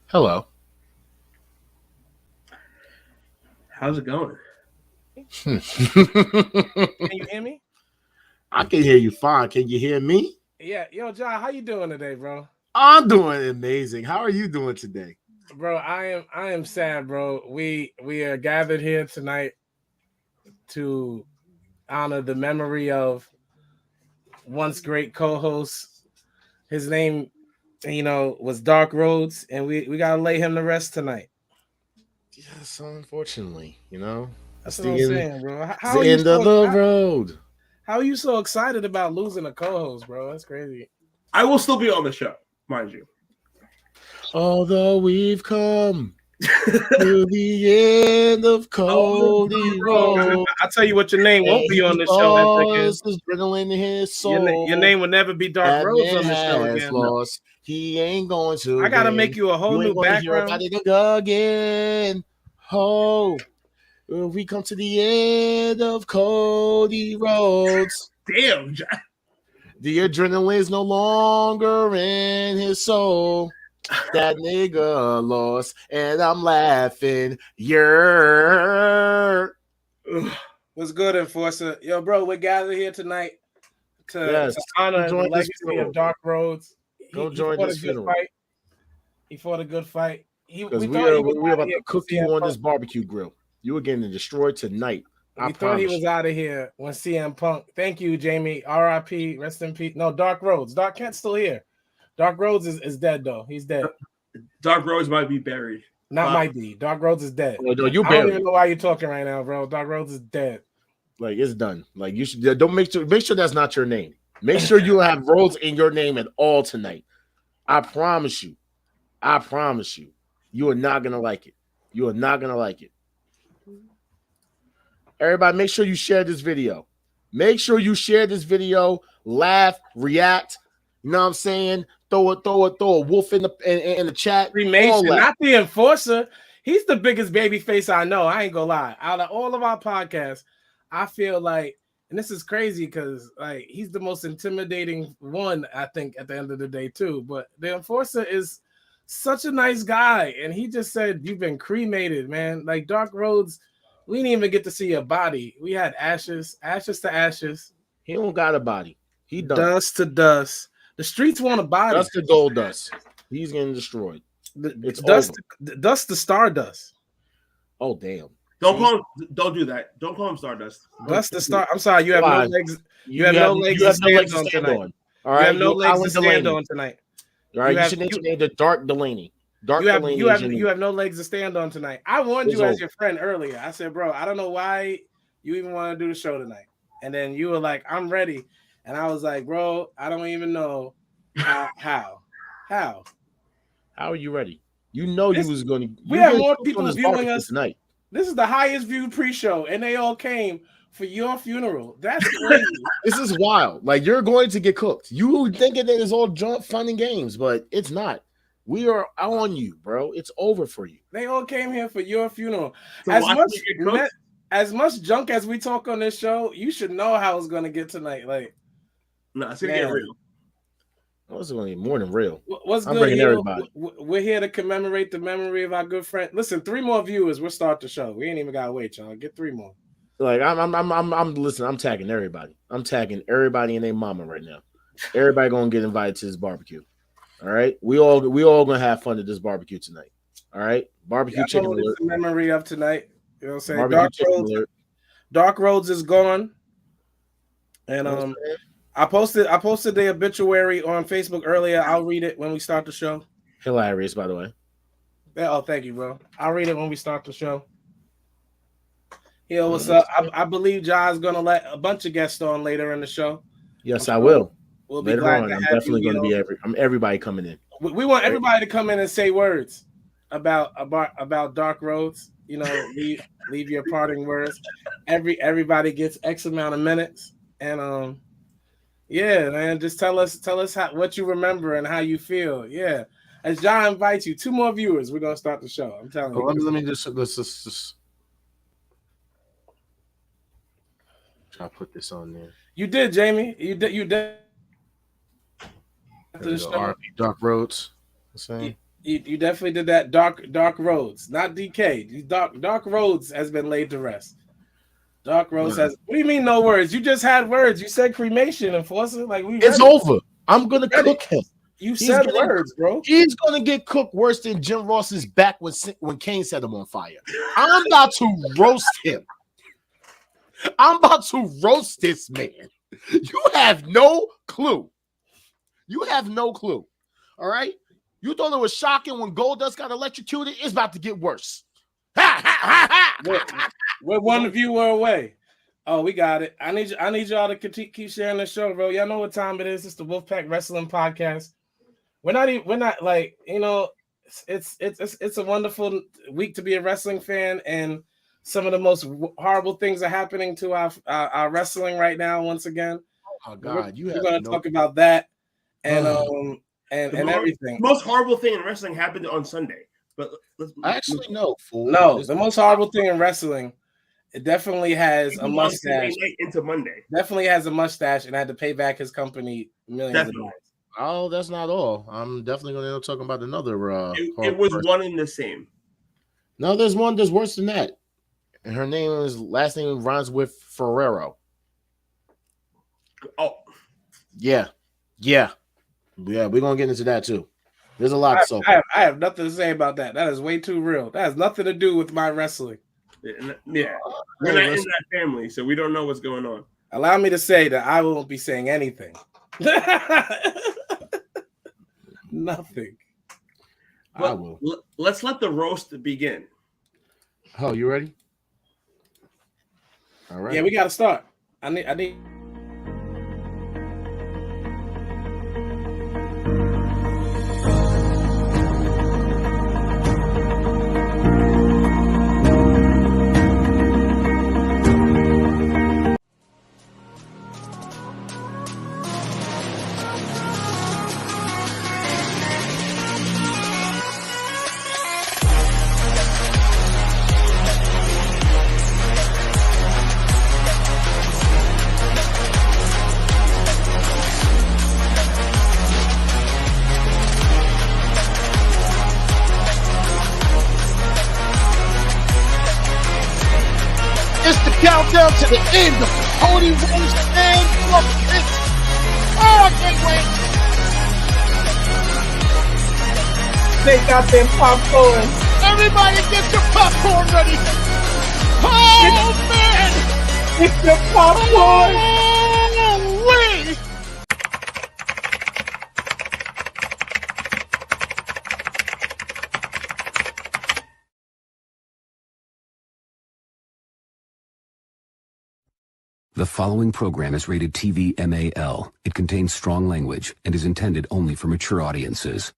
Hello. How's it going? Can you hear me? I can hear you fine. Can you hear me? Yeah. Yo, John, how you doing today, bro? I'm doing amazing. How are you doing today? Bro, I am sad, bro. We are gathered here tonight to honor the memory of once great co-host. His name, was Dark Rhodes, and we gotta lay him to rest tonight. Yes, unfortunately, That's it's what I'm the end. saying, bro. It's the end of the road. How are you so excited about losing a co-host, bro? That's crazy. I will still be on the show, mind you. Although we've come to the end of Cody Road. I'll tell you what, your name won't be on the show. His adrenaline in his soul. Your name will never be Dark Rhodes on the show again. Lost. He ain't going to. I gotta make you a whole new background. Hear about it again. Oh, we come to the end of Cody Roads. Damn, John. The adrenaline is no longer in his soul. That nigga lost, and I'm laughing. Yeah. What's good, Enforcer? Yo, bro, we're gathered here tonight to honor the legacy of Dark Rhodes. Go join this funeral. Fight. He fought a good fight. Because we're about to cook you on this barbecue grill. You were getting destroyed tonight. We thought he was out of here when CM Punk. Thank you, Jamie. R.I.P. Rest in peace. No, Dark Rhodes. Dark Kent's still here. Dark Rhodes is dead, though. He's dead. Dark Rhodes might be buried. Might be. Dark Rhodes is dead. No, I don't even know why you're talking right now, bro. Dark Rhodes is dead. Like, it's done. Like, you should don't make sure that's not your name. Make sure you have Rhodes in your name at all tonight. I promise you. You are not gonna like it. You are not gonna like it. Everybody, make sure you share this video. Make sure you share this video. Laugh, react. You know what I'm saying? Throw a wolf in the chat. Cremation, not the Enforcer. He's the biggest baby face I know. I ain't gonna lie. Out of all of our podcasts, I feel like, and this is crazy because like he's the most intimidating one, I think, at the end of the day, too. But the Enforcer is such a nice guy, and he just said you've been cremated, man. Like Dark Rhodes, we didn't even get to see a body. We had ashes to ashes. He don't got a body. He done. Dust to dust. The streets want a body. Dust to gold dust. He's getting destroyed. It's dust to stardust. Oh damn! Don't do that. Don't call him Stardust. Dust to star. I'm sorry. You have no legs. You have no legs to stand on tonight. All right. You have no legs to stand on tonight. All right. You should name the Dark Delaney. You have no legs to stand on tonight. I warned you as your friend earlier. I said, bro, I don't know why you even want to do the show tonight. And then you were like, I'm ready. And I was like, bro, I don't even know how. How are you ready? You know you was going to. We have more people viewing us tonight. This is the highest viewed pre-show, and they all came for your funeral. That's crazy. This is wild. Like, you're going to get cooked. You thinking that it's all fun and games, but it's not. We are on you, bro. It's over for you. They all came here for your funeral. So as much junk as we talk on this show, you should know how it's going to get tonight. Like, no, it's going to get real. Oh, it's going to get more than real. What's I'm good bringing here? Everybody. We're here to commemorate the memory of our good friend. Listen, 3 more viewers. We'll start the show. We ain't even got to wait, y'all. Get 3 more. Like, listen, I'm tagging everybody. I'm tagging everybody and their mama right now. Everybody going to get invited to this barbecue. All right, we all gonna have fun at this barbecue tonight. All right, barbecue chicken alert. The memory of tonight. You know what I'm saying? Dark Rhodes is gone, and I posted the obituary on Facebook earlier. I'll read it when we start the show. Hilarious, by the way. Oh, thank you, bro. I'll read it when we start the show. Yo, what's up? I believe Ja's gonna let a bunch of guests on later in the show. Yes, I will. We'll be later on. I'm definitely going to be everybody coming in. We want everybody to come in and say words about Dark Rhodes. You know, leave your parting words. Everybody gets X amount of minutes, and yeah, man, just tell us what you remember and how you feel. Yeah, as John invites you, 2 more viewers. We're gonna start the show. I'm telling you. Let me just try to put this on there. You did, Jamie. You did. after the show. R.I.P. Dark Rhodes. You definitely did that. Dark Rhodes, not DK. Dark Rhodes has been laid to rest. Dark Rhodes has. What do you mean no words? You just had words. You said cremation, Enforcer. Like it's over. I'm gonna cook him. You said words, bro. He's gonna get cooked worse than Jim Ross's back when Kane set him on fire. I'm about to roast him. I'm about to roast this man. You have no clue. You have no clue. All right. You thought it was shocking when Goldust got electrocuted. It's about to get worse. We're one viewer away. Oh, we got it. I need y'all to keep sharing the show, bro. Y'all know what time it is. It's the Wolfpack Wrestling Podcast. We're not like, you know, it's a wonderful week to be a wrestling fan, and some of the most horrible things are happening to our wrestling right now. Once again, oh God, we're going to talk about that and everything. The most horrible thing in wrestling happened on Sunday, but no. The most horrible thing in wrestling. It definitely has a mustache. Into Monday, definitely has a mustache, and had to pay back his company millions of dollars. Oh, that's not all. I'm definitely going to end up talking about another. It was one and the same. No, there's one. There's worse than that. And her last name rhymes with Ferrero. Oh, yeah. We're gonna get into that too. There's a lot. I have nothing to say about that. That is way too real. That has nothing to do with my wrestling. Yeah, we're not in that family, so we don't know what's going on. Allow me to say that I won't be saying anything. Nothing. But let's let the roast begin. Oh, you ready? All right. Yeah, we got to start. I need. Countdown to the end of the Cody Rhodes and Wolfpack. Oh, I can't wait. They got them popcorn. Everybody get your popcorn ready. Oh, man. Get your popcorn. Oh, wait. The following program is rated TV MAL. It contains strong language and is intended only for mature audiences.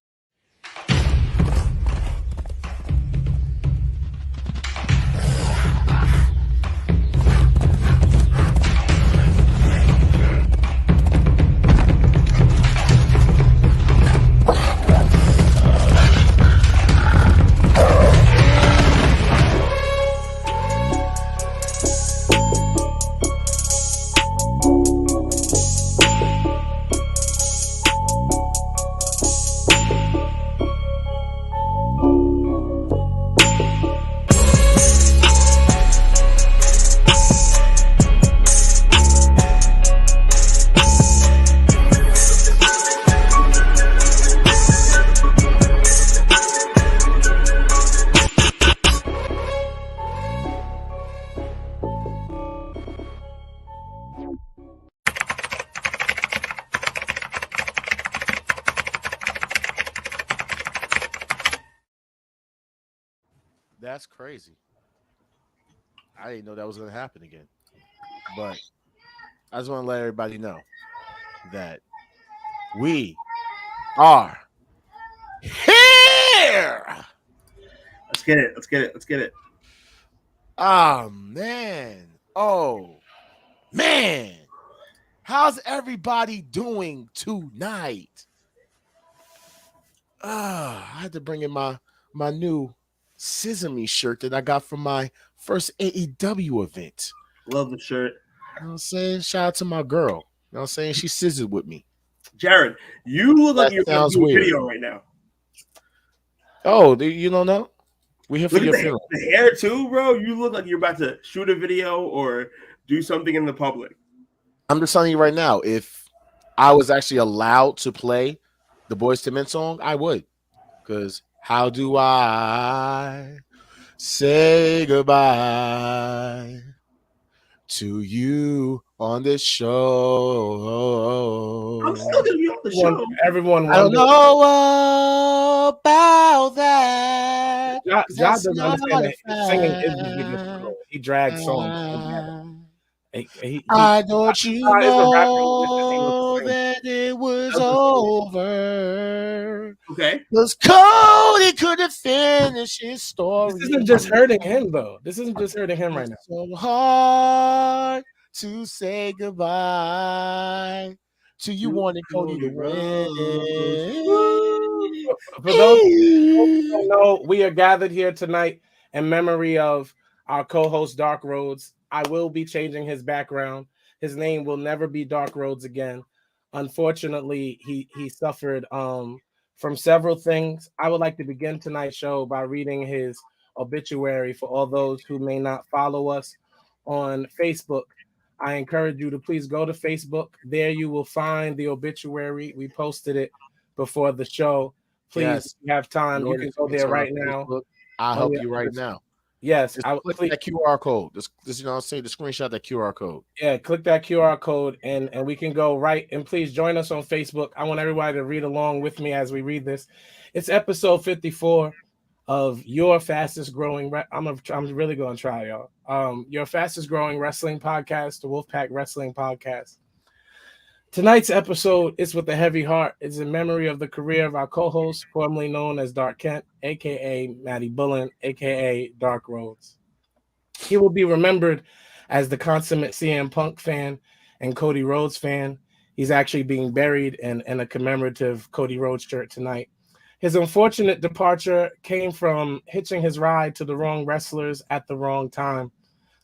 That's crazy. I didn't know that was going to happen again. But I just want to let everybody know that we are here. Let's get it. Oh, man. How's everybody doing tonight? I had to bring in my new Sesame shirt that I got from my first AEW event. Love the shirt. You know what I'm saying? Shout out to my girl. You know what I'm saying? She scissored with me. Jared, you look like That you're about to sounds do a weird. video right now. Oh, you don't know? We're here for Look your at funeral. the hair too, bro. You look like you're about to shoot a video or do something in the public. I'm just telling you right now, if I was actually allowed to play the Boyz II Men song, I would. Because how do I say goodbye to you on this show? I'm still gonna be on the show. Everyone I don't wonders. know about that. John 'cause doesn't that's not understand a that singing is his biggest fact. role. He drags songs together. I thought you is a rapper musician. He looks know the same. that it was That's the over. Okay. Because Cody couldn't finish his story. This isn't just hurting him, though. This isn't just hurting him right now. It's so hard to say goodbye to you wanting Cody to win. For those who don't know, we are gathered here tonight in memory of our co-host Dark Rhodes. I will be changing his background. His name will never be Dark Rhodes again. Unfortunately, he suffered from several things. I would like to begin tonight's show by reading his obituary for all those who may not follow us on Facebook. I encourage you to please go to Facebook. There you will find the obituary. We posted it before the show. Please, Yes. if you have time, you can go there right now. I'll help you right now. Yes, Just click that QR code. Just you know what I'm saying, the screenshot that QR code. Yeah, click that QR code and we can go right. And please join us on Facebook. I want everybody to read along with me as we read this. It's episode 54 of your fastest growing. I'm really going to try, y'all. Your fastest growing wrestling podcast, the Wolfpack Wrestling Podcast. Tonight's episode is with a heavy heart. It's in memory of the career of our co-host, formerly known as Dark Kent, aka Matty Bullen, aka Dark Rhodes. He will be remembered as the consummate CM Punk fan and Cody Rhodes fan. He's actually being buried in a commemorative Cody Rhodes shirt tonight. His unfortunate departure came from hitching his ride to the wrong wrestlers at the wrong time.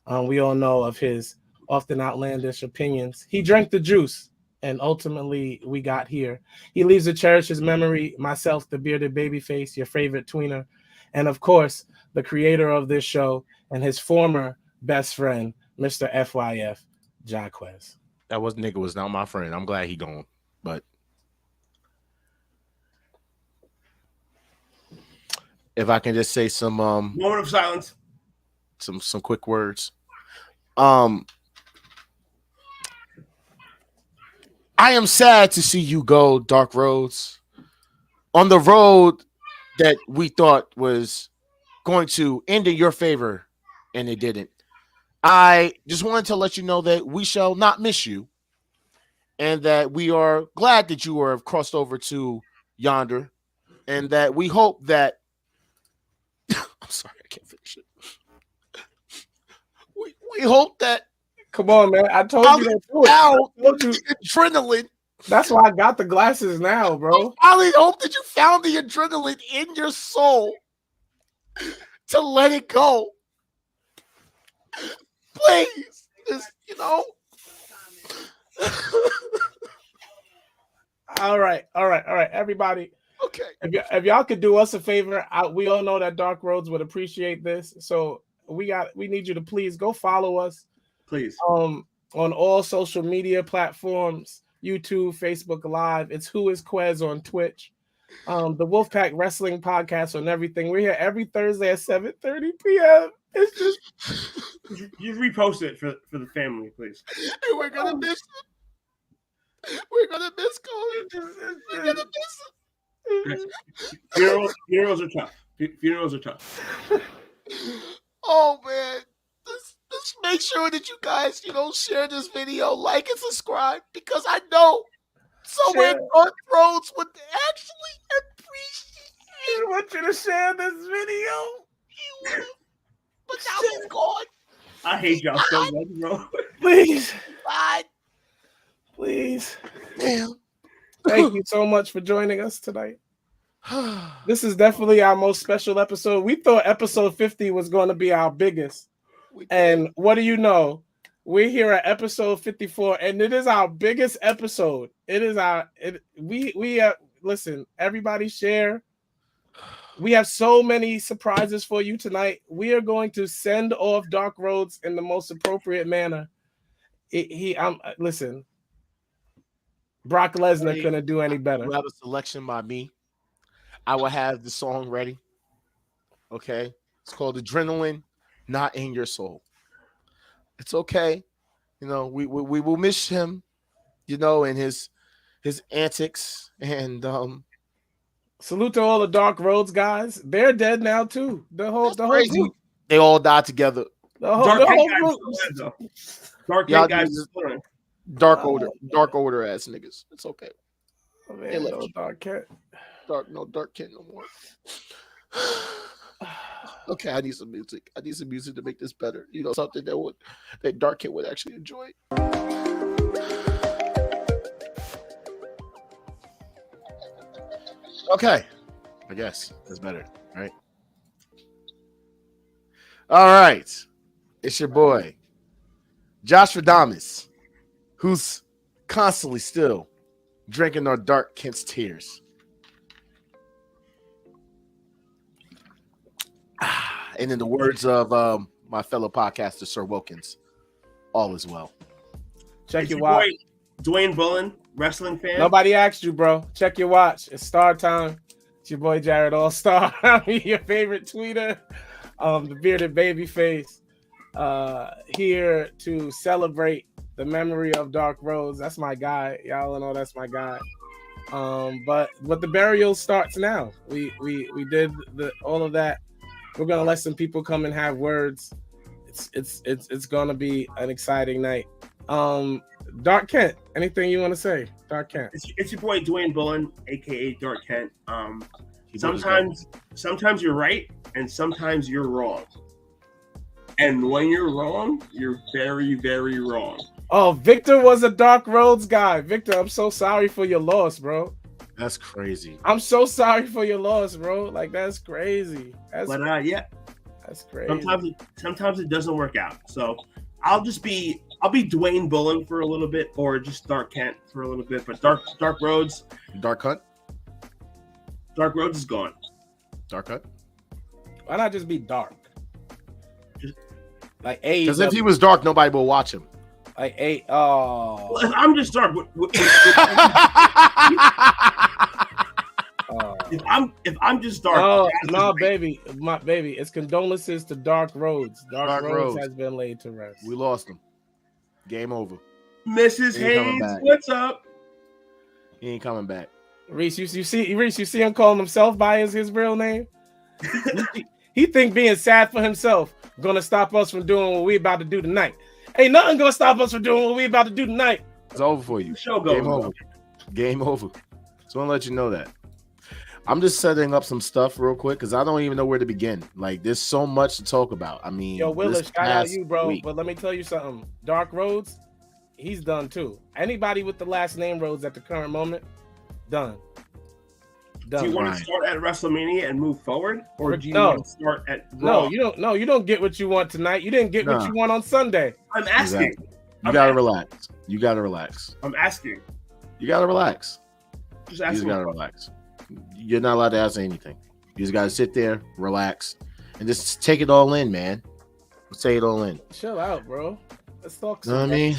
We all know of his often outlandish opinions. He drank the juice, and ultimately we got here. He leaves to cherish his memory, myself, the bearded babyface, your favorite tweener, and of course, the creator of this show and his former best friend, Mr. FYF, Jaquez. That was not my friend. I'm glad he gone. But if I can just say some moment of silence. Some quick words. I am sad to see you go, Dark Rhodes, on the road that we thought was going to end in your favor, and it didn't. I just wanted to let you know that we shall not miss you, and that we are glad that you have crossed over to yonder, and that we hope that I'm sorry, I can't finish it. We hope that. Come on, man. I told you to do it. Now, I told you. adrenaline. That's why I got the glasses now, bro. I hope that you found the adrenaline in your soul to let it go. Please, just, you know. All right, everybody. Okay. If y'all could do us a favor, we all know that Dark Rhodes would appreciate this. So we need you to please go follow us. Please. On all social media platforms, YouTube, Facebook Live. It's Who Is Quez on Twitch. The Wolfpack Wrestling Podcast on everything. We're here every Thursday at 7:30 p.m. It's just you repost it for the family, please. We're gonna miss it. We're gonna miss Cody. We're gonna miss it. Funerals are tough. Funerals are tough. Oh man. Just make sure that you guys, share this video, like and subscribe, because I know somewhere Dark Rhodes would actually appreciate. I want you to share this video. He would, but now he's gone. I hate y'all so much, bro. Please. Bye. Please. Damn. Thank you so much for joining us tonight. This is definitely our most special episode. We thought episode 50 was going to be our biggest. And what do you know? We're here at episode 54, and it is our biggest episode. It is listen, everybody share. We have so many surprises for you tonight. We are going to send off Dark Rhodes in the most appropriate manner. Listen, Brock Lesnar couldn't do any better. You have a selection by me. I will have the song ready. Okay, it's called Adrenaline, Not in Your Soul. It's okay, you know. We will miss him, you know, and his antics. And salute to all the Dark Rhodes guys. They're dead now too. The whole group. They all died together. The whole group. Dark order ass niggas. It's okay. Oh, man, no Dark Kent. Dark Kent no more. Okay, I need some music. I need some music to make this better. You know, something that Dark Kent would actually enjoy. Okay, I guess that's better, right? All right, it's your boy, Josh Radamas, who's constantly still drinking our Dark Kent's tears. And in the words of my fellow podcaster, Sir Wilkins, all is well. Check your watch. Dwayne Bullen, wrestling fan. Nobody asked you, bro. Check your watch. It's star time. It's your boy Jared All-Star. Your favorite tweeter, the bearded baby face. Here to celebrate the memory of Dark Rhodes. That's my guy. Y'all know that's my guy. But the burial starts now. We did all of that. We're gonna let some people come and have words. It's gonna be an exciting night. Dark Kent, anything you want to say? Dark Kent. It's your boy Dwayne Bullen, aka Dark Kent. Sometimes you're right and sometimes you're wrong. And when you're wrong, you're very, very wrong. Oh, Victor was a Dark Rhodes guy. Victor, I'm so sorry for your loss, bro. That's crazy. I'm so sorry for your loss, bro. Like, that's crazy. Yeah. That's crazy. Sometimes it doesn't work out. So I'll be Dwayne Bullen for a little bit, or just Dark Kent for a little bit. But Dark Rhodes. Dark Hunt? Dark Rhodes is gone. Dark Hunt? Why not just be dark? Like A. Because if he was dark, nobody will watch him. Like A. Oh. Well, if I'm just dark. If I'm just dark. No, baby, my baby. It's condolences to Dark Rhodes. Dark Rhodes has been laid to rest. We lost him. Game over. Mrs. Hayes, what's up? He ain't coming back. Reese, you see him calling himself by his real name. He think being sad for himself gonna stop us from doing what we about to do tonight. Ain't nothing gonna stop us from doing what we about to do tonight. It's over for you. Show goes Game over. Game over. So I want to let you know that. I'm just setting up some stuff real quick because I don't even know where to begin. Like, there's so much to talk about. I mean, yo, Willis, shout out you, bro. But let me tell you something. Dark Rhodes, he's done too. Anybody with the last name Rhodes at the current moment, done. Do you want to start at WrestleMania and move forward, or do you want to start at Raw? You don't get what you want tonight. You didn't get what you want on Sunday. I'm asking. Exactly. You gotta relax. You gotta relax. I'm asking. You gotta relax. Just ask. You gotta relax. You're not allowed to ask anything. You just gotta sit there, relax, and just take it all in, man. Let's take it all in. Chill out, bro. Let's talk. You know what I mean?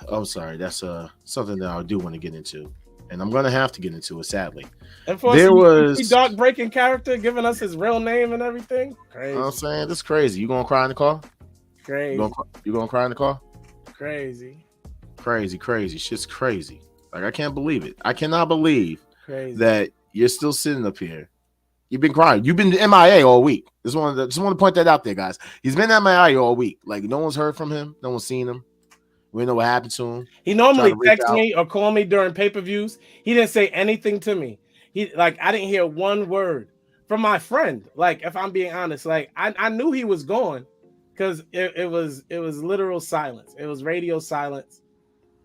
Oh, I'm sorry. That's something that I do want to get into, and I'm gonna have to get into it, sadly. And for there was dark breaking character giving us his real name and everything. Crazy. You know what I'm saying? This is crazy. You gonna cry in the car? Crazy. You gonna cry in the car? Crazy. Crazy. Shit's crazy. Like, I can't believe it. I cannot believe that you're still sitting up here. You've been crying. You've been MIA all week. Just want to point that out there, guys. He's been MIA all week. Like, no one's heard from him. No one's seen him. We don't know what happened to him. He normally texts me or call me during pay-per-views. He didn't say anything to me. I didn't hear one word from my friend. Like, if I'm being honest, like I knew he was gone because it was literal silence. It was radio silence.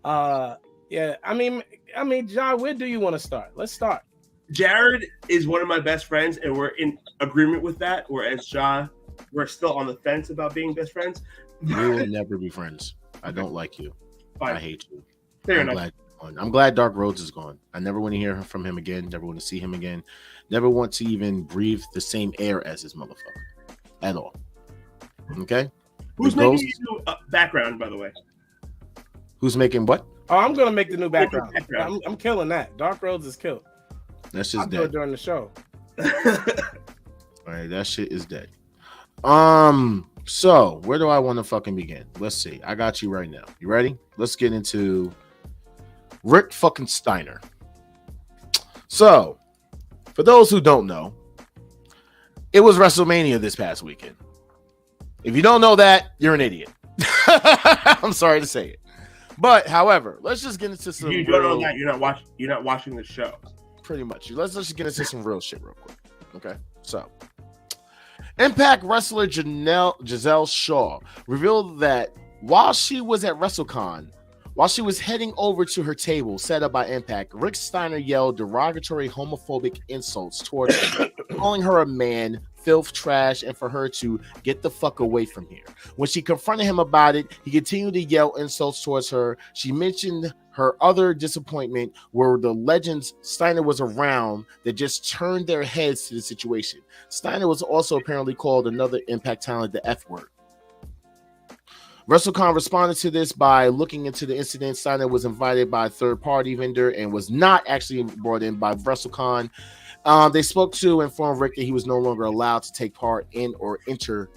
Yeah. I mean, John, where do you want to start? Let's start. Jared is one of my best friends, and we're in agreement with that. Whereas John, we're still on the fence about being best friends. We will never be friends. I don't like you. Fine. I hate you. Fair I'm enough. glad you're gone. I'm glad Dark Rhodes is gone. I never want to hear from him again. Never want to see him again. Never want to even breathe the same air as his motherfucker at all. Okay. Who's The making Ghost- you background, by the way? Who's making what? Oh, I'm gonna make the new Make the background. background. I'm killing that. Dark Rhodes is killed. That's I'll just do it dead. during the show. All right, that shit is dead. So where do I want to fucking begin? Let's see. I got you right now. You ready? Let's get into Rick fucking Steiner. So, for those who don't know, it was WrestleMania this past weekend. If you don't know that, you're an idiot. I'm sorry to say it. But however, let's just get into some you don't know that you're not watching the show. pretty much. Let's just get into some real shit real quick. Okay. So Impact wrestler Giselle Shaw revealed that while she was at WrestleCon, while she was heading over to her table set up by Impact, Rick Steiner yelled derogatory homophobic insults towards her, calling her a man, filth, trash, and for her to get the fuck away from here. When she confronted him about it, he continued to yell insults towards her. She mentioned her other disappointment where the legends Steiner was around that just turned their heads to the situation. Steiner was also apparently called another Impact talent the F word. WrestleCon responded to this by looking into the incident. Steiner was invited by a third-party vendor and was not actually brought in by WrestleCon. They spoke to and informed Rick that he was no longer allowed to take part in or enter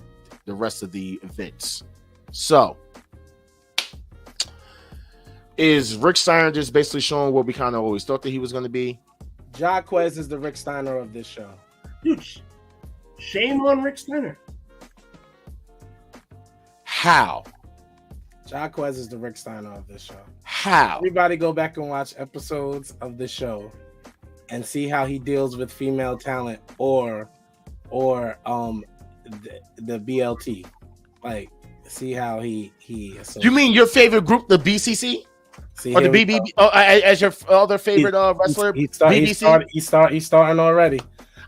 the rest of the events. So, is Rick Steiner just basically showing what we kind of always thought that he was going to be? Jaquez is the Rick Steiner of this show. Dude, shame on Rick Steiner. How? Jaquez is the Rick Steiner of this show. How? Everybody go back and watch episodes of the show and see how he deals with female talent or the BLT. Like, see how he You mean your favorite group, the BCC? see Or the here we BBB? Oh, as your other favorite wrestler? He's BBC? he's starting already.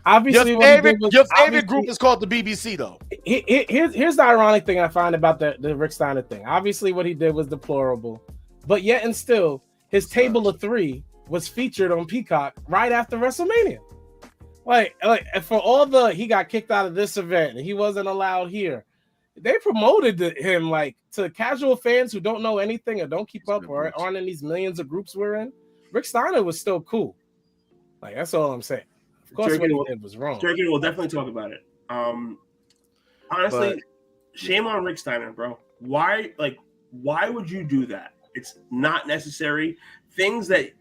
Obviously, Your what he did was- favorite obviously- group is called the BBC, though. Here's the ironic thing I find about the Rick Steiner thing. Obviously, what he did was deplorable, but yet and still, his table of three was featured on Peacock right after WrestleMania. Like for all he got kicked out of this event and he wasn't allowed here. They promoted him like to casual fans who don't know anything or don't keep up or aren't in these millions of groups we're in. Rick Steiner was still cool. Like, that's all I'm saying. Of course, what he did was wrong. Jerky will definitely talk about it. Honestly, But- shame on Rick Steiner, bro. Why would you do that? It's not necessary. Things that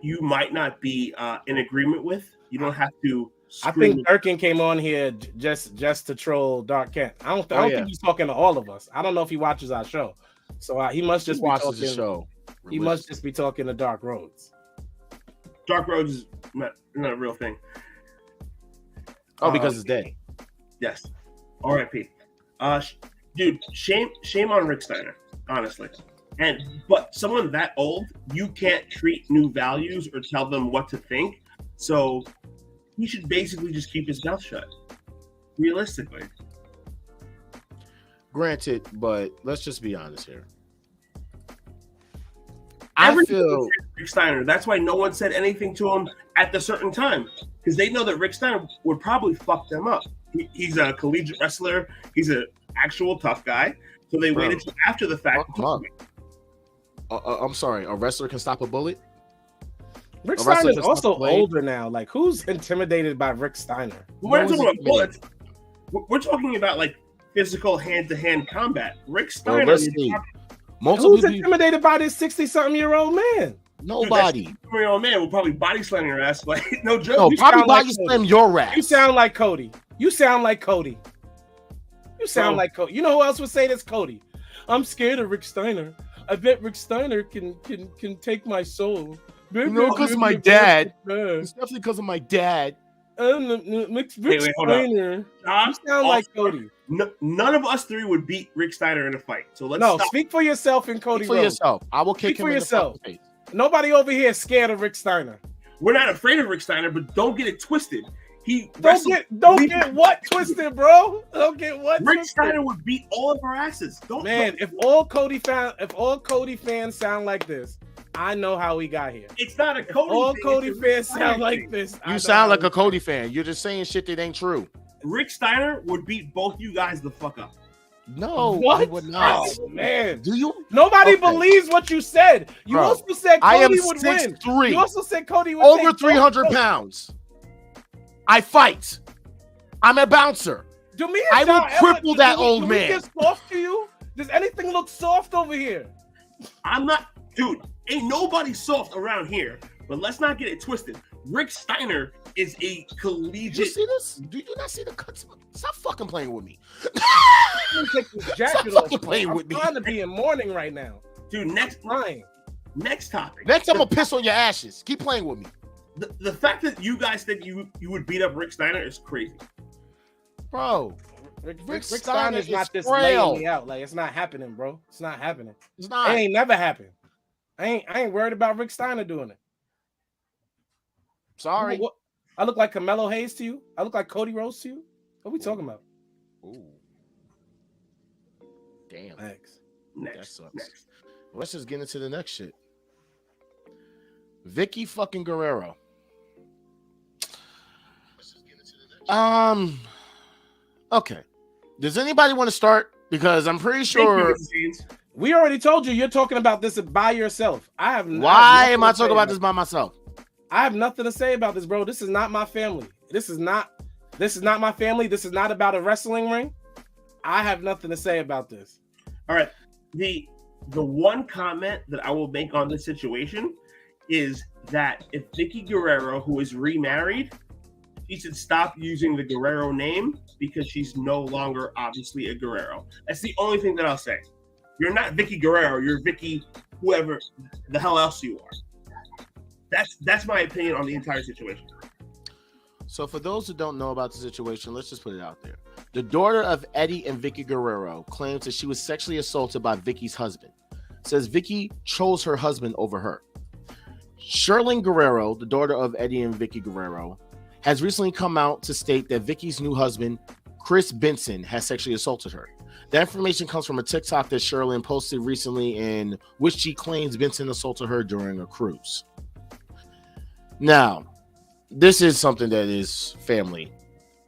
you might not be in agreement with, you don't have to. I think Durkin came on here just to troll Dark Kent. I don't think he's talking to all of us. I don't know if he watches our show, so he must just watches the show. He must just be talking to Dark Rhodes. Dark Rhodes is not a real thing. Oh, because it's dead. Yes. R.I.P. Dude, shame on Rick Steiner, honestly. But someone that old, you can't treat new values or tell them what to think. So he should basically just keep his mouth shut. Realistically. Granted, but let's just be honest here. Everyone I feel hated Rick Steiner. That's why no one said anything to him at the certain time, because they know that Rick Steiner would probably fuck them up. He's a collegiate wrestler. He's an actual tough guy. So they waited till after the fact. I'm sorry. A wrestler can stop a bullet. Rick A wrestler Steiner's can stop also a blade? older now. Like, who's intimidated by Rick Steiner? We're not No talking one's about bullets. We're talking about like physical hand-to-hand combat. Rick Steiner. let's you're see. talking- Multiple Who's people, intimidated by this 60-something-year-old man? nobody. Your old man will probably body slam your ass. Like, no joke. No, You probably sound like body Cody. slam your ass. You sound like Cody. You sound like Cody. You sound Bro. like Cody. You know who else would say this? Cody. I'm scared of Rick Steiner. I bet Rick Steiner can take my soul. No, because of my dad. It's definitely because of my dad. Rick wait, hold up. Steiner. John, You sound like Cody. none of us three would beat Rick Steiner in a fight. So let's No, stop. speak for yourself and Cody Speak for Rhodes. yourself. I will kick Speak him for in yourself. the fucking face. Nobody over here is scared of Rick Steiner. We're not afraid of Rick Steiner, but don't get it twisted. Don't get what twisted, bro. Don't get what Rick twisted. Steiner would beat all of our asses. If all Cody fans sound like this, I know how we got here. It's not a Cody. All thing, Cody it's a fans Rick Steiner sound like thing. this. You sound like a Cody fan. You're just saying shit that ain't true. Rick Steiner would beat both you guys the fuck up. No, What? he would not. Oh, man. Do you? Nobody Okay. believes what you said. You Bro, also said I am Cody would win. 6'3". You also said Cody would Over take 300 both. pounds. I fight. I'm a bouncer. Do me I and will John cripple ever, that do we- old do we man. get soft to you? Does anything look soft over here? I'm not, dude. Ain't nobody soft around here. But let's not get it twisted. Rick Steiner is a You collegiate. see this? Do you not see the cuts? Stop fucking playing with me. I'm gonna take this jacket Stop off. fucking playing I'm with me. trying to be in mourning right now. Dude, next Fine. topic. Next, I'm gonna piss on your ashes. Keep playing with me, The fact that you guys think you would beat up Rick Steiner is crazy. bro. Rick Steiner Steiner's is not this frail. laying me out. Like, it's not happening, bro. It's not happening. It's It not. ain't never happened. I ain't worried about Rick Steiner doing it. Sorry. What? I look like Carmelo Hayes to you? I look like Cody Rhodes to you? What are we talking about? Ooh. Damn. Thanks. That Next. sucks. Let's just get into the next shit. Vicky fucking Guerrero. Okay. Does anybody want to start? Because I'm pretty sure. We already told you you're talking about this by yourself. Why am I talking about this by myself? I have nothing to say about this, bro. This is not my family. This is not my family. This is not about a wrestling ring. I have nothing to say about this. All right. The one comment that I will make on this situation is that if Vicky Guerrero, who is remarried, she should stop using the Guerrero name because she's no longer obviously a Guerrero. That's the only thing that I'll say. You're not Vicky Guerrero. You're Vicky whoever the hell else you are. That's my opinion on the entire situation. So for those who don't know about the situation, let's just put it out there. The daughter of Eddie and Vicky Guerrero claims that she was sexually assaulted by Vicky's husband. Says Vicky chose her husband over her. Sherlyn Guerrero, the daughter of Eddie and Vicky Guerrero, has recently come out to state that Vicky's new husband, Chris Benson, has sexually assaulted her. That information comes from a TikTok that Sherlyn posted recently in which she claims Benson assaulted her during a cruise. Now, this is something that is family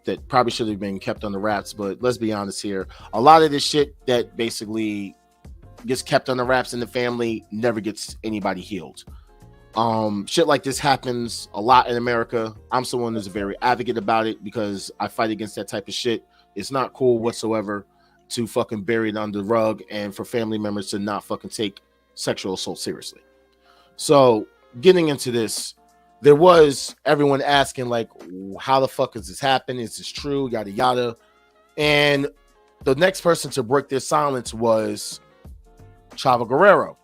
that probably should have been kept under wraps, but let's be honest here. A lot of this shit that basically gets kept under wraps in the family never gets anybody healed. Shit like this happens a lot in America. I'm someone who's a very advocate about it because I fight against that type of shit. It's not cool whatsoever to fucking bury it under the rug and for family members to not fucking take sexual assault seriously. So getting into this, there was everyone asking like, how the fuck is this happen? Is this true? Yada, yada. And the next person to break their silence was Chavo Guerrero.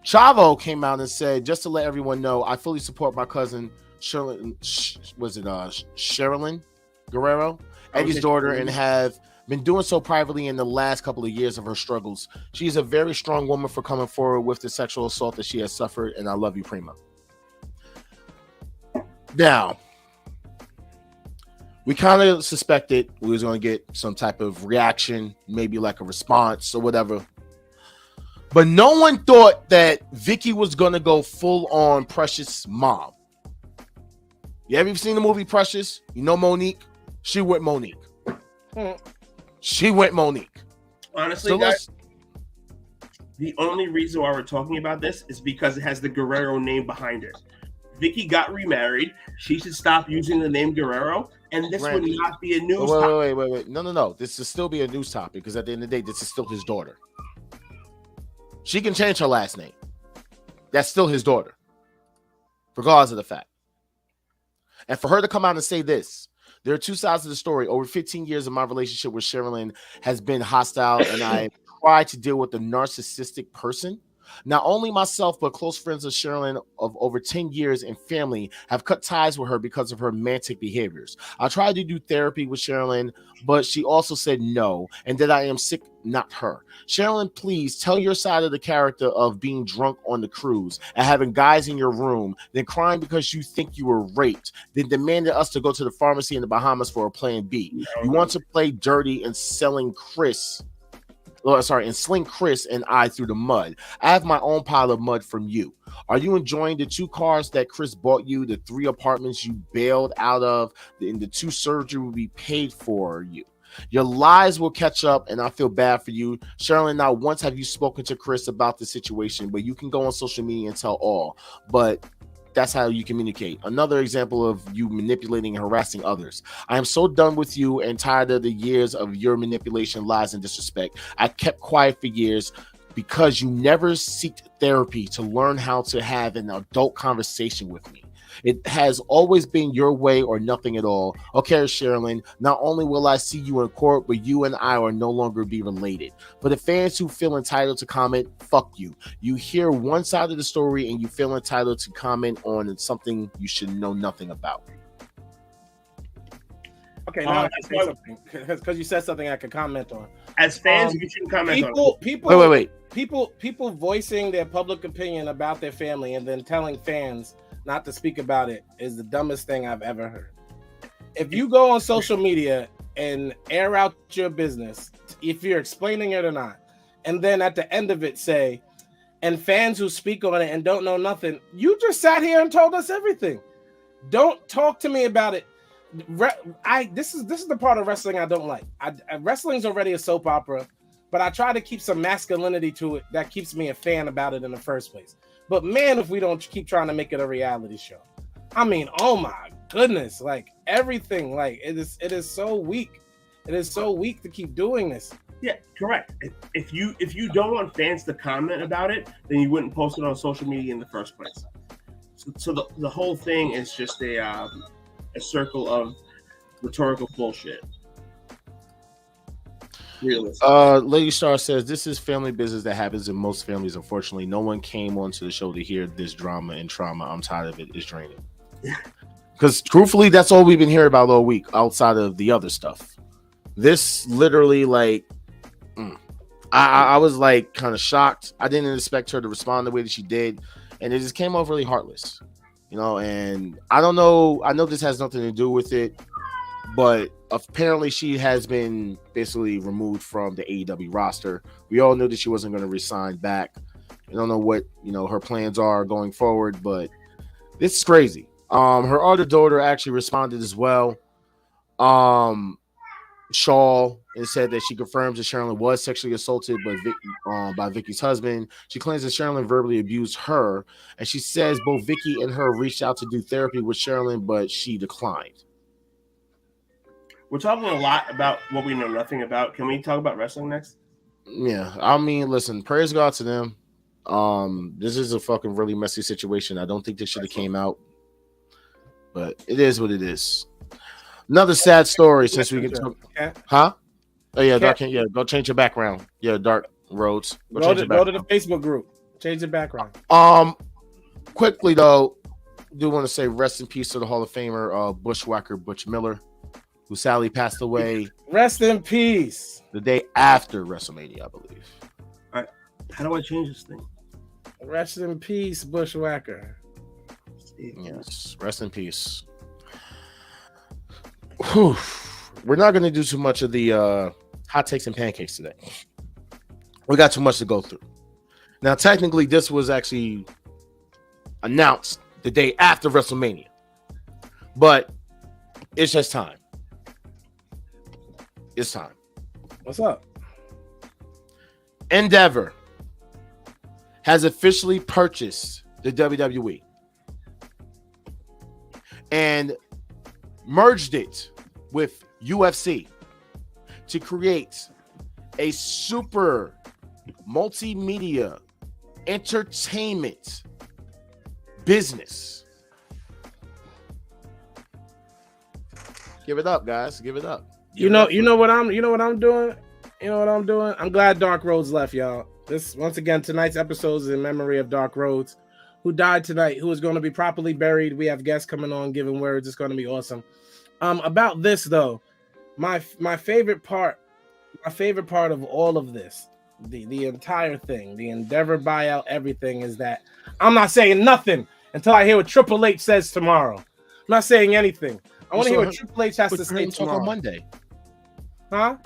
Chavo came out and said, just to let everyone know, I fully support my cousin, Sherlyn Guerrero, Eddie's daughter, and have been doing so privately in the last couple of years of her struggles. She's a very strong woman for coming forward with the sexual assault that she has suffered, and I love you, Prima. Now, we kind of suspected we was going to get some type of reaction, maybe like a response or whatever. But no one thought that Vicky was going to go full on Precious' mom. You ever seen the movie Precious? You know Monique? She went Monique. She went Monique. Honestly, So guys, the only reason why we're talking about this is because it has the Guerrero name behind it. Vicky got remarried. She should stop using the name Guerrero, and this would not be a news topic. Wait. No. This will still be a news topic because at the end of the day, this is still his daughter. She can change her last name. That's still his daughter, regardless of the fact. And for her to come out and say this, there are two sides of the story. Over 15 years of my relationship with Sherlyn has been hostile, and I tried to deal with a narcissistic person Not only myself, but close friends of Sherilyn of over 10 years and family have cut ties with her because of her romantic behaviors. I tried to do therapy with Sherilyn, but she also said no, and that I am sick, not her. Sherilyn, please tell your side of the character of being drunk on the cruise and having guys in your room, then crying because you think you were raped, then demanded us to go to the pharmacy in the Bahamas for a plan B. You want to play dirty and sling Chris and I through the mud. I have my own pile of mud from you. Are you enjoying the 2 cars that Chris bought you, the 3 apartments you bailed out of, and the 2 surgery will be paid for you? Your lies will catch up, and I feel bad for you. Sherilyn, not once have you spoken to Chris about the situation, but you can go on social media and tell all. But that's how you communicate. Another example of you manipulating and harassing others. I am so done with you and tired of the years of your manipulation, lies, and disrespect. I kept quiet for years because you never sought therapy to learn how to have an adult conversation with me. It has always been your way or nothing at all. Okay, Sherilyn, not only will I see you in court, but you and I will no longer be related. For the fans who feel entitled to comment, fuck you. You hear one side of the story and you feel entitled to comment on something you should know nothing about. Okay, now I can say something because you said something I could comment on. As fans, you shouldn't comment on it. Wait. People voicing their public opinion about their family and then telling fans not to speak about it is the dumbest thing I've ever heard. If you go on social media and air out your business, if you're explaining it or not, and then at the end of it say, and fans who speak on it and don't know nothing, you just sat here and told us everything. Don't talk to me about it. This is the part of wrestling I don't like. Wrestling's already a soap opera, but I try to keep some masculinity to it that keeps me a fan about it in the first place. But man, if we don't keep trying to make it a reality show, I mean, oh my goodness, like everything, like it is so weak. It is so weak to keep doing this. Yeah, correct. If you don't want fans to comment about it, then you wouldn't post it on social media in the first place. So the whole thing is just a circle of rhetorical bullshit. Lady Star says this is family business that happens in most families. Unfortunately, no one came onto the show to hear this drama and trauma. I'm tired of it. It's draining. Because truthfully, that's all we've been hearing about all week outside of the other stuff. This literally, like, I was like kind of shocked. I didn't expect her to respond the way that she did, and it just came off really heartless, you know. And I don't know. I know this has nothing to do with it, but apparently she has been basically removed from the AEW roster. We all knew that she wasn't going to resign back. I don't know what, you know, her plans are going forward, but this is crazy. Her other daughter actually responded as well. Shaw, and said that she confirms that Sherilyn was sexually assaulted by Vicky's husband. She claims that Sherilyn verbally abused her, and she says both Vicky and her reached out to do therapy with Sherilyn, but she declined. We're talking a lot about what we know nothing about. Can we talk about wrestling next? Yeah, I mean, listen, praise God to them. This is a fucking really messy situation. I don't think this should have came out, but it is what it is. Another sad story since we can talk. Huh? Oh yeah, Dark. Yeah, go change your background. Yeah, Dark Rhodes. Go to the Facebook group. Change the background. Quickly though, do want to say rest in peace to the Hall of Famer Bushwhacker Butch Miller, who sadly passed away. Rest in peace. The day after WrestleMania, I believe. All right, how do I change this thing? Rest in peace, Bushwhacker. Yes, rest in peace. Whew. We're not going to do too much of the hot takes and pancakes today. We got too much to go through. Now, technically, this was actually announced the day after WrestleMania, but it's just time. It's time. What's up? Endeavor has officially purchased the WWE and merged it with UFC to create a super multimedia entertainment business. Give it up, guys. Give it up. You know what I'm doing? I'm glad Dark Rhodes left, y'all. This once again, tonight's episode is in memory of Dark Rhodes, who died tonight, who is going to be properly buried. We have guests coming on giving words. It's going to be awesome. About this though, my favorite part of all of this, the entire thing, the Endeavor buyout, everything, is that I'm not saying nothing until I hear what Triple H says tomorrow. I'm not saying anything. I want to hear what Triple H has to say tomorrow. On Monday. Huh?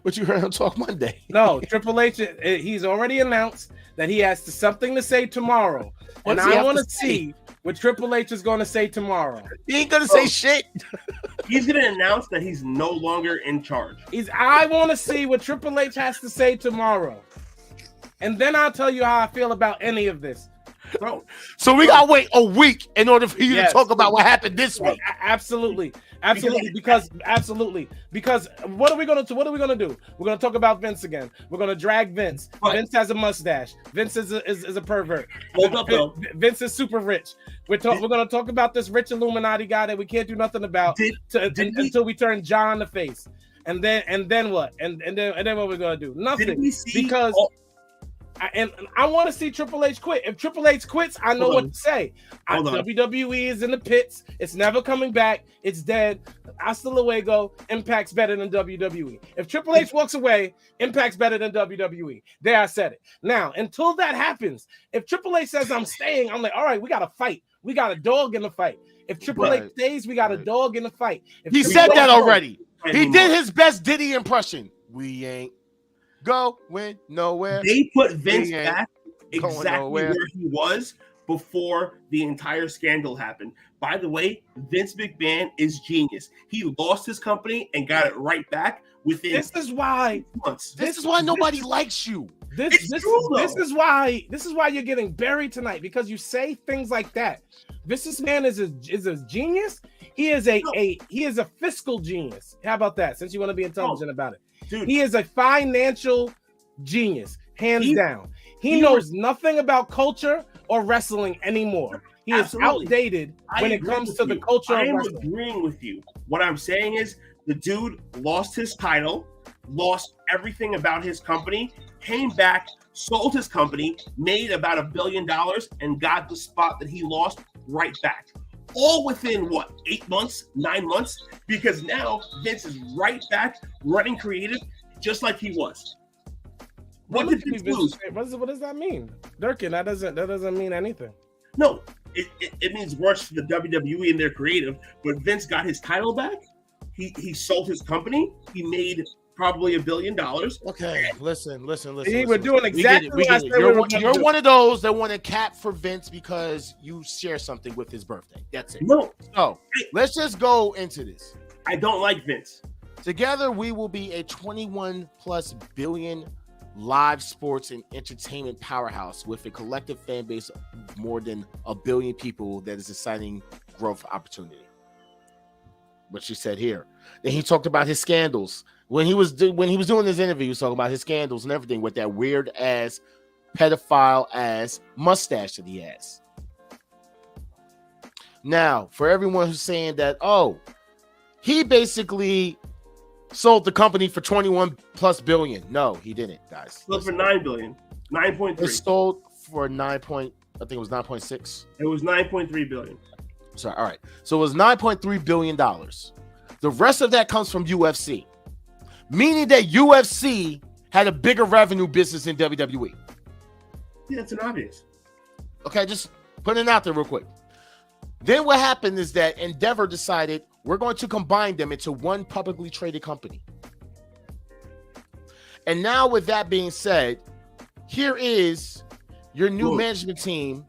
But you heard him talk Monday. No, Triple H, he's already announced that he has something to say tomorrow. And I want to see what Triple H is going to say tomorrow. He ain't going to say shit. He's going to announce that he's no longer in charge. I want to see what Triple H has to say tomorrow. And then I'll tell you how I feel about any of this. Bro. So we got to wait a week in order for you to talk about what happened this week. Absolutely. Because what are we gonna do? We're gonna talk about Vince again. We're gonna drag Vince. Right. Vince has a mustache. Vince is a pervert. Hold up, though. Vince is super rich. We're gonna talk about this rich Illuminati guy that we can't do nothing about until we turn John the face. And then what? And then what we're gonna do? Nothing. Because I want to see Triple H quit. If Triple H quits, I know what to say. WWE is in the pits. It's never coming back. It's dead. Hasta luego. Impact's better than WWE. If Triple H walks away, Impact's better than WWE. There, I said it. Now, until that happens, if Triple H says I'm staying, I'm like, all right, we got to fight. We got a dog in the fight. If Triple H stays, we got a dog in the fight. He said that already. He did his best Diddy impression. We ain't going nowhere. They put Vince back exactly where he was before the entire scandal happened. By the way, Vince McMahon is genius. He lost his company and got it right back within. This is why months. This is why nobody likes you. This is why you're getting buried tonight, because you say things like that. Vince McMahon is a genius. He is a fiscal genius. How about that? Since you want to be intelligent about it. Dude, he is a financial genius, hands down. He knows nothing about culture or wrestling anymore. He is outdated when it comes to the culture of wrestling. I am agreeing with you. What I'm saying is the dude lost his title, lost everything about his company, came back, sold his company, made about $1 billion, and got the spot that he lost right back. All within, 8 months, 9 months? Because now Vince is right back running creative just like he was. What did Vince lose? What does that mean? Durkin, that doesn't mean anything. No, it means worse for the WWE and their creative, but Vince got his title back. He sold his company. He made probably $1 billion. Okay, listen. We're doing exactly what I said. You're one of those that want to cap for Vince because you share something with his birthday. That's it. No. So let's just go into this. I don't like Vince. Together, we will be a 21+ billion live sports and entertainment powerhouse with a collective fan base of more than 1 billion people that is exciting growth opportunity. What she said here. Then he talked about his scandals. When he was doing this interview, he was talking about his scandals and everything with that weird ass, pedophile ass mustache that he has. Now, for everyone who's saying that, he basically sold the company for 21+ billion. No, he didn't, guys. Sold for $9 billion, 9.3. It sold for 9 point. I think it was 9.6. It was 9.3 billion. Sorry. All right. So it was $9.3 billion. The rest of that comes from UFC, meaning that UFC had a bigger revenue business than WWE. Yeah, it's an obvious. Okay, just putting it out there real quick. Then what happened is that Endeavor decided we're going to combine them into one publicly traded company. And now with that being said, here is your new management team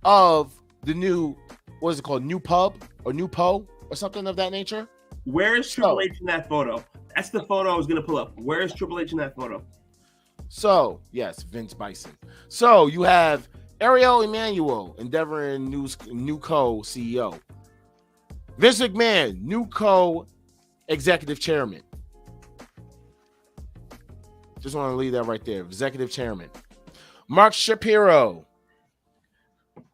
of the new, what is it called? New Pub or New Po or something of that nature. Where is Triple H in that photo? That's the photo I was going to pull up. Where is Triple H in that photo? So, yes, Vince Bison. So you have Ariel Emanuel, Endeavor and new co-CEO. Vince McMahon, new co-executive chairman. Just want to leave that right there. Executive chairman. Mark Shapiro,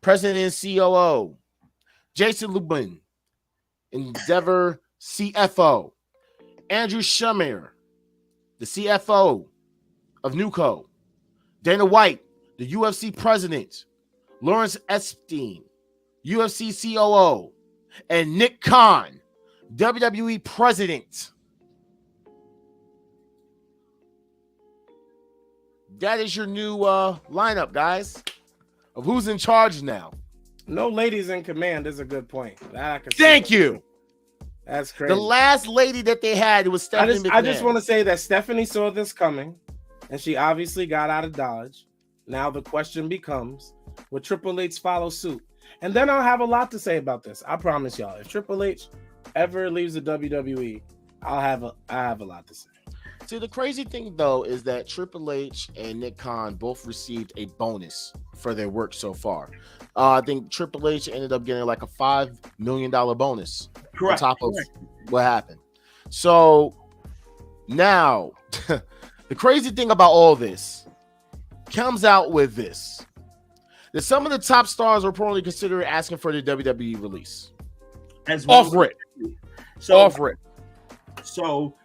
president and COO. Jason Lubin, Endeavor CFO. Andrew Schumer, the CFO of Newco. Dana White, the UFC president, Lawrence Epstein, UFC COO, and Nick Khan, WWE president. That is your new lineup, guys, of who's in charge now. No ladies in command is a good point. Thank you. That's crazy. The last lady that they had was Stephanie McMahon. I just want to say that Stephanie saw this coming, and she obviously got out of Dodge. Now the question becomes, will Triple H follow suit? And then I'll have a lot to say about this. I promise y'all. If Triple H ever leaves the WWE, I have a lot to say. See, the crazy thing, though, is that Triple H and Nick Khan both received a bonus for their work so far. I think Triple H ended up getting like a $5 million bonus on top of what happened. So now, the crazy thing about all this comes out with this. That some of the top stars are probably considering asking for the WWE release. As well. Off rip. So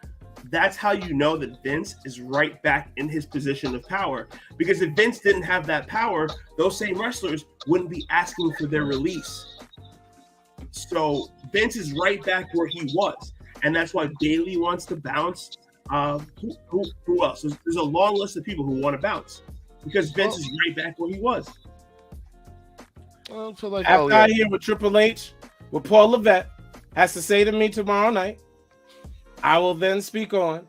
that's how you know that Vince is right back in his position of power. Because if Vince didn't have that power, those same wrestlers wouldn't be asking for their release. So Vince is right back where he was. And that's why Bayley wants to bounce. Who else? There's a long list of people who want to bounce. Because Vince is right back where he was. After I hear what Triple H, what Paul Levesque has to say to me tomorrow night, I will then speak on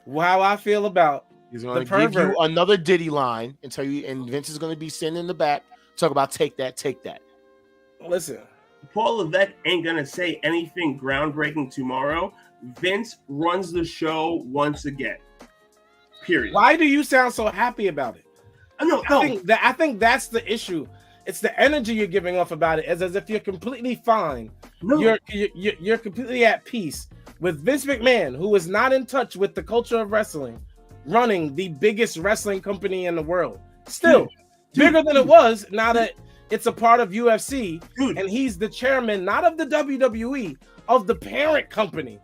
how I feel about. He's going to give you another Diddy line and tell you, and Vince is going to be sitting in the back, talk about take that. Listen, Paul Levesque ain't going to say anything groundbreaking tomorrow. Vince runs the show once again. Period. Why do you sound so happy about it? I think that's the issue. It's the energy you're giving off about it, as if you're completely fine. No. You're completely at peace with Vince McMahon, who is not in touch with the culture of wrestling, running the biggest wrestling company in the world. Still, bigger than it was now that it's a part of UFC. And he's the chairman, not of the WWE, of the parent company.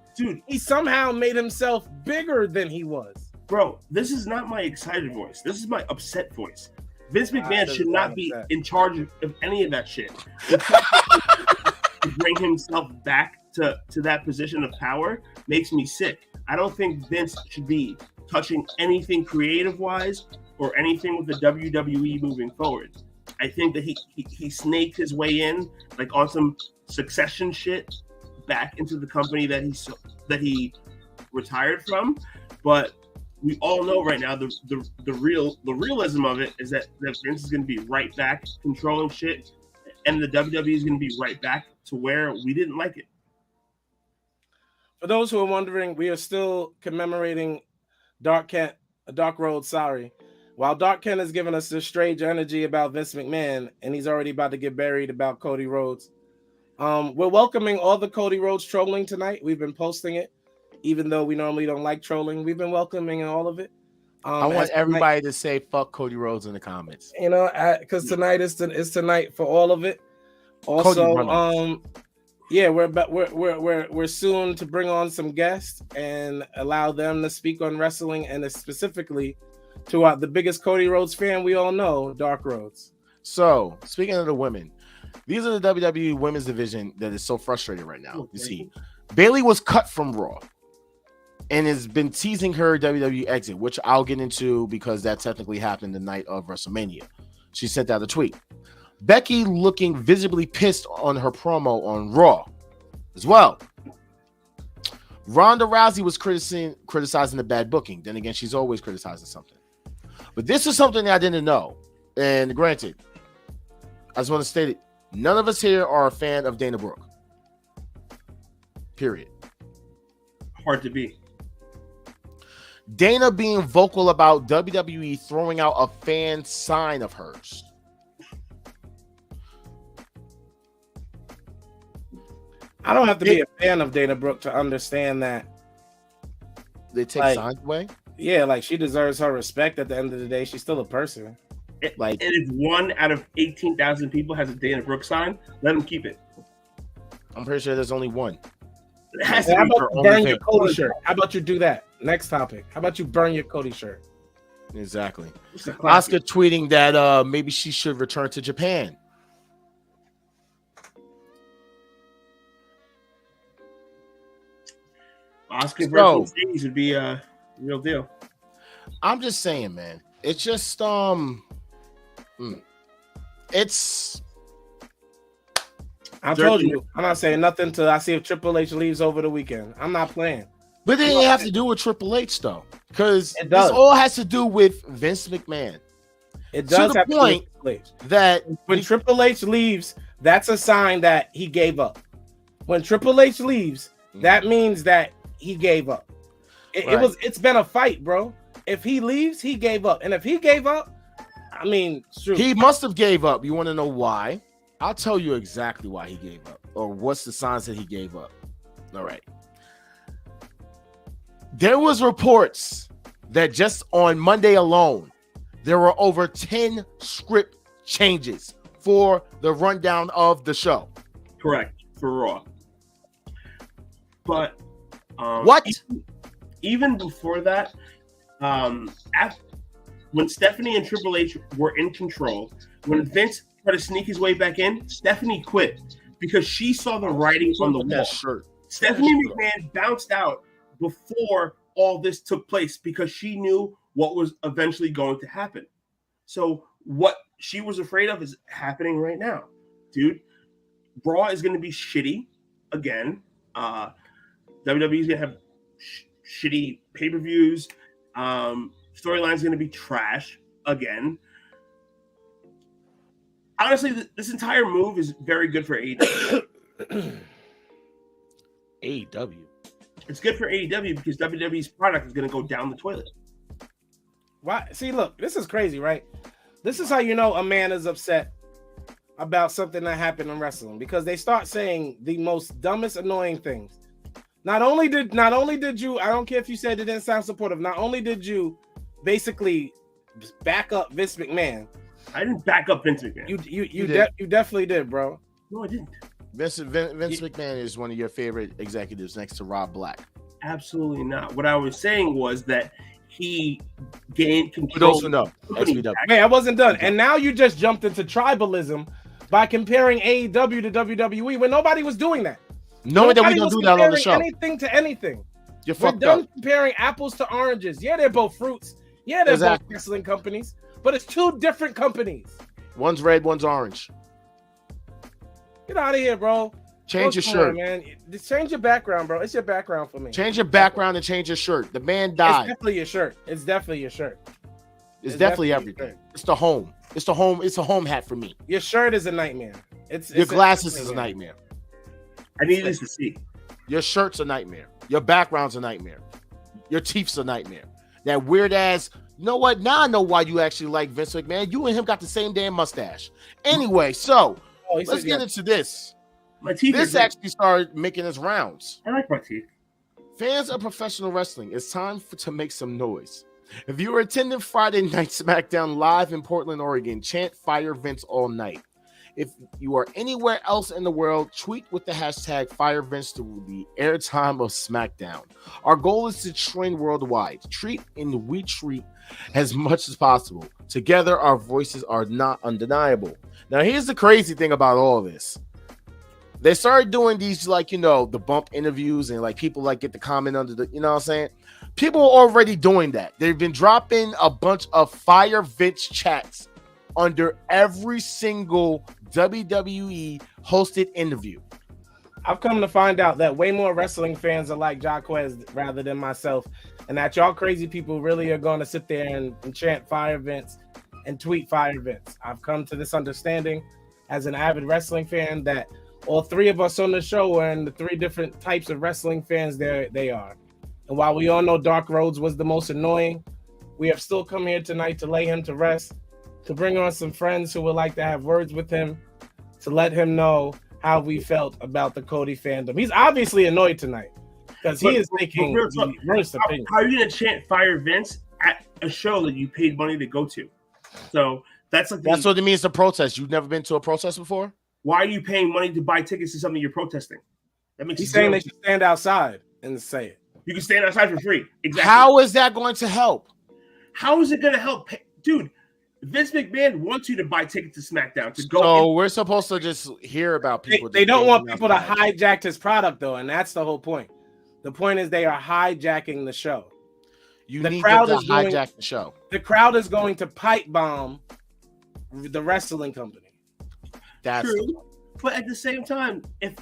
He somehow made himself bigger than he was. Bro, this is not my excited voice. This is my upset voice. Vince McMahon should not be in charge of any of that shit. To bring himself back to that position of power makes me sick. I don't think Vince should be touching anything creative-wise or anything with the WWE moving forward. I think that he snaked his way in, like on some Succession shit, back into the company that he retired from. But we all know right now the realism of it is that Vince is going to be right back controlling shit, and the WWE is going to be right back to where we didn't like it. For those who are wondering, we are still commemorating Dark Rhodes. While Dark Ken has given us this strange energy about Vince McMahon, and he's already about to get buried about Cody Rhodes. We're welcoming all the Cody Rhodes trolling tonight. We've been posting it. Even though we normally don't like trolling, we've been welcoming all of it. I want everybody to say "fuck Cody Rhodes" in the comments. You know, because tonight is tonight for all of it. Also, we're soon to bring on some guests and allow them to speak on wrestling, and specifically to the biggest Cody Rhodes fan we all know, Dark Rhodes. So, speaking of the women, these are the WWE women's division that is so frustrated right now. You see, Bayley was cut from Raw and has been teasing her WWE exit, which I'll get into because that technically happened the night of WrestleMania. She sent out a tweet. Becky looking visibly pissed on her promo on Raw as well. Ronda Rousey was criticizing the bad booking. Then again, she's always criticizing something. But this is something that I didn't know. And granted, I just want to state it. None of us here are a fan of Dana Brooke. Period. Hard to be. Dana being vocal about WWE throwing out a fan sign of hers. I don't have to be a fan of Dana Brooke to understand that. They take signs away? Yeah, like she deserves her respect at the end of the day. She's still a person. And if 1 out of 18,000 people has a Dana Brooke sign, let them keep it. I'm pretty sure there's only one. It has to How be about you burn your Cody shirt? How about you do that? Next topic. How about you burn your Cody shirt? Exactly. It's a classic. Oscar tweeting that maybe she should return to Japan. Oscar versus Mercedes would be a real deal. I'm just saying, man. It's just it's. I told you, I'm not saying nothing till I see if Triple H leaves over the weekend. I'm not playing. But it didn't have to do with Triple H though, because It this does. all has to do with Vince McMahon. It does the have point to do with Triple H. That When Triple H leaves, that's a sign that he gave up. When Triple H leaves, that means that he gave up. It's been a fight, bro. If he leaves, he gave up. And if he gave up, I mean, shoot. He must have gave up. You want to know why? I'll tell you exactly why he gave up, or what's the signs that he gave up. All right. There was reports that just on Monday alone, there were over 10 script changes for the rundown of the show. Correct, for Raw. But what? Even before that, when Stephanie and Triple H were in control, when Vince tried to sneak his way back in, Stephanie quit because she saw the writing on the wall. Shirt. Stephanie McMahon bounced out before all this took place because she knew what was eventually going to happen. So what she was afraid of is happening right now, dude. Raw is going to be shitty again. WWE is going to have shitty pay-per-views. Storyline is going to be trash again. Honestly, this entire move is very good for AEW. AEW. It's good for AEW because WWE's product is going to go down the toilet. Why? See, look, this is crazy, right? This is how you know a man is upset about something that happened in wrestling, because they start saying the most dumbest, annoying things. Not only did you, I don't care if you said it didn't sound supportive, not only did you basically back up Vince McMahon. I didn't back up Vince McMahon. You definitely did, bro. No, I didn't. Vince McMahon is one of your favorite executives next to Rob Black. Absolutely not. What I was saying was that he gained control. For those who know, XPW. Hey, I wasn't done. And now you just jumped into tribalism by comparing AEW to WWE when nobody was doing that. Knowing that we don't do that on the show. Anything to anything. You're We're fucked done up. comparing apples to oranges. Yeah, they're both fruits. Yeah, they're both wrestling companies. But it's two different companies. One's red, one's orange. Get out of here, bro. Change your shirt, man. Just change your background, bro. It's your background for me. Change your background and change your shirt. The man died. It's definitely your shirt. It's definitely your shirt. It's definitely everything. It's the home. It's the home. It's a home hat for me. Your shirt is a nightmare. Your glasses is a nightmare. I need this to see. Your shirt's a nightmare. Your background's a nightmare. Your teeth's a nightmare. That weird ass. You know what? Now I know why you actually like Vince McMahon. You and him got the same damn mustache. Anyway, so let's get into this. My teeth. This actually started making its rounds. I like my teeth. Fans of professional wrestling, it's time to make some noise. If you were attending Friday Night SmackDown live in Portland, Oregon, chant Fire Vince all night. If you are anywhere else in the world, tweet with the hashtag Fire Vince to the airtime of SmackDown. Our goal is to trend worldwide. Treat and we treat as much as possible. Together, our voices are not undeniable. Now, here's the crazy thing about all this. They started doing these, like, you know, the bump interviews and like people like get the comment under the, you know what I'm saying? People are already doing that. They've been dropping a bunch of Fire Vince chats under every single WWE hosted interview. I've come to find out that way more wrestling fans are like Jaquez rather than myself, and that y'all crazy people really are going to sit there and chant Fire Vince and tweet Fire Vince. I've come to this understanding as an avid wrestling fan that all three of us on the show are in the three different types of wrestling fans they are. And while we all know Dark Rhodes was the most annoying, we have still come here tonight to lay him to rest, to bring on some friends who would like to have words with him, to let him know how we felt about the Cody fandom. He's obviously annoyed tonight because he is making the worst opinion. How are you going to chant Fire Vince at a show that you paid money to go to? So that's like that's what it means to protest. You've never been to a protest before? Why are you paying money to buy tickets to something you're protesting? That makes He's saying they should stand outside and say it. You can stand outside for free. Exactly. How is that going to help? How is it going to help? Dude, Vince McMahon wants you to buy tickets to SmackDown to go. So we're supposed to just hear about people. They don't want people to hijack his product, though, and that's the whole point. The point is they are hijacking the show. The crowd is hijack the show. The crowd is going to pipe bomb the wrestling company. That's true. But at the same time, if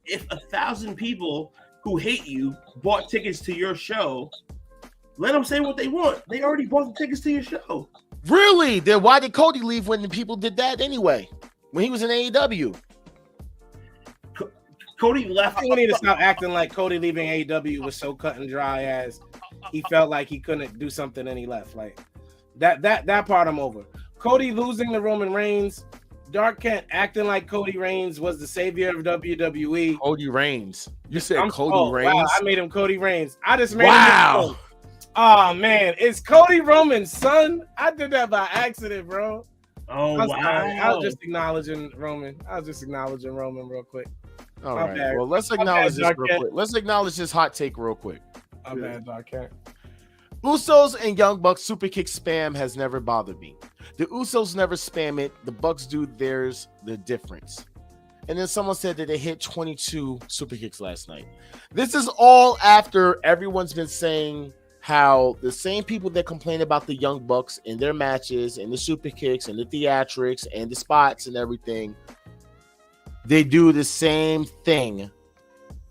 1,000 people who hate you bought tickets to your show, let them say what they want. They already bought the tickets to your show. Really? Then why did Cody leave when the people did that anyway? When he was in AEW? Cody left. We need to stop acting like Cody leaving AEW was so cut and dry as he felt like he couldn't do something and he left. Like that part I'm over. Cody losing to Roman Reigns, Dark Kent acting like Cody Reigns was the savior of WWE. Cody Reigns. You said Cody Reigns? Wow, I made him Cody Reigns. I just made him. Oh man, it's Cody Roman's son. I did that by accident, bro. Oh wow! I was just acknowledging Roman. Real quick. All right. Bad. Well, let's acknowledge this real quick. Let's acknowledge this hot take real quick. I'm bad, Dark Cat. Usos and Young Bucks super kick spam has never bothered me. The Usos never spam it. The Bucks do theirs. The difference. And then someone said that they hit 22 super kicks last night. This is all after everyone's been saying how the same people that complain about the Young Bucks and their matches and the super kicks and the theatrics and the spots and everything, they do the same thing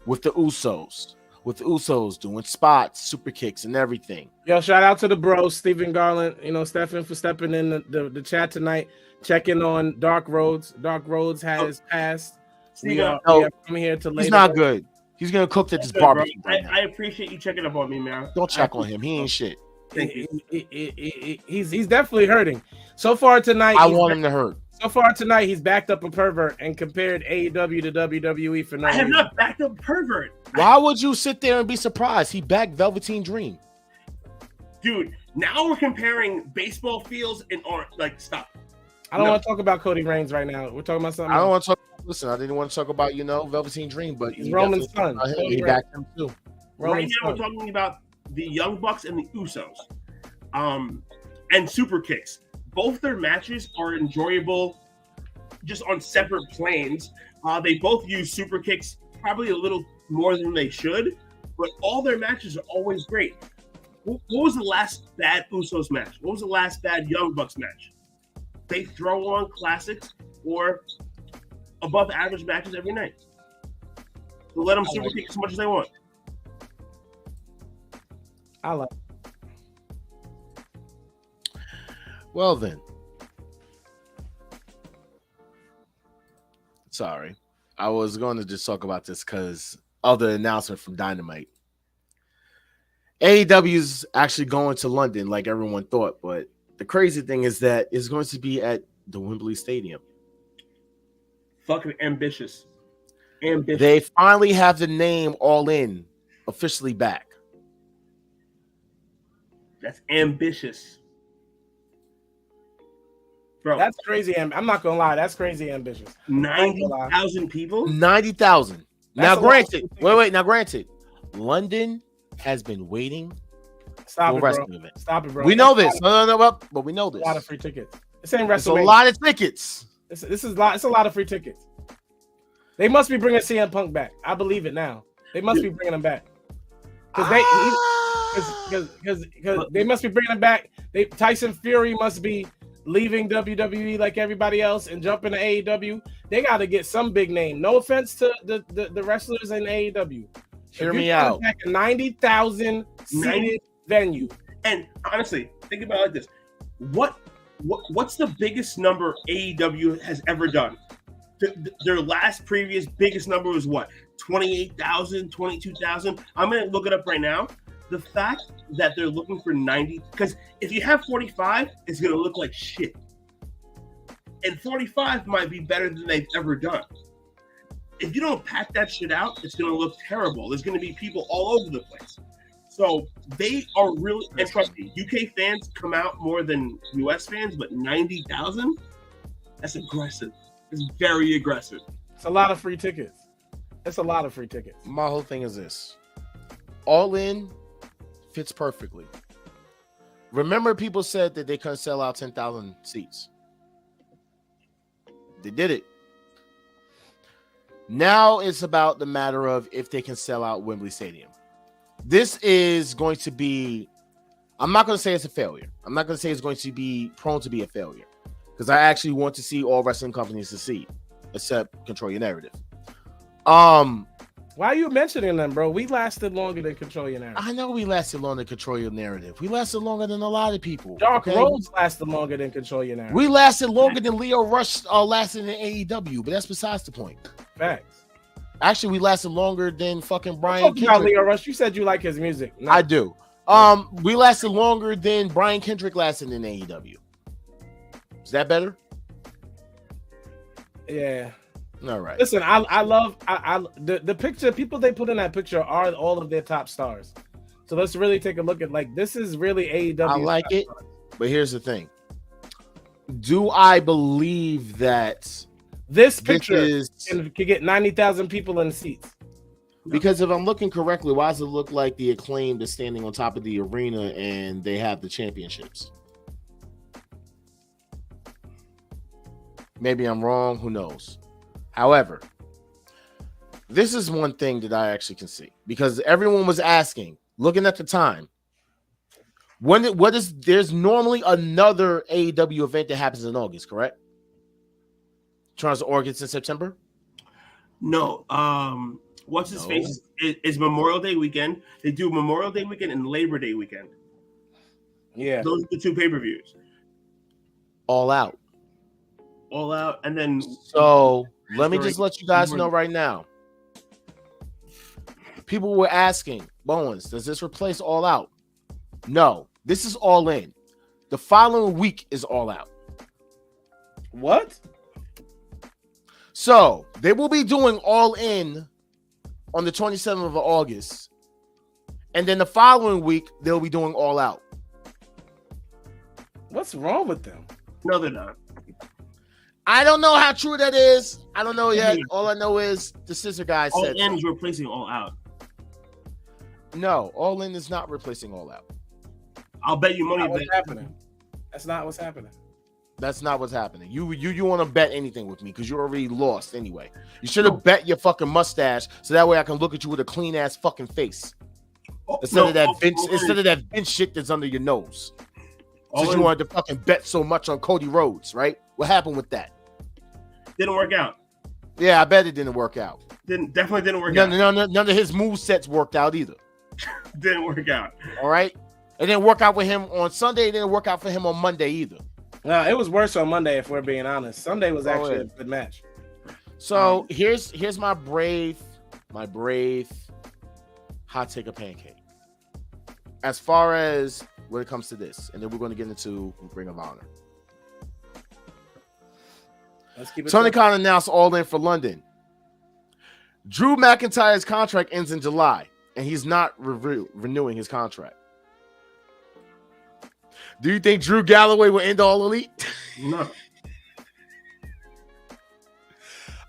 with the Usos. With the Usos doing spots, super kicks, and everything. Yo, shout out to the bros, Stephen Garland, Stephen for stepping in the chat tonight, checking on Dark Rhodes. Dark Rhodes has passed. We are coming here to lay. He's not good. He's gonna cook at this barbecue. I appreciate you checking up on me, man. Don't check on him. He ain't shit. He's definitely hurting. So far tonight, I want him to hurt. So far tonight, he's backed up a pervert and compared AEW to WWE for no reason. I have not backed up pervert. Why would you sit there and be surprised? He backed Velveteen Dream. Dude, now we're comparing baseball fields and stop. I don't want to talk about Cody Reigns right now. We're talking about something. I don't want to talk. Listen, I didn't want to talk about Velveteen Dream, but he's Roman's son. He backed him too. Right now, we're talking about the Young Bucks and the Usos, and super kicks. Both their matches are enjoyable, just on separate planes. They both use super kicks, probably a little more than they should, but all their matches are always great. What was the last bad Usos match? What was the last bad Young Bucks match? They throw on classics or above average matches every night. So let them super kick as much as they want. I like. Well then. Sorry. I was going to just talk about this because of the announcement from Dynamite. AEW's actually going to London like everyone thought, but the crazy thing is that it's going to be at the Wembley Stadium. Fucking ambitious. Ambitious. They finally have the name All In officially back. That's ambitious. Bro, that's crazy. I'm not gonna lie, that's crazy ambitious. 90,000 people. 90,000. Now, granted, Now, granted, London has been waiting. Stop it, bro. We know this. No, but we know this. A lot of free tickets. This ain't WrestleMania. It's a lot of tickets. It's a lot of free tickets. They must be bringing CM Punk back. I believe it now. They must be bringing him back because they must be bringing him back. Tyson Fury must be leaving WWE like everybody else and jumping to AEW. They got to get some big name. No offense to the wrestlers in AEW. Hear me out. A 90,000 seated venue. And honestly, think about it like this: what's the biggest number AEW has ever done? Their last previous biggest number was what? 28,000, 22,000. I'm gonna look it up right now. The fact that they're looking for 90, because if you have 45, it's gonna look like shit. And 45 might be better than they've ever done. If you don't pack that shit out, it's gonna look terrible. There's gonna be people all over the place. So they are really, and trust me, UK fans come out more than US fans, but 90,000, that's aggressive. It's very aggressive. It's a lot of free tickets. My whole thing is this. All In fits perfectly. Remember, people said that they couldn't sell out 10,000 seats. They did it. Now it's about the matter of if they can sell out Wembley Stadium. This is going to be, I'm not going to say it's a failure. I'm not going to say it's going to be prone to be a failure, because I actually want to see all wrestling companies succeed, except Control Your Narrative. Why are you mentioning them, bro? We lasted longer than Control Your Narrative. I know we lasted longer than Control Your Narrative. We lasted longer than a lot of people. Dark Rhodes lasted longer than Control Your Narrative. We lasted longer than Leo Rush lasted in AEW, but that's besides the point. Facts. Actually, we lasted longer than fucking Brian Kendrick. About Kendrick. Leo Rush, you said you like his music. No. I do. We lasted longer than Brian Kendrick lasted in AEW. Is that better? Yeah. All right. Listen, I love the picture. People they put in that picture are all of their top stars. So let's really take a look at, like, this is really AEW. I like it, but here's the thing. Do I believe that this picture can get 90,000 people in seats? Because if I'm looking correctly, why does it look like the Acclaimed is standing on top of the arena and they have the championships? Maybe I'm wrong. Who knows? However, this is one thing that I actually can see, because everyone was asking, looking at the time, there's normally another AEW event that happens in August, correct? Charles August in September? No. What's his face is Memorial Day weekend. They do Memorial Day weekend and Labor Day weekend. Yeah. Those are the two pay-per-views. All Out. All Out, and then so let me just let you guys know right now. People were asking, Bowens, does this replace All Out? No, this is All In. The following week is All Out. What? So they will be doing All In on the 27th of August, and then the following week they'll be doing All Out. What's wrong with them? No, they're not. I don't know how true that is. I don't know yet. All I know is the scissor guy All said In is replacing All Out. No, All In is not replacing All Out. I'll bet you money. What's happening? That's not what's happening. That's not what's happening. You want to bet anything with me because you're already lost anyway. You should have bet your fucking mustache so that way I can look at you with a clean ass fucking face instead of that Vince shit that's under your nose. Since you wanted to fucking bet so much on Cody Rhodes, right? What happened with that? Didn't work out. Yeah, I bet it didn't work out. Definitely didn't work out. None of his move sets worked out either. Didn't work out. All right. It didn't work out with him on Sunday. It didn't work out for him on Monday either. No, it was worse on Monday, if we're being honest. Sunday was actually a good match. So here's my brave hot take of pancake. As far as when it comes to this, and then we're going to get into Ring of Honor. Let's keep it Tony Khan announced All In for London. Drew McIntyre's contract ends in July, and he's not renewing his contract. Do you think Drew Galloway will end All Elite? No.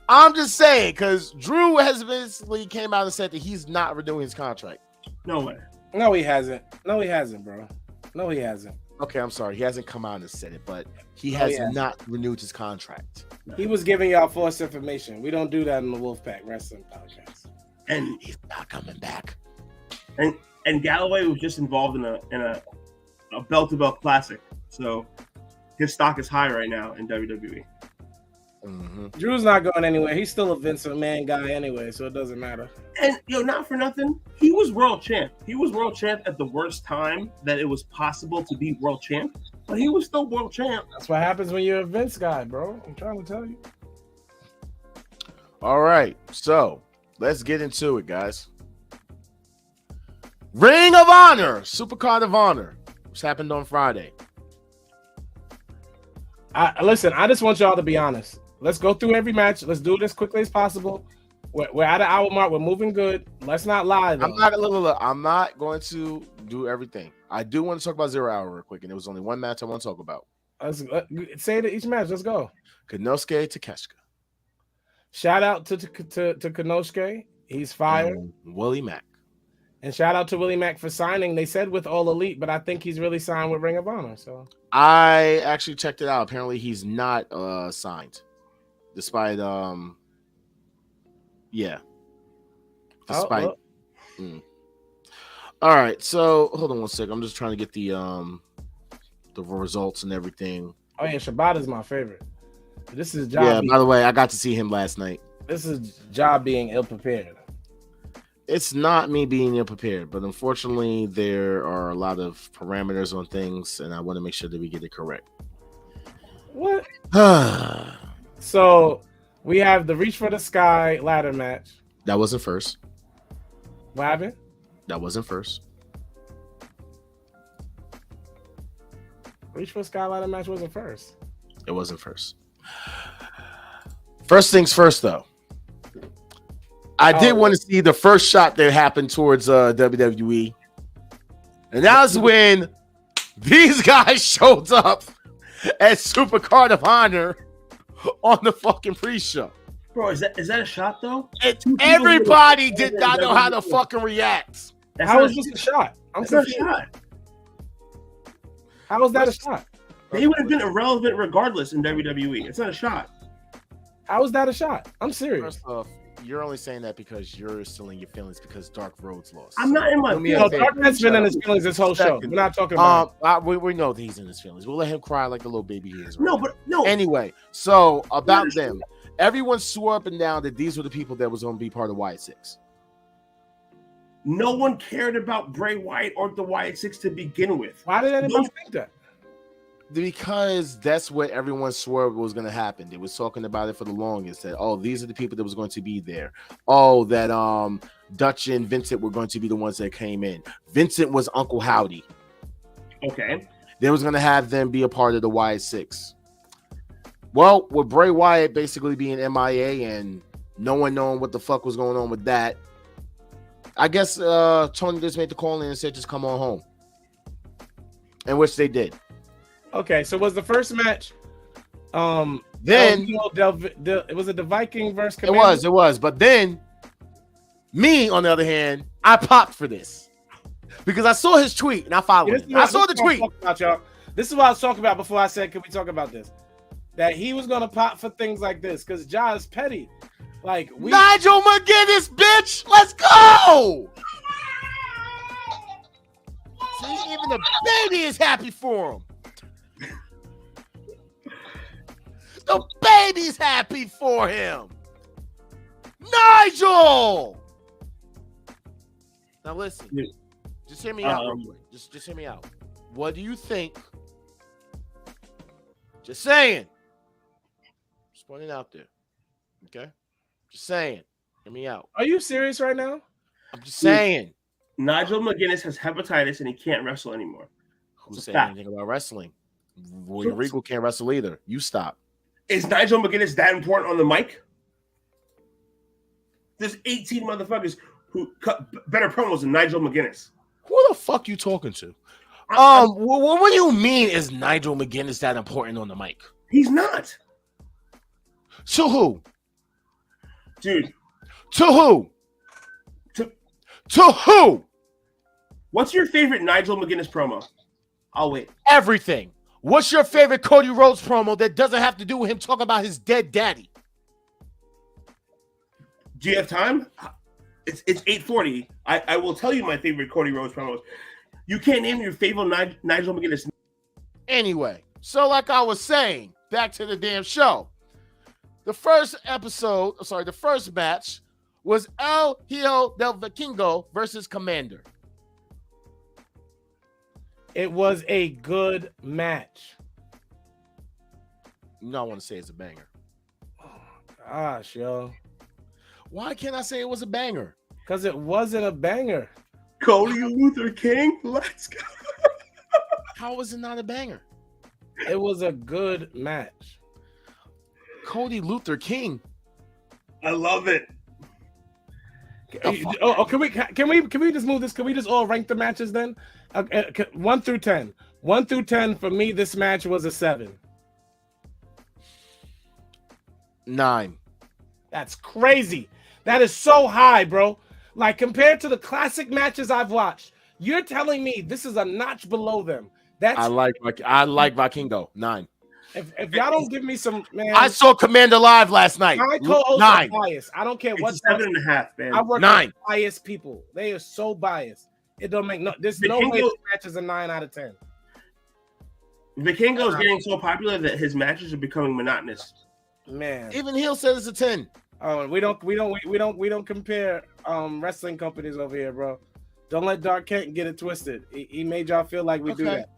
I'm just saying, because Drew has basically came out and said that he's not renewing his contract. No way. No, he hasn't. No, he hasn't, bro. No, he hasn't. Okay, I'm sorry. He hasn't come out and said it, but he has not renewed his contract. He was giving y'all false information. We don't do that in the Wolfpack Wrestling Podcast. And he's not coming back. And Galloway was just involved in a belt-to-belt classic, so his stock is high right now in WWE. Mm-hmm. Drew's not going anywhere. He's still a Vince McMahon guy anyway, so it doesn't matter. And not for nothing, he was world champ. He was world champ at the worst time that it was possible to be world champ, but he was still world champ. That's what happens when you're a Vince guy, bro. I'm trying to tell you. All right, so let's get into it, guys. Ring of Honor, Supercard of Honor, which happened on Friday. Listen, I just want y'all to be honest. Let's go through every match. Let's do it as quickly as possible. We're at an hour mark. We're moving good. Let's not lie, though. I'm not going to do everything. I do want to talk about 0 Hour real quick, and there was only one match I want to talk about. Say it each match. Let's go. Konosuke Takeshita. Shout out to Konosuke. He's fired. Willie Mack. And shout out to Willie Mack for signing. They said with All Elite, but I think he's really signed with Ring of Honor. So I actually checked it out. Apparently, he's not signed, despite yeah. Despite. All right, so hold on one second. I'm just trying to get the results and everything. Oh yeah, Shibata's my favorite. This is Job. Yeah. By the way, I got to see him last night. This is Job being ill prepared. It's not me being ill prepared, but unfortunately, there are a lot of parameters on things, and I want to make sure that we get it correct. What? So we have the Reach for the Sky ladder match. That wasn't first. What happened? That wasn't first. Reach for the Sky ladder match wasn't first. It wasn't first. First things first, though. I did want to see the first shot that happened towards WWE. And that was when these guys showed up at Super Card of Honor on the fucking pre-show. Bro, is that a shot, though? Everybody did not know how to fucking react. How was this a shot? That's not a shot. How was that a shot? They would have been irrelevant regardless in WWE. It's not a shot. How was that a shot? I'm serious. First off, you're only saying that because you're still in your feelings because Dark Rhodes lost. I'm not in my feelings. Dark has been in his feelings this whole show. We're not talking about we know that he's in his feelings. We'll let him cry like the little baby he is. Right No. Anyway, so about them. Everyone swore up and down that these were the people that was going to be part of Wyatt 6. No one cared about Bray Wyatt or the Wyatt 6 to begin with. Why did anyone think that? Because that's what everyone swore was going to happen. They was talking about it for the longest. That these are the people that was going to be there. That Dutch and Vincent were going to be the ones that came in. Vincent was Uncle Howdy. Okay. They was going to have them be a part of the Wyatt 6. Well, with Bray Wyatt basically being MIA and no one knowing what the fuck was going on with that, I guess Tony just made the call in and said, just come on home. In which they did. Okay, so was the first match then it was the Viking versus Commander? It was. But then me, on the other hand, I popped for this. Because I saw his tweet and I followed him. I saw the tweet. This is what I was talking about before I said, can we talk about this? That he was gonna pop for things like this because Ja is petty. Like Nigel McGuinness, bitch, let's go. See, even the baby is happy for him. The baby's happy for him. Nigel. Now listen, just hear me out real quick. Just hear me out. What do you think? Just saying. Just pointing out there. Okay? Just saying. Hear me out. Are you serious right now? I'm just saying. Nigel McGuinness has hepatitis and he can't wrestle anymore. Who's saying anything about wrestling? William Regal can't wrestle either. You stop. Is Nigel McGuinness that important on the mic? There's 18 motherfuckers who cut better promos than Nigel McGuinness. Who the fuck you talking to? What do you mean is Nigel McGuinness that important on the mic? He's not. To who? Dude. To who? To who? What's your favorite Nigel McGuinness promo? I'll wait. Everything. What's your favorite Cody Rhodes promo that doesn't have to do with him talking about his dead daddy? Do you have time? It's 8:40. I will tell you my favorite Cody Rhodes promos. You can't name your favorite Nigel McGuinness. Anyway, so like I was saying, back to the damn show. The first match was El Hijo del Vikingo versus Commander. It was a good match. You know, I want to say it's a banger. Oh, gosh, yo. Why can't I say it was a banger? Because it wasn't a banger. Cody Luther King, let's go. How was it not a banger? It was a good match. Cody Luther King. I love it. Can we just move this? Can we just all rank the matches then? 1 through 10. 1 through 10 for me. This match was a 7. 9. That's crazy. That is so high, bro. Like compared to the classic matches I've watched, you're telling me this is a notch below them. That's I like Vikingo 9. if y'all don't give me some man. I saw Commander live last night. My co-hosts 9. are biased. I don't care what. It's 7.5, man. I work 9. with biased people. They are so biased. It don't make no. There's no Vikingo, way this match is a 9 out of 10. Vikingo is getting so popular that his matches are becoming monotonous. Man, Even Hill said it's a 10. oh, we don't compare wrestling companies over here, bro. Don't let Dark Kent get it twisted. He made y'all feel like we do that.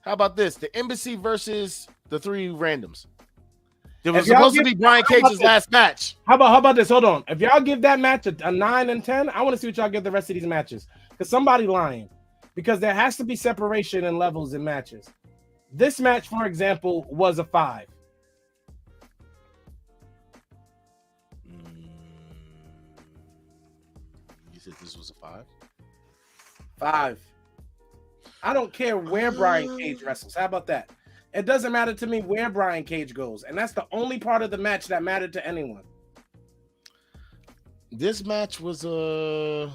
How about this? The Embassy versus the 3 randoms. It was If y'all supposed to give- be Brian how about Cage's this? last match. How about this? Hold on. If y'all give that match a 9 and 10, I want to see what y'all give the rest of these matches. Because somebody lying. Because there has to be separation in levels in matches. This match, for example, was a 5. You said this was a 5? 5. I don't care where Brian Cage wrestles. How about that? It doesn't matter to me where Brian Cage goes. And that's the only part of the match that mattered to anyone. This match was a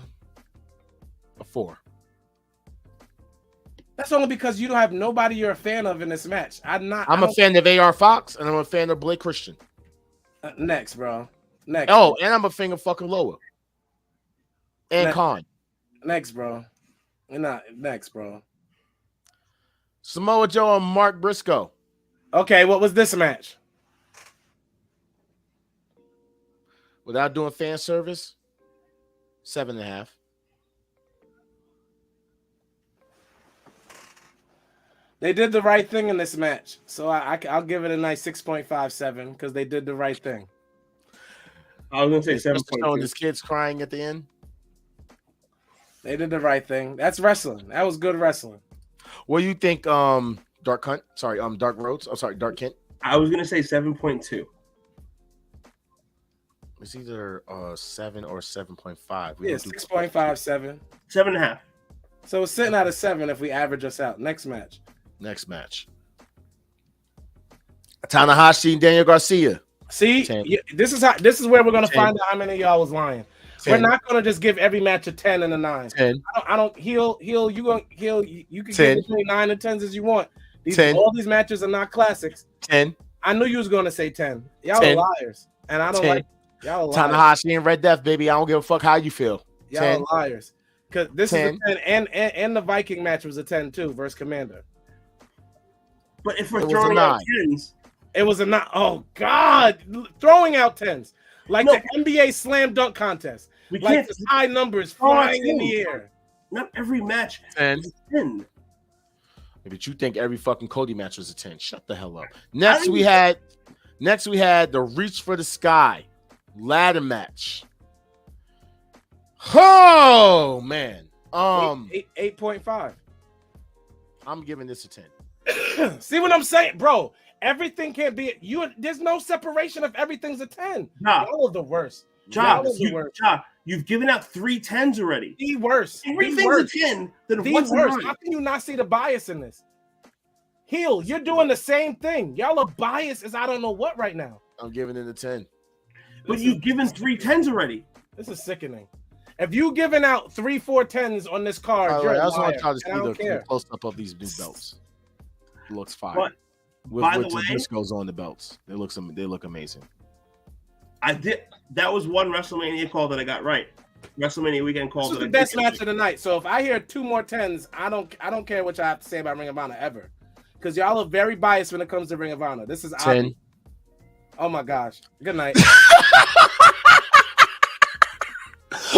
4. That's only because you don't have nobody you're a fan of in this match. I'm a fan of AR Fox, and I'm a fan of Blake Christian. Next, bro. Next. Oh, and I'm a fan of fucking Loa. And Khan. Next, bro. You're not next, bro. Samoa Joe and Mark Briscoe. Okay, what was this match? Without doing fan service, 7.5. They did the right thing in this match. So I'll give it a nice 6.57 because they did the right thing. I was going to say 7.2. His kids crying at the end. They did the right thing. That's wrestling. That was good wrestling. What do you think, Dark Rhodes? Oh, sorry, Dark Kent. I was going to say 7.2. It's either 7 or 7.5. Yeah, 6.57. 7.5. So it's sitting at a 7 if we average us out. Next match. Tanahashi and Daniel Garcia. See, this is where we're gonna 10. find out how many of y'all was lying. 10. We're not gonna just give every match a 10 and a 9. 10. I don't heal. You can 10. give as many 9 and 10s as you want. 10. All these matches are not classics. 10. I knew you was gonna say 10. Y'all 10. are liars, and I don't 10. like y'all. Are liars. Tanahashi and Red Death, baby. I don't give a fuck how you feel. Y'all 10. are liars. Because this 10. is a 10, and the Viking match was a 10 too versus Commander. But if we're It was throwing a out 9. 10s, It was a 9. Oh God, throwing out 10s like No. the NBA slam dunk contest. we Like can't. this high numbers Oh, flying in the 10. air. Not every match 10. is 10. But you think every fucking Cody match was a 10. Shut the hell up. Next we had the Reach for the Sky ladder match. Oh man. 8.5. I'm giving this a 10. See what I'm saying, bro? Everything can't be you. There's no separation if everything's a 10. Nah. Y'all are the worst. Ja, Y'all are the worst. you've given out 3 10s already. The worst. Everything's The worst. a 10. Then The what's a worst. 9? How can you not see the bias in this? Heel, you're doing the same thing. Y'all are biased as I don't know what right now. I'm giving it a 10. But you've given 3 10s already. This is sickening. If you giving out 3-4 10s on this card, By the you're way, a I just liar, want y'all to and I don't see the care. close up of these new belts. It looks fire. But, With by the the way- discos on the belts. They look amazing. I did. That was one WrestleMania call that I got right. WrestleMania weekend call. This was that the I best did match of the night. So if I hear 2 more 10s, I don't care what y'all have to say about Ring of Honor ever, because y'all are very biased when it comes to Ring of Honor. This is 10. obvious. Oh my gosh. Good night.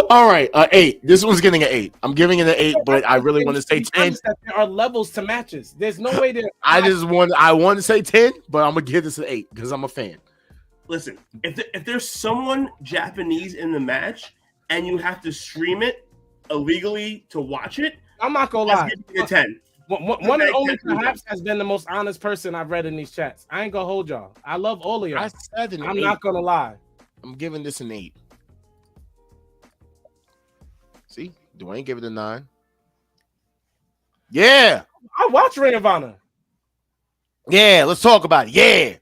All right, 8. This one's getting an 8. I'm giving it an 8, but I really want to say 10. There are levels to matches. There's no way to. I want to say 10, but I'm gonna give this an 8 because I'm a fan. Listen, if there's someone Japanese in the match and you have to stream it illegally to watch it, I'm not gonna I'll lie. give you a 10. One and only perhaps has been the most honest person I've read in these chats. I ain't gonna hold y'all. I love all of y'all. I said an I'm 8. not gonna lie. I'm giving this an 8. See, Dwayne gave it a 9. Yeah, I watch Ring of Honor. yeah. Let's talk about it. Yeah.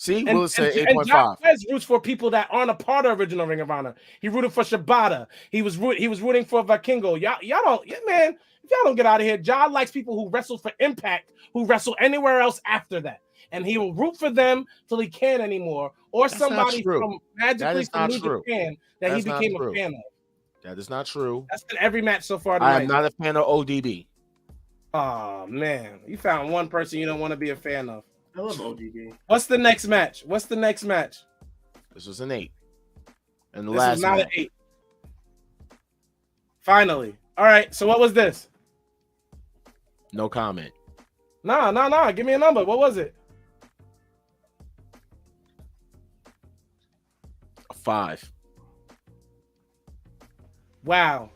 See, And, Will said and John 8.5. Wes roots for people that aren't a part of original Ring of Honor. He rooted for Shibata. He was rooting for Vikingo. Y'all don't, man. If y'all don't get out of here, John likes people who wrestle for Impact, who wrestle anywhere else after that, and he will root for them till he can't anymore, or That's somebody not true. from magically from New Japan that he became a fan of. That is not true. That's been every match so far I tonight. am not a fan of ODB. Oh man, you found one person you don't want to be a fan of. I love ODB. What's the next match? What's the next match? This was an 8. And the This last is not match. an 8. Finally. All right. So what was this? No comment. Nah. Give me a number. What was it? A 5. Wow.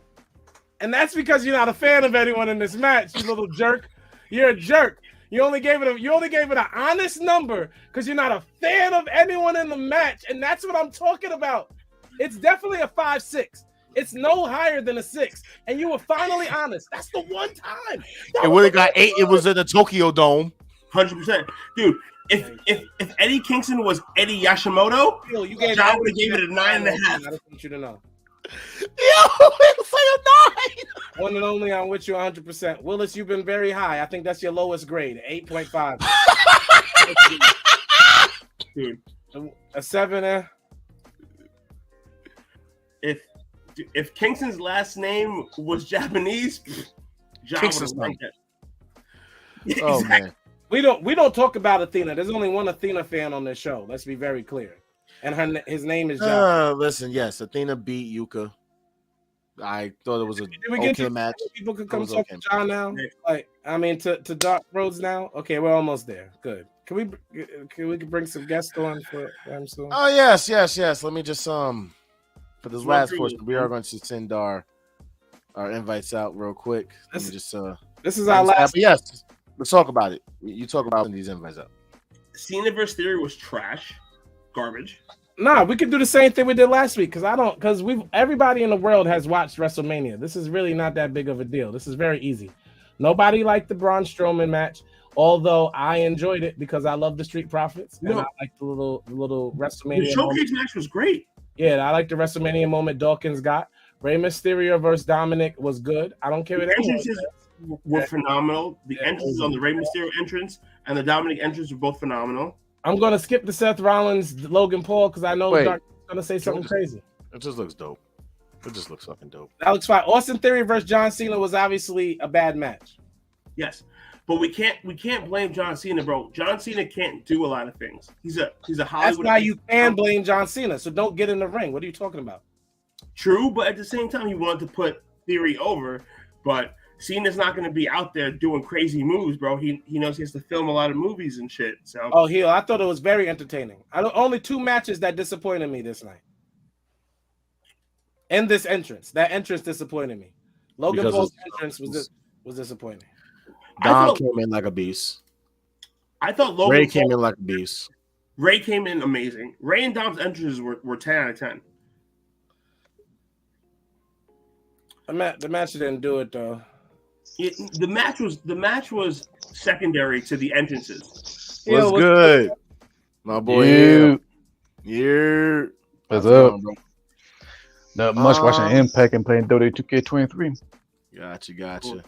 And that's because you're not a fan of anyone in this match, you little jerk. You're a jerk. You only gave it an honest number because you're not a fan of anyone in the match, and that's what I'm talking about. It's definitely a 5-6. It's no higher than a 6, and you were finally honest. That's the one time. It would have got 8. It was in the Tokyo Dome. 100%, dude. If Eddie Kingston was Eddie Yashimoto, You gave John would have gave it a 9.5. I just want you to know. Yo, it was like a 9. One and only, I'm with you 100%. Willis, you've been very high. I think that's your lowest grade, 8.5. Dude, A 7. if Kingston's last name was Japanese, John would have liked it. Oh Exactly. man. We don't talk about Athena. There's only one Athena fan on this show. Let's be very clear. And his name is John. Listen, yes, Athena beat Yuka. I thought it was a Did we get okay to match. people could come was talk okay. to John now? Like, I mean, to Dark Roads now. Okay, we're almost there. Good. Can we bring some guests on for him soon? Oh yes. Let me just for this last through portion, it. we are going to send our invites out real quick. Let me just This is our last. but yes, let's talk about it. You talk about these invites out. Cena vs. Theory was trash, garbage. Nah, we could do the same thing we did last week because everybody in the world has watched WrestleMania. This is really not that big of a deal. This is very easy. Nobody liked the Braun Strowman match, although I enjoyed it because I love the Street Profits and I like the little WrestleMania. The showcase match was great. Yeah, I like the WrestleMania moment Dawkins got. Rey Mysterio versus Dominic was good. I don't care what The anyone entrances says. were phenomenal. The entrances on the Rey Mysterio entrance and the Dominic entrance were both phenomenal. I'm gonna skip the Seth Rollins, Logan Paul because I know Dark is gonna say something crazy. It just looks dope. It just looks fucking dope. That looks fine. Austin Theory versus John Cena was obviously a bad match. Yes, but we can't blame John Cena, bro. John Cena can't do a lot of things. He's a Hollywood. That's why you can blame John Cena. So don't get in the ring. What are you talking about? True, but at the same time, he wanted to put Theory over. But Cena's not going to be out there doing crazy moves, bro. He knows he has to film a lot of movies and shit. So I thought it was very entertaining. Only 2 matches that disappointed me this night. And this entrance. That entrance disappointed me. Logan Paul's entrance was disappointing. Dom came in like a beast. I thought Logan Ray came in like a beast. Ray came in amazing. Ray and Dom's entrances were 10 out of 10. The match didn't do it though. The match was secondary to the entrances. What's good, my boy? Yeah. What's up? Not much watching Impact and playing Dota 2K23. Gotcha.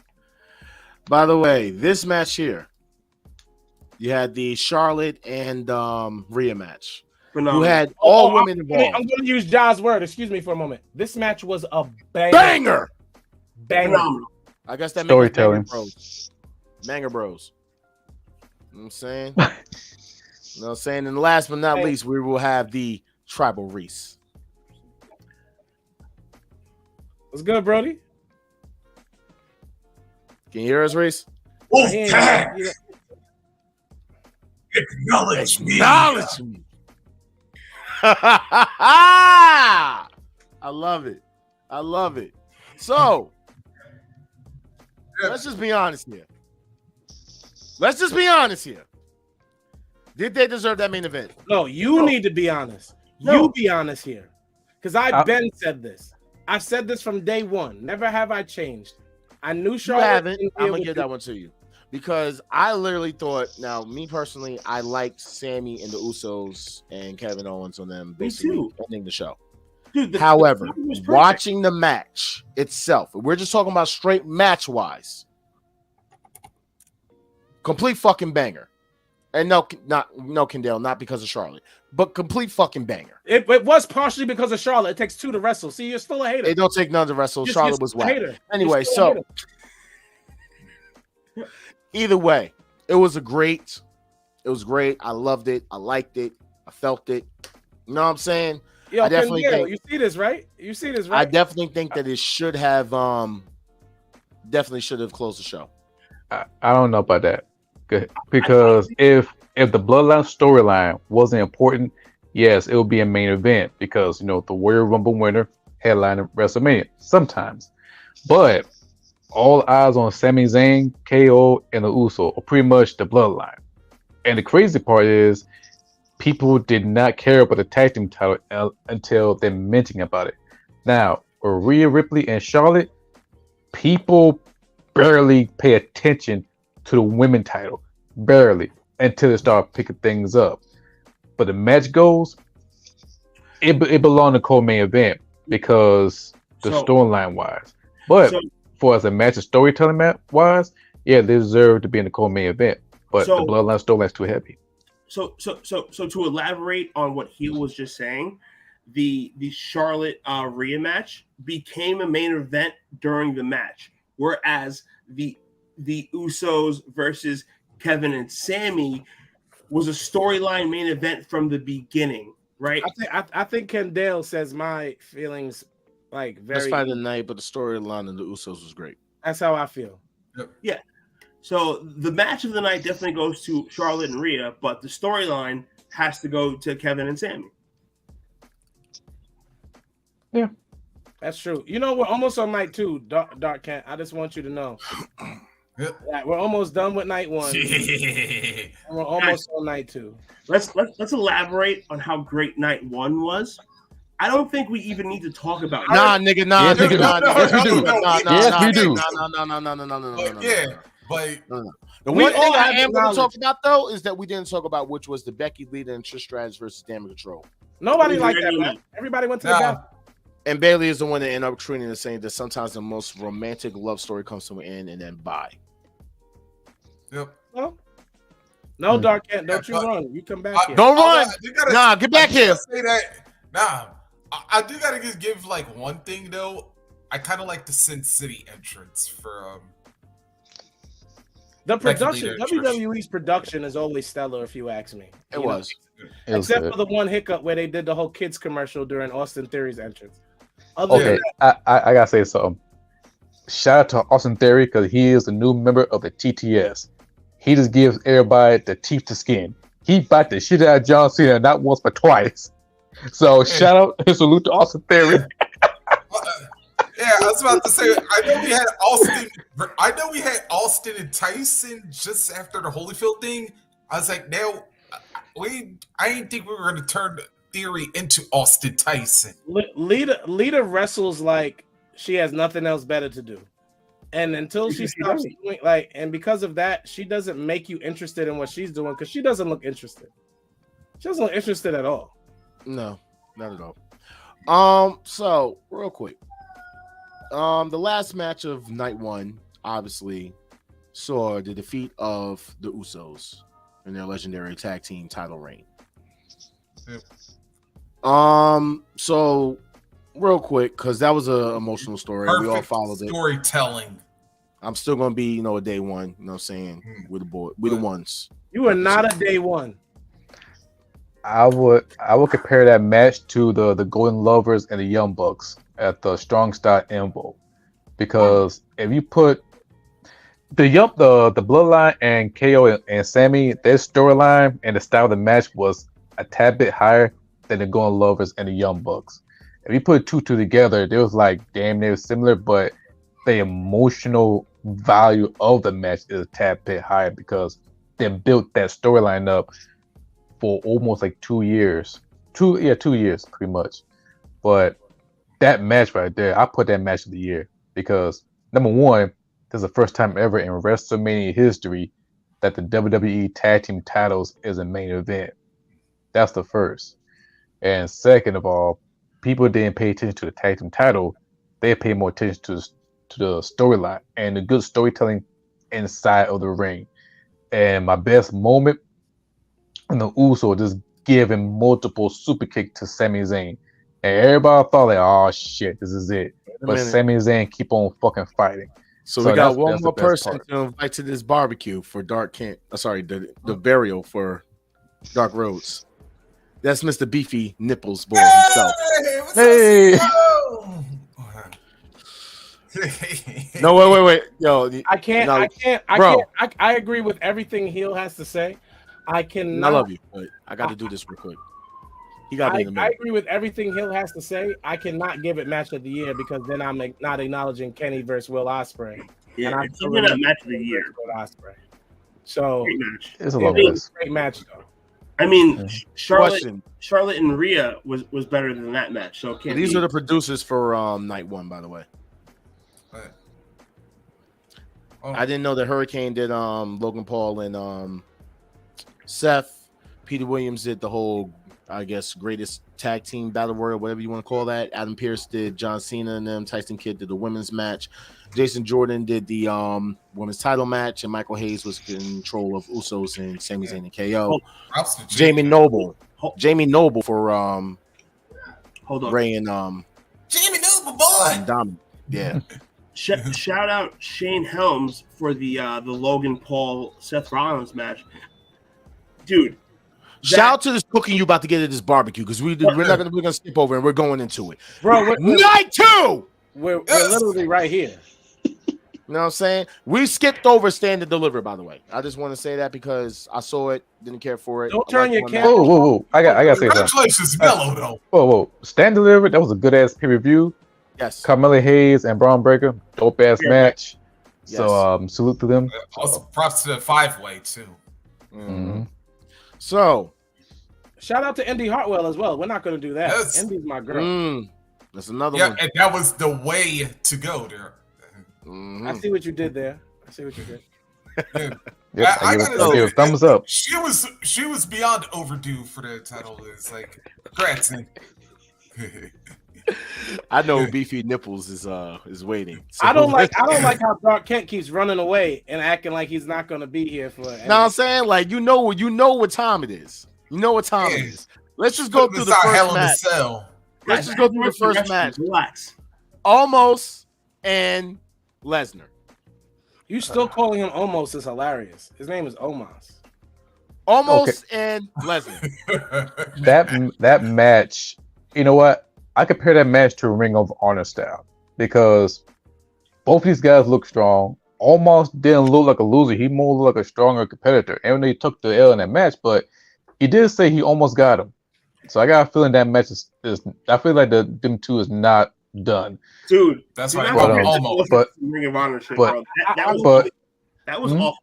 By the way, this match here, you had the Charlotte and Rhea match. Phenomenal. Who had all women involved. I'm going to use Ja's word. Excuse me for a moment. This match was a banger. Phenomenal. I guess that storytelling. Banger bros. You know what I'm saying? You know what I'm saying? And last but not least, we will have the Tribal Reese. What's good, Brody? Can you hear us, Reese? Wolfpack! Acknowledge me! Acknowledge me! I love it. So, let's just be honest here. Did they deserve that main event? No, you need to be honest. No. You be honest here. Because I've been said this. I've said this from day one. Never have I changed. I knew You Charlotte. haven't. I'm going to give that one to you. because I literally thought. Now, me personally, I liked Sammy and the Usos and Kevin Owens on them Me basically too. ending the show. Dude, However, the was perfect. watching the match itself, we're just talking about straight match wise. Complete fucking banger. And no, Kendall, not because of Charlotte, but complete fucking banger. It was partially because of Charlotte. It takes two to wrestle. See, you're still a hater. They don't take none to wrestle. Charlotte was whack. Anyway, so either way, it was great. I loved it. I liked it. I felt it. You know what I'm saying? Yo, I definitely think, you see this, right? I definitely think that it should have definitely should have closed the show. I don't know about that. Good. Because if the Bloodline storyline wasn't important, yes, it would be a main event because the Royal Rumble winner headlining WrestleMania sometimes. But all eyes on Sami Zayn, KO, and the Uso are pretty much the Bloodline. And the crazy part is people did not care about the tag team title until they mentioned about it. Now, Rhea Ripley and Charlotte, people barely pay attention to the women title, barely, until they start picking things up. But the match goes, it belonged to co-main event because the storyline wise. But for as a match and storytelling wise, yeah, they deserve to be in the co-main event. But the Bloodline storyline is too heavy. So to elaborate on what he was just saying, the Charlotte Rhea match became a main event during the match, whereas the Usos versus Kevin and Sammy was a storyline main event from the beginning, right? I think Kendall says my feelings like very. Best fight of the night, but the storyline of the Usos was great. That's how I feel. Yep. Yeah. So the match of the night definitely goes to Charlotte and Rhea, but the storyline has to go to Kevin and Sammy. Yeah, that's true. We're almost on night 2, Dark Kent. I just want you to know. Yeah, we're almost done with night 1. And we're almost on night 2. Let's elaborate on how great night 1 was. I don't think we even need to talk about it. Nah, nigga, nah, yes, nigga, nah. Yes, we do. No. Yeah, but the one thing I am going to talk about though is that we didn't talk about, which was the Becky Lita and Trish Stratus versus Damage Control. Nobody liked that, man. Everybody went to the bathroom. And Bailey is the one that ended up treating and saying that sometimes the most romantic love story comes to an end and then bye. Yep. Well, no, Dark Kent, don't you run. You come back here. Don't run. Get back here. Say that. Nah, I do gotta just give like one thing though. I kind of like the Sin City entrance for the production. WWE's production is always stellar, if you ask me. It was. Except for the one hiccup where they did the whole kids commercial during Austin Theory's entrance. I gotta say something. Shout out to Austin Theory because he is a new member of the TTS. He just gives everybody the teeth to skin. He bite the shit out of John Cena not once but twice. So shout out and salute to Austin Theory. Yeah, I was about to say. I know we had Austin and Tyson just after the Holyfield thing. I was like, now I didn't think we were going to turn Theory into Austin Tyson. Lita wrestles like she has nothing else better to do, and until she stops doing and because of that, she doesn't make you interested in what she's doing because she doesn't look interested. She doesn't look interested at all. No, not at all. So real quick, the last match of night 1 obviously saw the defeat of the Usos in their legendary tag team title reign. Yep. So real quick, because that was an emotional story. Perfect we all followed it. Storytelling. I'm still gonna be, a day 1. You know what I'm saying? We're the boy. We're the ones. You are not a day 1. I would compare that match to the Golden Lovers and the Young Bucks at the Strong Style Invo, because if you put the Bloodline and KO and Sammy, their storyline and the style of the match was a tad bit higher than the Golden Lovers and the Young Bucks. If you put two together, they was like damn near similar, but the emotional value of the match is a tad bit higher because they built that storyline up for almost like 2 years. 2 years pretty much. But that match right there, I put that match of the year because number one, this is the first time ever in WrestleMania history that the WWE Tag Team titles is a main event. That's the first. And second of all, people didn't pay attention to the Tag Team title. They paid more attention to the storyline and the good storytelling inside of the ring. And my best moment in the Uso just giving multiple super kick to Sami Zayn. And everybody thought like, oh shit, this is it. But Sami Zayn keep on fucking fighting. So we got one more person to invite to this barbecue for the burial for Dark Rhodes. That's Mr. Beefy Nipples boy himself. Hey. No, wait. Yo, I agree with everything Heel has to say. I love you, but I got to do this real quick. He got me in the middle. I agree with everything Hill has to say. I cannot give it match of the year because then I'm not acknowledging Kenny versus Will Ospreay. Yeah, it's still not match of the year. Will Ospreay. So great match. It's a great match though. I mean, Charlotte and Rhea was better than that match. So these are the producers for night one, by the way. I didn't know that Hurricane did Logan Paul and Seth. Peter Williams did the whole, I guess, greatest tag team battle royal, whatever you want to call that. Adam Pearce did John Cena and them. Tyson Kidd did the women's match. Jason Jordan did the women's title match, and Michael Hayes was in control of Usos and Sami Zayn and KO. Jamie Noble for hold on, Ray and Jamie Noble boy. And Dom. Yeah. Shout out Shane Helms for the Logan Paul Seth Rollins match, dude. Shout out to this cooking you about to get at this barbecue because we're gonna skip over and we're going into it, bro. Night two. We're literally right here. You know what I'm saying? We skipped over Stand and Deliver, by the way. I just want to say that because I saw it, didn't care for it. Don't turn your camera. Whoa. I got to say something. Congratulations, Mello, though. Whoa. Stand Deliver, that was a good-ass pay-per-view. Yes. Carmella Hayes and Braun Breaker, dope-ass match. Yes. So, salute to them. Also, props to the 5-way, too. Mm-hmm. So, shout out to Indy Hartwell as well. We're not going to do that. Yes. Indy's my girl. That's another one. Yeah, and that was the way to go there. I see what you did there. Yeah, I give a thumbs up. She was beyond overdue for the title. It's like, congrats. I know Beefy Nipples is waiting. So. I don't like how Dark Kent keeps running away and acting like he's not going to be here for. Know what I'm saying? Like you know what time it is. You know what time it is. Let's just go through the first match. Let's just go through the first match. Relax. Almost and Lesnar. You still calling him Omos is hilarious. His name is Omos. Almost and Lesnar. That match, you know what? I compare that match to a Ring of Honor style because both these guys look strong. Almost didn't look like a loser. He more looked like a stronger competitor. Even though he took the L in that match, but he did say he almost got him. So I got a feeling that match is I feel like them two is not done. Dude, that's why almost. But Ring of Honor shit, bro. That was awful.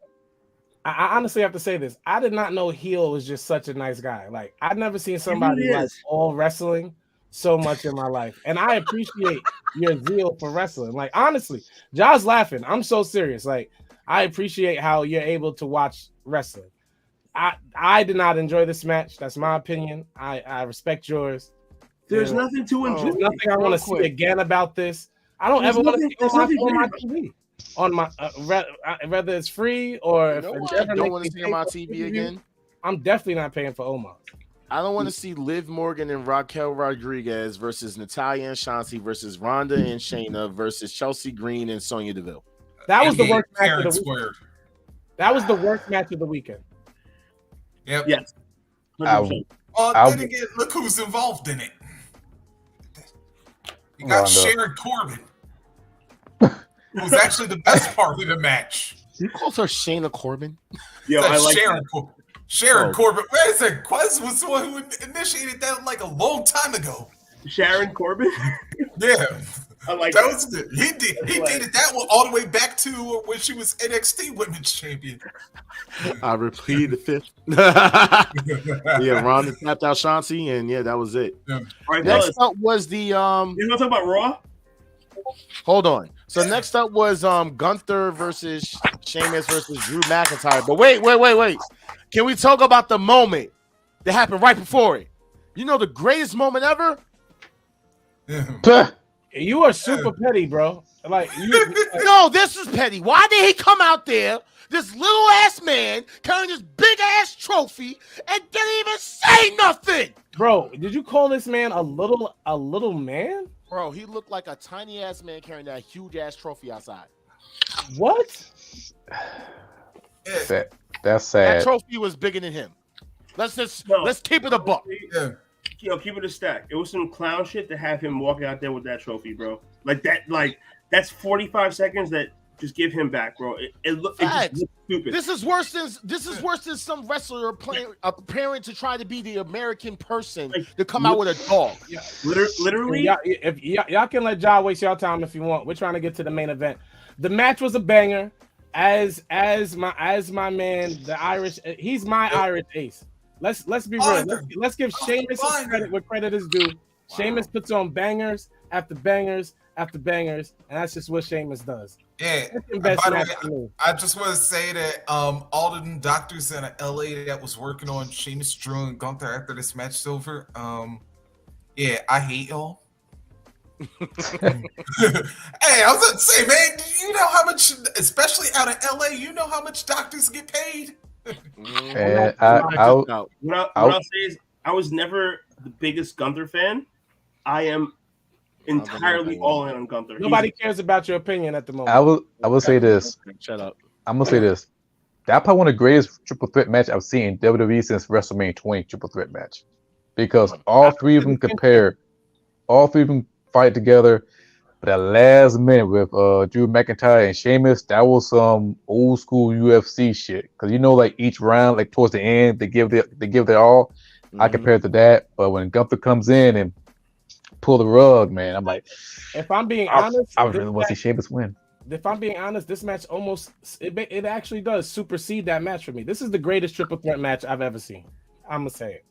I honestly have to say this. I did not know Heel was just such a nice guy. Like I'd never seen somebody like all wrestling so much in my life. And I appreciate your zeal for wrestling. Like honestly, Josh laughing. I'm so serious. Like I appreciate how you're able to watch wrestling. I did not enjoy this match. That's my opinion. I respect yours. There's nothing to enjoy. There's nothing I want to see again about this. I don't ever want to see on my TV. On my whether it's free or if I don't want to see on my TV again. I'm definitely not paying for Omos. I don't want to see Liv Morgan and Raquel Rodriguez versus Natalya and Shanti versus Ronda and Shayna versus Chelsea Green and Sonya Deville. That was the worst match of the weekend. That was the worst match of the weekend. Yep. Yes. Then again, look who's involved in it. You got Sharon Corbin. It was actually the best part of the match. You called her Shayna Corbin? Yeah, I like Sharon Corbin. Sharon Corbin. Wait a second. Quez was the one who initiated that like a long time ago. Sharon Corbin? Yeah. I like that. Was good. He dated that one all the way back to when she was NXT Women's Champion. I repeat the fifth. Yeah, Ronda tapped out Shanti, and yeah, that was it. Yeah. All right, next up was the You want to talk about Raw? Hold on. So next up was Gunther versus Sheamus versus Drew McIntyre. But wait. Can we talk about the moment that happened right before it? You know the greatest moment ever? You are super petty, bro. Like no, this is petty. Why did he come out there, this little ass man, carrying this big ass trophy, and didn't even say nothing? Bro, did you call this man a little man? Bro, he looked like a tiny ass man carrying that huge ass trophy outside. What? That's sad. That trophy was bigger than him. Let's keep it a buck. Yeah. Yo, keep it a stack. It was some clown shit to have him walk out there with that trophy, bro. That's 45 seconds that just give him back, bro. It just looks stupid. This is worse than some wrestler preparing to try to be the American person to come out with a dog. Yeah. Literally. If y'all can let Ja waste y'all time if you want. We're trying to get to the main event. The match was a banger. As my man, the Irish, he's my Irish ace. Let's be real. Let's give Sheamus his credit where credit is due. Wow. Sheamus puts on bangers after bangers after bangers, and that's just what Sheamus does. Yeah. By the way, I just want to say that all the doctors in LA that was working on Sheamus, Drew, and Gunther after this match is over, yeah, I hate y'all. Hey, I was going to say, man, you know how much, especially out of LA, you know how much doctors get paid? And what I'll say is I was never the biggest Gunther fan. I am entirely all in on Gunther. Nobody cares about your opinion at the moment. I will say this. Shut up. I'm gonna say this. That's probably one of the greatest triple threat match I've seen in WWE since WrestleMania 20 triple threat match, because all three of them fight together. But that last minute with Drew McIntyre and Sheamus, that was some old school UFC shit. Because you know, like each round, like towards the end, they give their all. I compare it to that. But when Gunther comes in and pull the rug, man, I'm like, if I'm being honest, I really want to see Sheamus win. If I'm being honest, this match it actually does supersede that match for me. This is the greatest triple threat match I've ever seen. I'm gonna say it.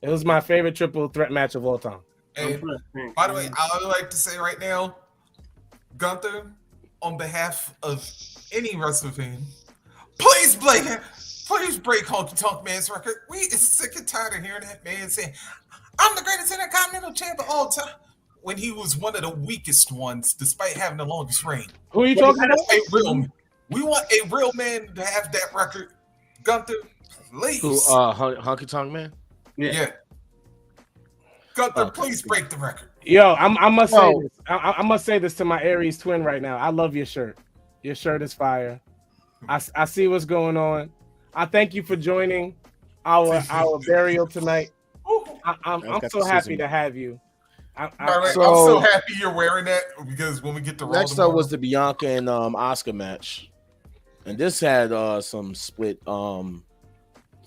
It was my favorite triple threat match of all time. And by the way, I would like to say right now, Gunther, on behalf of any wrestling fan, please break Honky Tonk Man's record. We is sick and tired of hearing that man say, "I'm the greatest Intercontinental Champ of all time," when he was one of the weakest ones, despite having the longest reign. Who are you talking about? We want a real man to have that record. Gunther, please. Who, Honky Tonk Man? Yeah. Gunther, please break the record. Yo, I must say this. I must say this to my Aries twin right now. I love your shirt. Your shirt is fire. I see what's going on. I thank you for joining our burial tonight. I'm so happy to have you. I'm so happy you're wearing that, because when we get to next up was the Bianca and Asuka match, and this had some split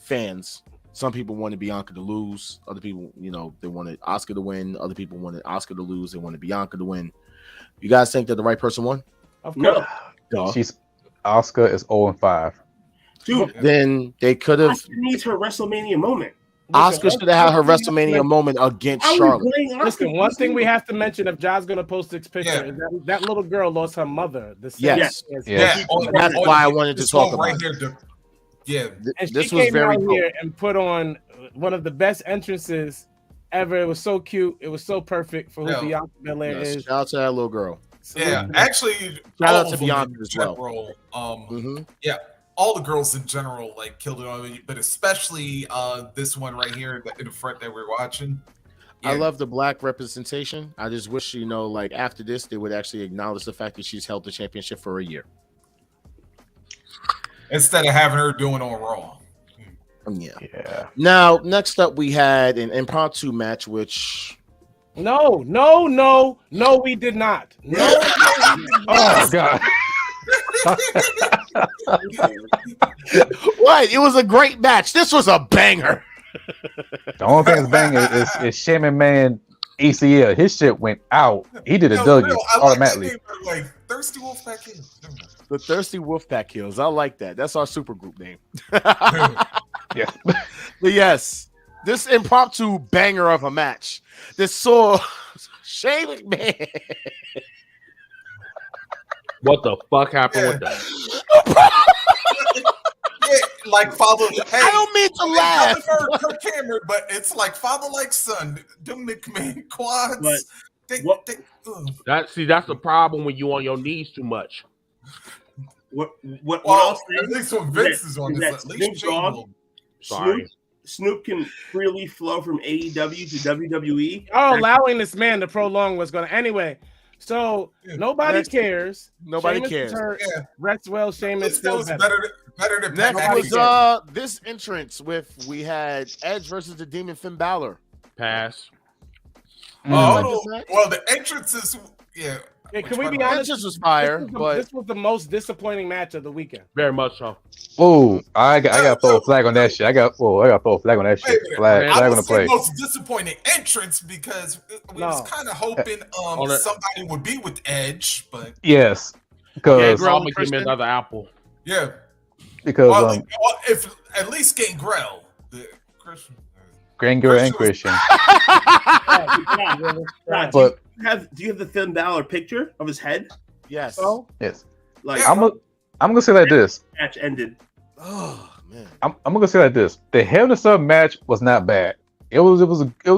fans. Some people wanted Bianca to lose. Other people, they wanted Asuka to win. Other people wanted Asuka to lose. They wanted Bianca to win. You guys think that the right person won? Of course. No. Asuka is 0-5. Dude, then they could have. Asuka needs her WrestleMania moment. Asuka should have had her WrestleMania moment against Charlotte. Listen, one thing we have to mention, if Ja's going to post this picture, is that little girl lost her mother. Yes. That's why I wanted to talk about it. Yeah, and this she was came very out cool. here and put on one of the best entrances ever. It was so cute. It was so perfect for who Bianca Belair is. Shout out to that little girl. Yeah, actually, shout out to Bianca as well. Yeah, all the girls in general killed it on me, but especially this one right here in the front that we're watching. Yeah. I love the black representation. I just wish after this they would actually acknowledge the fact that she's held the championship for a year. Instead of having her doing on Raw. Yeah. Now, next up, we had an impromptu match, which. No, we did not. No. Oh, God. What? It was a great match. This was a banger. The only thing that's banging is Shaman Man ACL. His shit went out. He did a Dougie automatically. Thirsty Wolfpack Hills. The Thirsty Wolfpack Hills. I like that. That's our super group name. Yeah. But yes, this impromptu banger of a match. This saw Shane McMahon. What the fuck happened with that? Yeah, like father. Hey, I don't mean to laugh. Kirk Cameron, but it's like father like son. Them McMahon quads. But They, what- they, ugh. That's the problem when you on your knees too much. What Well, I'll say at least when is Vince that- is on is this, that at least Snoop Dogg- Jay Sorry. Snoop can freely flow from AEW to WWE. Oh, allowing this man to prolong what's going to anyway. So Yeah. nobody Next- cares. Nobody Sheamus cares. is hurt. Yeah. Rest well. At Sheamus least that still was better. better than Next Pat was McAfee. this entrance we had Edge versus the Demon Finn Balor. Pass. Oh, this match? well, the entrances, yeah. Yeah, Which can we one? be honest? Entrance was fire, This but was the most disappointing match of the weekend. Very much so. Oh, I got to throw a flag on that shit. I got to throw a flag on that Wait shit. a minute. Flag I on would the say play. most disappointing entrance because we was No. kind of hoping On a- somebody would be with Edge, but Yes, because Gangrel I'm gonna give me another apple. yeah. because Well, if at least Gangrel, the Christian. Granger and Christian. Nah, But do you have the Finn Balor picture of his head? yes. So yes, Like Yeah. I'm gonna say like this. match ended. Oh man. I'm gonna say like this. The Hell in a Cell match was not bad. It was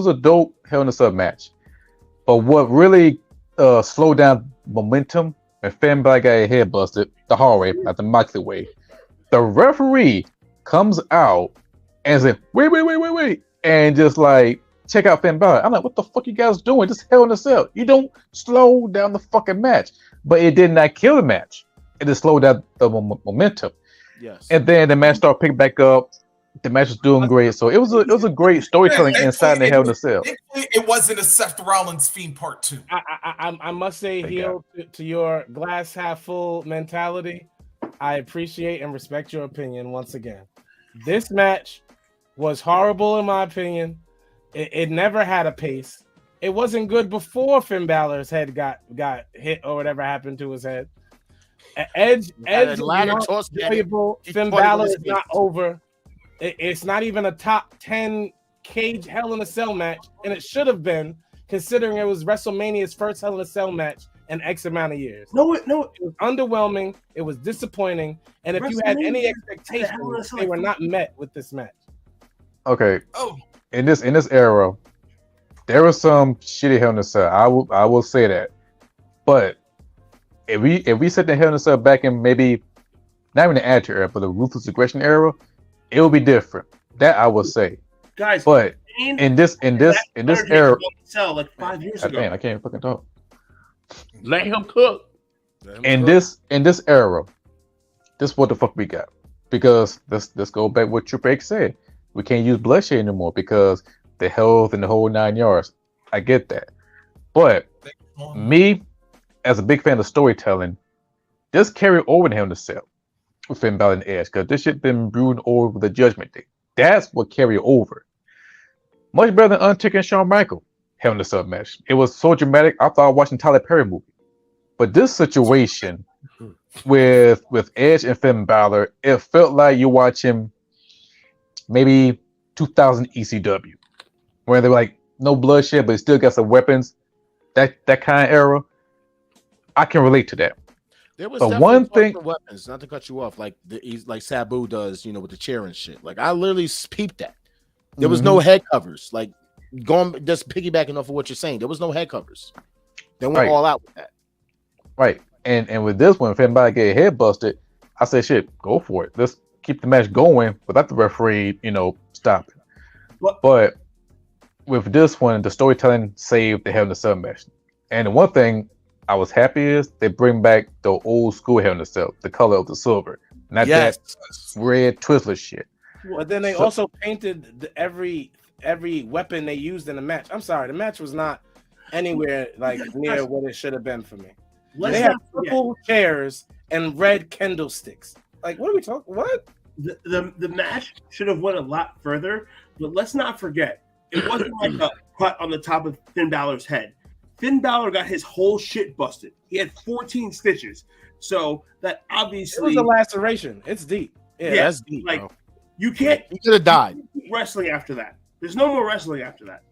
a dope Hell in a Cell match. But what really slowed down momentum when Finn Balor got his head busted the hard way, not the Moxley way. The referee comes out and said, wait, and just like check out Finn Balor. I'm like, what the fuck you guys doing? This Hell in a Cell. You don't slow down the fucking match. But it did not kill the match. It just slowed down the momentum. Yes. And then the match started picking back up. The match was doing great. So it was a great storytelling inside the Hell in a Cell. It wasn't a Seth Rollins Fiend Part 2. I must say, Thank heel to your glass half full mentality. I appreciate and respect your opinion once again. This match was horrible in my opinion. It never had a pace. It wasn't good before Finn Balor's head got hit or whatever happened to his head. Edge is ladder not toss, enjoyable. he Finn thought it Balor was is not over. It's not even a top 10 cage Hell in a Cell match, and it should have been, considering it was WrestleMania's first Hell in a Cell match in X amount of years. No, It was underwhelming. It was disappointing, and if you had any WrestleMania, the Hell in a expectations, Cell, they were not met with this match. Okay. Oh, In this era, there was some shitty Hell in a Cell. I will say that. But if we set the Hell in a Cell back in maybe not even the Attitude Era, but the Ruthless Aggression era, it will be different. That I will say. guys. But Kane in this started era, Cell like 5 years ago. damn, I can't fucking talk. Let him cook. In this era, this is what the fuck we got. Because let's go back what Triple H said. We can't use bloodshed anymore because the health and the whole 9 yards. I get that. But me, as a big fan of storytelling, this carry over to Hell in a Cell with Finn Balor and Edge, because this shit been brewing over with the Judgment Day. That's what carry over. Much better than Undertaker and Shawn Michaels Hell in a Cell match. It was so dramatic. I thought I was watching Tyler Perry movie. But this situation with Edge and Finn Balor, it felt like you're watching maybe 2000 ECW, where they were like no bloodshed, but it still got some weapons. That kind of era, I can relate to that. There was But definitely one thing- talk of weapons, not to cut you off, like like Sabu does, with the chair and shit. Like I literally peeped that. There was no head covers. Like going just piggybacking off of what you're saying, there was no head covers. They went Right. all out with that. Right. And with this one, if anybody get head busted, I say shit, go for it. Let's keep the match going without the referee, stopping. But with this one, the storytelling saved the Hell in a Cell match. And the one thing I was happy is they bring back the old school Hell in a Cell, the color of the silver, not that red Twizzler shit. But then they also painted every weapon they used in the match. I'm sorry, the match was not anywhere like near what it should have been for me. They had purple chairs and red candlesticks. Like, what are we talking? What? The match should have went a lot further, but let's not forget, it wasn't like a cut on the top of Finn Balor's head. Finn Balor got his whole shit busted. He had 14 stitches. So that It obviously was a laceration. It's deep. Yeah, that's deep, like bro. you can't He could have died. keep wrestling after that. There's no more wrestling after that.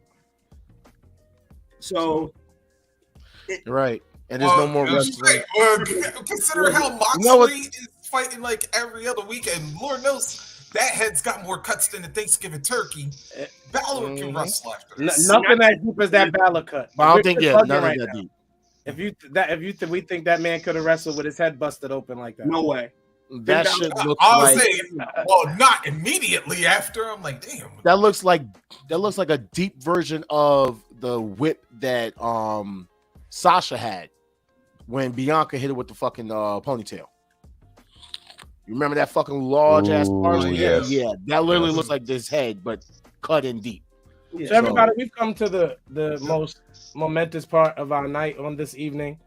So You're right. and there's no more wrestling. Consider how Moxley is fighting like every other weekend. Lord knows that head's got more cuts than a Thanksgiving turkey. Balor can wrestle after this. Nothing as deep as that Balor cut. But I don't think nothing that deep. We think that man could have wrestled with his head busted open like that. No way. That should look like. Well, not immediately after. I'm like, damn. That looks like a deep version of the whip that Sasha had when Bianca hit it with the fucking ponytail. You remember that fucking large ass partial? Yes. Yeah, that literally looks like this head, but cut in deep. Yeah. So everybody, we've come to the most momentous part of our night on this evening.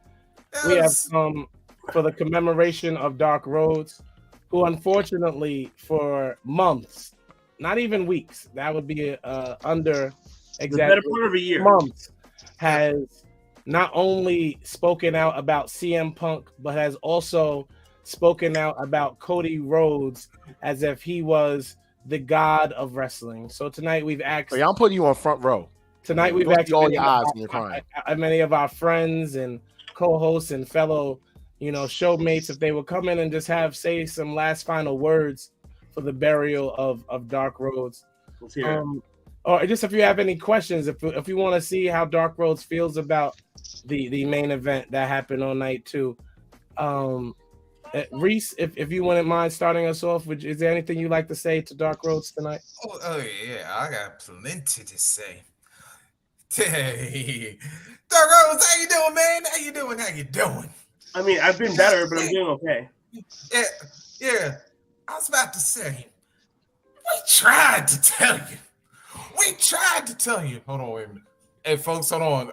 Yes. We have come for the commemoration of Dark Rhodes, who unfortunately for months, not even weeks, that would be under exactly better part of a year, months, has not only spoken out about CM Punk, but has also spoken out about Cody Rhodes as if he was the god of wrestling. So tonight we've asked. I'm putting you on front row. Tonight we've asked all your eyes when you're crying. Many of our friends and co-hosts and fellow, showmates, if they would come in and just say some last final words for the burial of Dark Rhodes. Or just if you have any questions, if you want to see how Dark Rhodes feels about the main event that happened on night 2. Reese, if you wouldn't mind starting us off, is there anything you'd like to say to Dark Rhodes tonight? Oh yeah, I got plenty to say. Hey, Dark Rhodes, how you doing, man? How you doing? I mean, I've been better, but I'm doing okay. Yeah. I was about to say, we tried to tell you. Hold on, wait a minute. Hey, folks, hold on.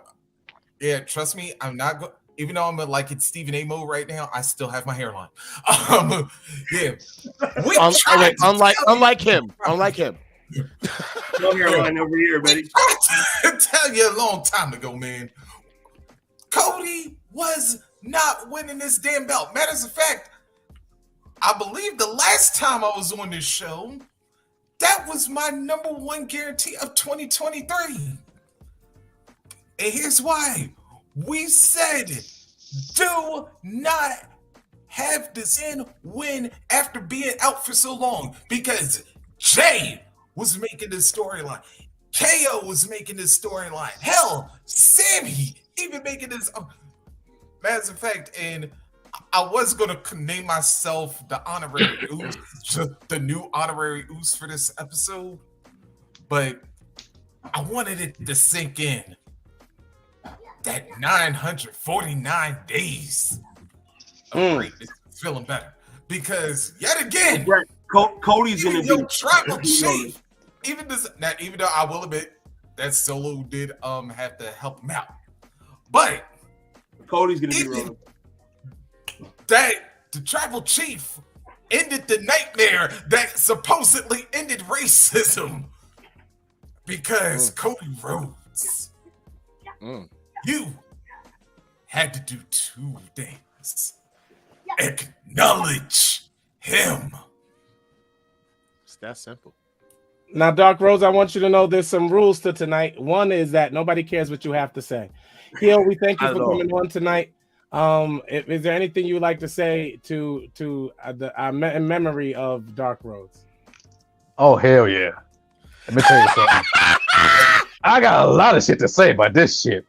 Yeah, trust me, I'm not going. Even though I'm like it's Stephen A. mode right now, I still have my hairline. Yeah. Unlike him. No hairline over here, buddy. I tell you a long time ago, man. Cody was not winning this damn belt. Matters of fact, I believe the last time I was on this show, that was my number one guarantee of 2023. And here's why. We said, do not have this win after being out for so long, because Jay was making this storyline. KO was making this storyline. Hell, Sammy even making this. Matter of fact, and I was going to name myself the honorary Oos, the new honorary Oos for this episode, but I wanted it to sink in. That 949 days of greatness is feeling better, because yet again, Cody's gonna be tribal chief. Even though I will admit that Solo did have to help him out, but Cody's gonna be rolling. That the tribal chief ended the nightmare that supposedly ended racism, because Cody Rhodes. You had to do 2 things. Acknowledge him. It's that simple. Now, Dark Rhodes, I want you to know there's some rules to tonight. One is that nobody cares what you have to say. Heel, we thank you for coming on tonight. Is there anything you would like to say to in memory of Dark Rhodes? Oh, hell yeah. Let me tell you something. I got a lot of shit to say about this shit.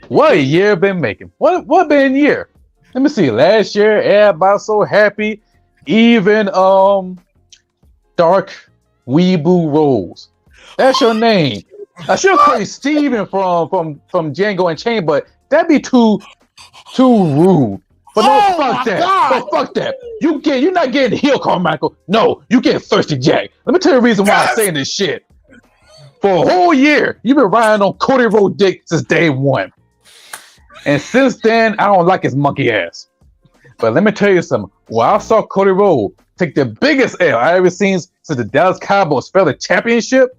What a year been making. What been a year? Let me see. Last year, everybody so happy. Even Dark Weeaboo Rose. That's your name. I should call you Steven from Django Unchained, but that'd be too rude. But no, fuck that. But fuck that. You're not getting heel, Carmichael. No, you get Thirsty Jack. Let me tell you the reason why I'm saying this shit. For a whole year, you've been riding on Cody Rhodes' dick since day one. And since then, I don't like his monkey ass. But let me tell you something. When I saw Cody Rhodes take the biggest L I ever seen since the Dallas Cowboys fell the championship,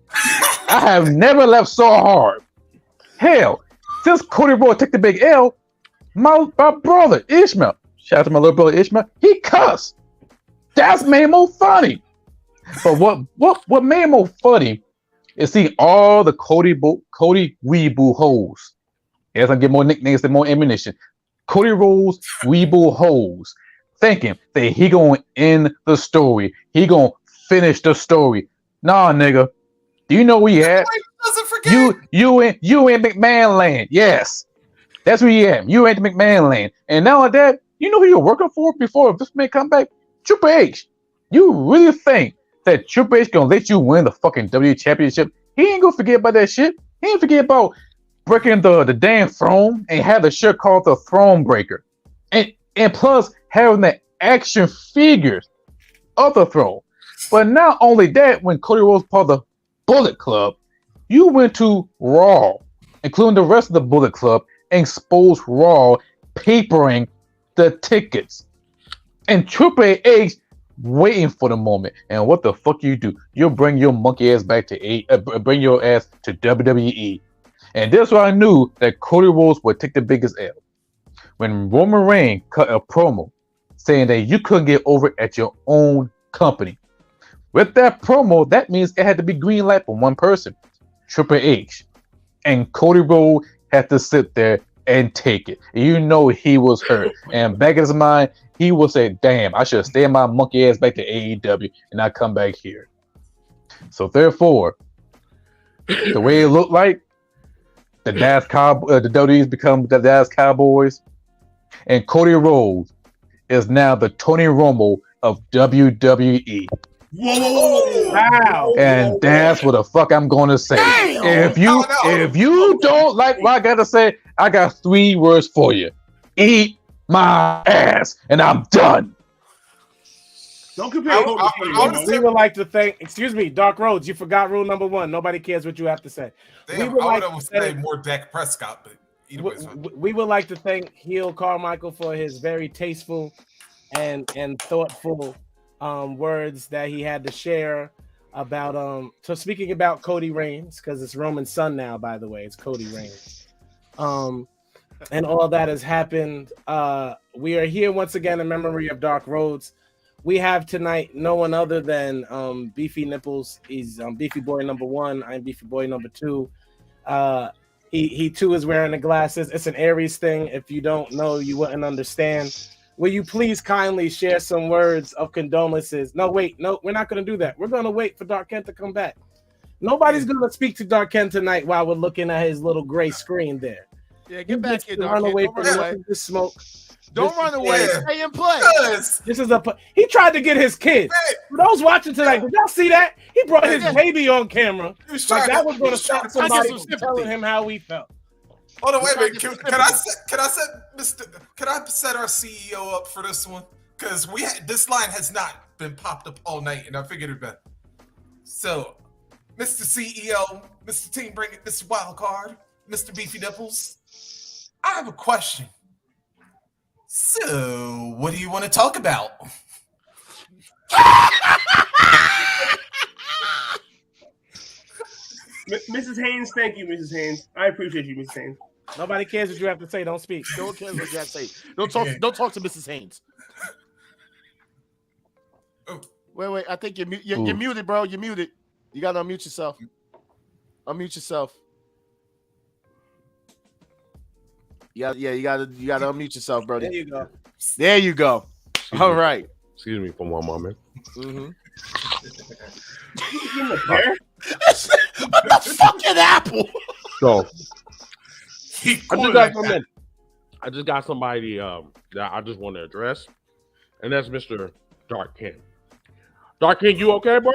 I have never laughed so hard. Hell, since Cody Rhodes took the big L, my brother Ishmael, shout out to my little brother Ishmael, he cussed. That's made more funny. But what made more funny is seeing all the Cody Weeaboo hoes As I get more nicknames and more ammunition, Cody Rhodes, Weeble Hoes, thinking that he gonna end the story. He gonna finish the story. Nah, nigga. Do you know where he at? Doesn't forget. You in McMahon land. Yes. That's where you at. You at the McMahon land. And now at that, you know who you're working for before this man come back? Triple H. You really think that Triple H gonna let you win the fucking W Championship? He ain't gonna forget about that shit. He ain't forget about breaking the damn throne and have the shit called the Throne Breaker. And plus having the action figures of the throne. But not only that, when Cody Rhodes part of the Bullet Club, you went to Raw, including the rest of the Bullet Club, and exposed Raw, papering the tickets. And Triple H waiting for the moment. And what the fuck you do? You'll bring your monkey ass back to bring your ass to WWE. And that's why I knew that Cody Rhodes would take the biggest L. When Roman Reigns cut a promo saying that you couldn't get over at your own company. With that promo, that means it had to be green light for one person, Triple H. And Cody Rhodes had to sit there and take it. You know he was hurt. And back in his mind, he would say, damn, I should stay my monkey ass back to AEW and not come back here. So therefore, the way it looked like, the WWE's become the Dallas Cowboys, and Cody Rhodes is now the Tony Romo of WWE. Whoa! Wow. And that's what the fuck I'm going to say. Damn. If you don't like what I got to say, I got 3 words for you. Eat my ass, and I'm done. Don't compare. We would like to thank, excuse me, Dark Rhodes, you forgot rule number 1. Nobody cares what you have to say. Damn, would I like would have to said thank- more Dak Prescott, but either way, it's fine. We would like to thank Heel Carmichael for his very tasteful and thoughtful words that he had to share about so speaking about Cody Reigns, because it's Roman's son now, by the way, it's Cody Reigns. And all that has happened. We are here once again in memory of Dark Rhodes. We have tonight no one other than Beefy Nipples. He's Beefy Boy number 1. I'm Beefy Boy number 2. He too is wearing the glasses. It's an Aries thing. If you don't know, you wouldn't understand. Will you please kindly share some words of condolences? No, wait, no, we're not going to do that. We're going to wait for Dark Kent to come back. Nobody's going to speak to Dark Kent tonight while we're looking at his little gray screen there. Yeah, get back here, Dark Run Kent. away Don't from run away. this smoke. Don't run away. Yeah. Stay and play. Yes. This is he tried to get his kid. For those watching tonight, did y'all see that? He brought his baby on camera. He was Like trying that to- was he going to was trying stop to- I get somebody some from sympathy. telling him how we felt. Hold on, wait a minute. Trying to Can I set our CEO up for this one? Because this line has not been popped up all night, and I figured it better. So, Mr. CEO, Mr. Team Bring It, Mr. Wildcard, Mr. Beefy Nipples, I have a question. So, what do you want to talk about? Mrs. Haynes, thank you, Mrs. Haynes. I appreciate you, Mrs. Haynes. Nobody cares what you have to say. Don't speak. Don't care what you have to say. Don't talk to Mrs. Haynes. Oh. Wait. I think you're muted, bro. You're muted. You gotta unmute yourself. Unmute yourself. Yeah, you gotta unmute yourself, bro. There you go. There you go. All right. Excuse me for one moment. Mm-hmm. In the chair? What the fucking apple? So He I just got somebody that I just want to address, and that's Mr. Dark Kent. Dark Kent, you okay, bro?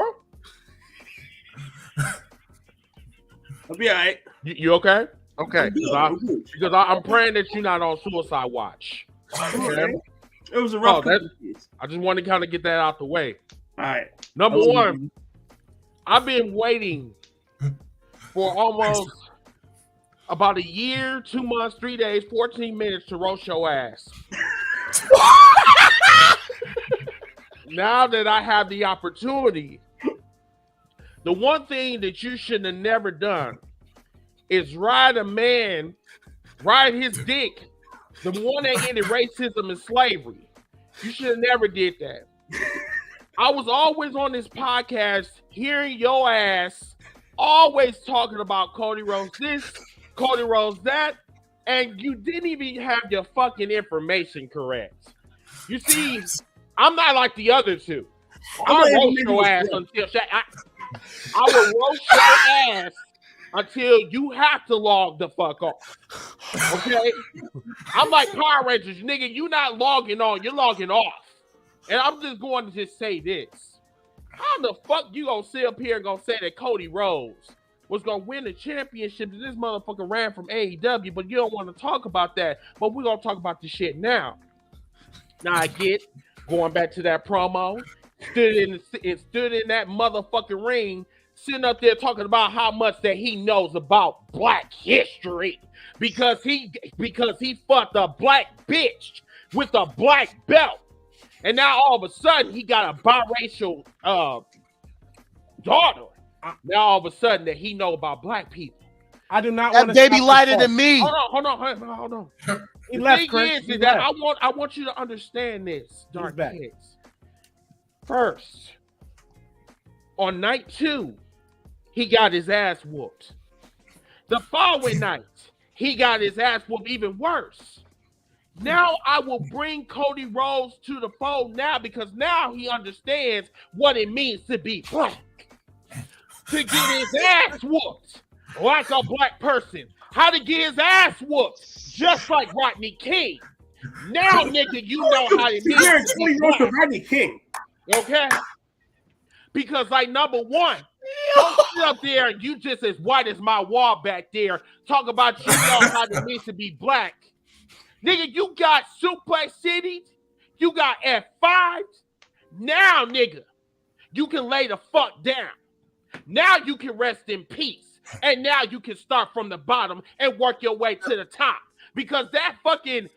I'll be all right. You okay? Okay. I'm good. Because I'm praying that you're not on suicide watch. Okay? It was a rough. I just want to kind of get that out the way. All right. Number one, I've been waiting for almost about a year, 2 months, 3 days, 14 minutes to roast your ass. Now that I have the opportunity, the one thing that you should have never done is ride his dick, the one that ended racism and slavery. You should have never did that. I was always on this podcast hearing your ass always talking about Cody Rhodes this, Cody Rhodes that, and you didn't even have your fucking information correct. You see, I'm not like the other two. I'll roast your ass until I will roast your ass until you have to log the fuck off. Okay? I'm like Power Rangers, nigga. You not logging on, you're logging off. And I'm just going to just say this. How the fuck you gonna sit up here and gonna say that Cody Rhodes was gonna win the championship? This motherfucker ran from AEW, but you don't want to talk about that. But we're gonna talk about this shit now. Now I get going back to that promo, stood in that motherfucking ring, sitting up there talking about how much that he knows about black history because he fucked a black bitch with a black belt. And now all of a sudden he got a biracial daughter. Now all of a sudden that he know about black people. I do not That want to baby lighter than me. Hold on. He The left, thing Chris. is that I want you to understand this, Dark back. Kids. First, on night 2, he got his ass whooped. The following night, he got his ass whooped even worse. Now I will bring Cody Rhodes to the fold now because now he understands what it means to be black. To get his ass whooped like a black person. How to get his ass whooped just like Rodney King. Now, nigga, you know how it means to be black. Rodney King. Okay? Because, like, number one, don't sit up there and you just as white as my wall back there talk about you know how it means to be black. Nigga, you got Suplex City. You got F5. Now, nigga, you can lay the fuck down. Now you can rest in peace. And now you can start from the bottom and work your way to the top. Because that fucking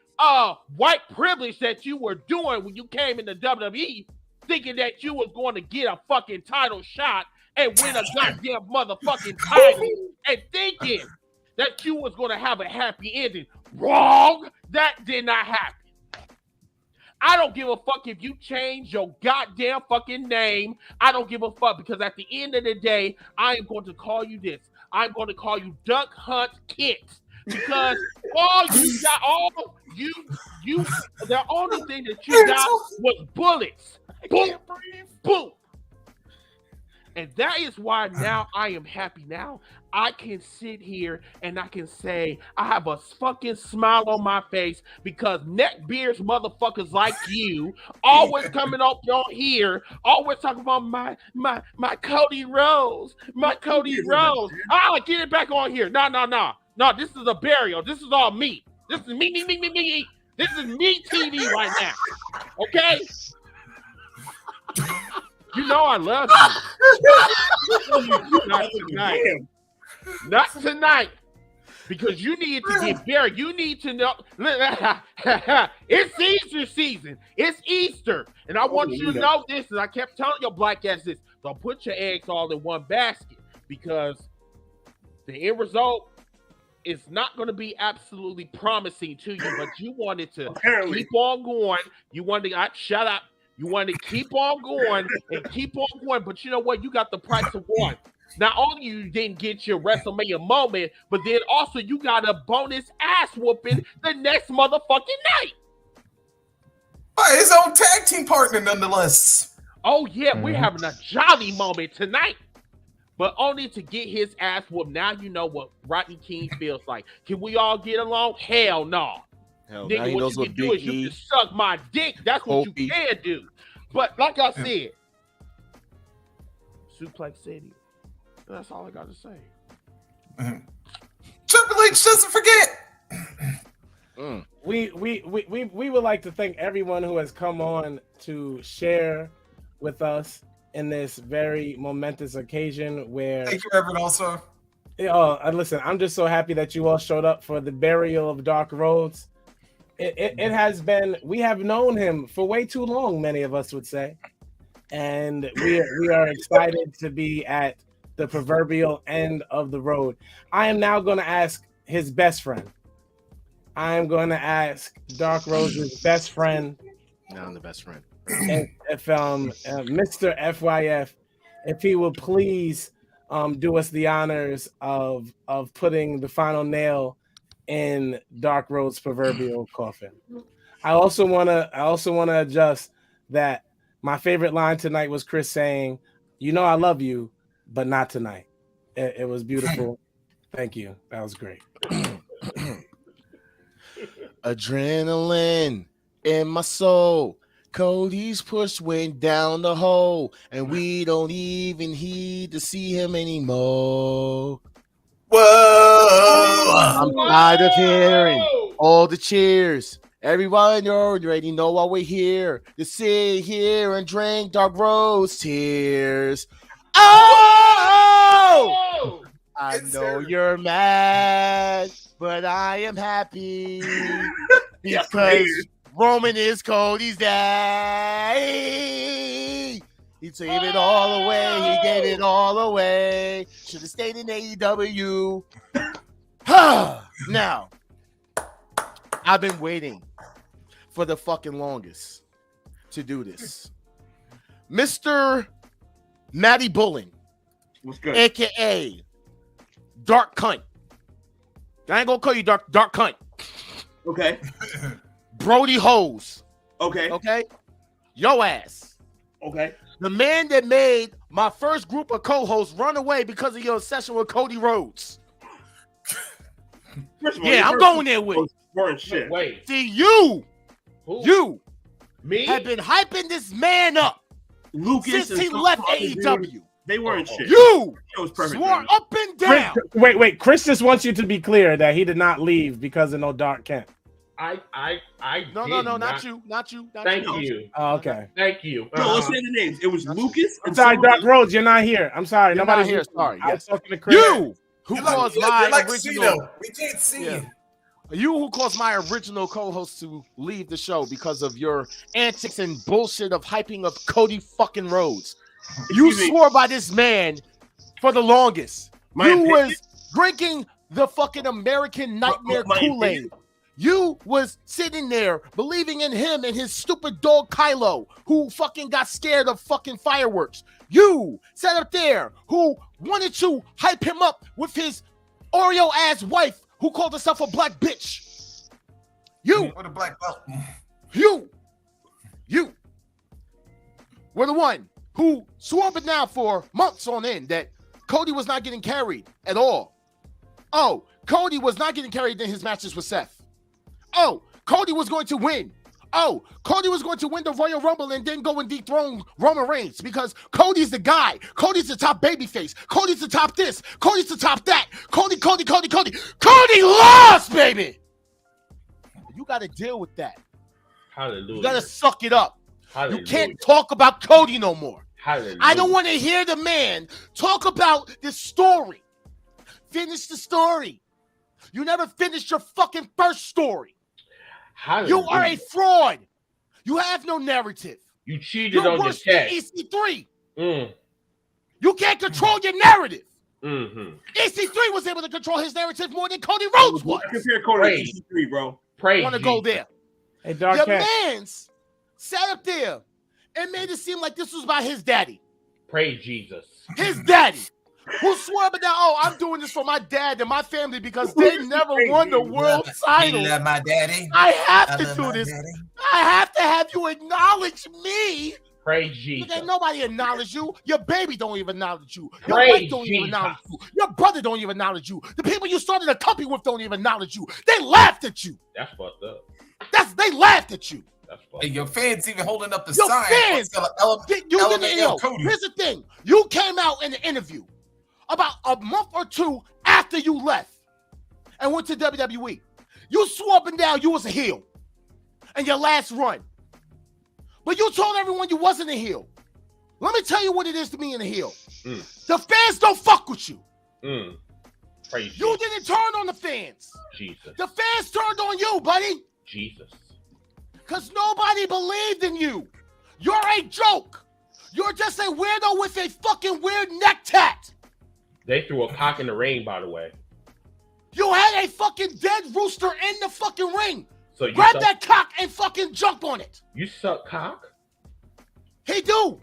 white privilege that you were doing when you came into WWE, thinking that you was going to get a fucking title shot and win a goddamn motherfucking title, and thinking that you was going to have a happy ending. Wrong. That did not happen. I don't give a fuck if you change your goddamn fucking name. I don't give a fuck because at the end of the day, I am going to call you this. I'm going to call you Duck Hunt Kit because the only thing that you got was bullets. Boom, boom. And that is why now I am happy. Now I can sit here and I can say I have a fucking smile on my face because neckbeards motherfuckers like you always coming up on here, always talking about my Cody Rhodes, my Cody Rhodes. Get it back on here. No, this is a burial. This is all me. This is me. This is me TV right now. Okay? You know I love you. Not tonight. Not tonight. Because you need to get buried. You need to know. It's Easter season. It's Easter. And I want you to know this. And I kept telling your black ass this. Don't put your eggs all in one basket. Because the end result is not going to be absolutely promising to you. But you wanted to keep on going. You wanted to shut up. You want to keep on going and keep on going, but you know what? You got the price of one. Not only you didn't get your WrestleMania moment, but then also you got a bonus ass whooping the next motherfucking night. By his own tag team partner, nonetheless. Oh yeah, we're having a jolly moment tonight, but only to get his ass whooped. Now you know what Rodney King feels like. Can we all get along? Hell no. Hell, Nigga, now he what knows you what can do Big is you E, can suck my dick. That's what you can do. But like I said, Suplex City. That's all I got to say. Triple H doesn't forget. We would like to thank everyone who has come on to share with us in this very momentous occasion where. Thank you, Evan, also. Listen, I'm just so happy that you all showed up for the burial of Dark Rhodes. It has been, we have known him for way too long, many of us would say. And we are excited to be at the proverbial end of the road. I am now going to ask his best friend. I am going to ask Dark Rhodes' best friend. Now I'm the best friend. If Mr. FYF, if he will please do us the honors of putting the final nail in Dark Rhodes' proverbial coffin. I also wanna adjust that my favorite line tonight was Chris saying, "You know I love you, but not tonight." It was beautiful. Thank you. That was great. Adrenaline in my soul. Cody's push went down the hole, and we don't even need to see him anymore. Whoa! I'm tired of hearing all the cheers. Everyone already know why we're here. To sit here and drink Dark Rose tears. Oh! I know you're mad, but I am happy because Roman is Cody's dad. He gave it all away. He gave it all away. Should have stayed in AEW. Now, I've been waiting for the fucking longest to do this. Mr. Matty Bullen, What's good? a.k.a. Dark Cunt. I ain't gonna call you Dark Cunt. Okay. Brody Hose. Okay. Okay? Yo ass. Okay. The man that made my first group of co-hosts run away because of your obsession with Cody Rhodes. First of all, Yeah, I'm going there with it. boring shit. Wait, See, you me? have been hyping this man up Lucas since he and left some other AEW. dude, they weren't shit. You It was perfect. swore man. up and down. Wait. Chris just wants you to be clear that he did not leave because of no Dark Kent. I No, did not you. Thank you. you. Oh, okay. Thank you. No, let's say the names. It was Lucas. I'm and sorry, some Dark other- Rhodes, you're not here. I'm sorry. You're Nobody's not here. Sorry. I was Yes. talking to Chris. You who You're caused like my Cena. original. We can't see Yeah. you. You who caused my original co-host to leave the show because of your antics and bullshit of hyping up Cody fucking Rhodes. You Excuse me. swore by this man for the longest. My You opinion- was drinking the fucking American Nightmare My Kool-Aid. opinion- You was sitting there believing in him and his stupid dog Kylo, who fucking got scared of fucking fireworks. You sat up there who wanted to hype him up with his Oreo ass wife who called herself a black bitch. You With a black belt. you were the one who swore up and down for months on end that Cody was not getting carried at all. Oh, Cody was not getting carried in his matches with Seth. Oh, Cody was going to win. Oh, Cody was going to win the Royal Rumble and then go and dethrone Roman Reigns because Cody's the guy. Cody's the top babyface. Cody's the top this. Cody's the top that. Cody. Cody lost, baby. You got to deal with that. Hallelujah. You got to suck it up. Hallelujah. You can't talk about Cody no more. Hallelujah. I don't want to hear the man talk about the story. Finish the story. You never finished your fucking first story. Hallelujah. You are a fraud. You have no narrative. You cheated You're on the worse than test. EC3. Mm. You can't control your narrative. Mm-hmm. EC3 was able to control his narrative more than Cody Rhodes was. I compare Cody Praise. to EC3, bro. Praise Want to Jesus. go there? Hey, Dark Your Kent. man's sat up there and made it seem like this was about his daddy. Praise Jesus. His daddy. Who swore up and down, oh, I'm doing this for my dad and my family because they never won the world title. You love my daddy. I have I to love do my this. daddy. I have to have you acknowledge me. Praise Look, Jesus. ain't nobody acknowledge you. Your baby don't even acknowledge you. Your Praise wife don't even Jesus. acknowledge you. Your brother don't even acknowledge you. The people you started a company with don't even acknowledge you. They laughed at you. That's fucked up. They laughed at you. That's fucked Hey, up. your fans even holding up the Your sign. fans. You Elevate didn't El know. Cody. Here's the thing. You came out in an interview about a month or two after you left and went to WWE. You swore up and down you was a heel in your last run. But you told everyone you wasn't a heel. Let me tell you what it is to be in a heel. The fans don't fuck with you. Mm. Praise You Jesus. didn't turn on the fans. Jesus. The fans turned on you, buddy, Jesus. because nobody believed in you. You're a joke. You're just a weirdo with a fucking weird neck tat. They threw a cock in the ring, by the way. You had a fucking dead rooster in the fucking ring. So you Grab suck, that cock and fucking jump on it. You suck cock? He do.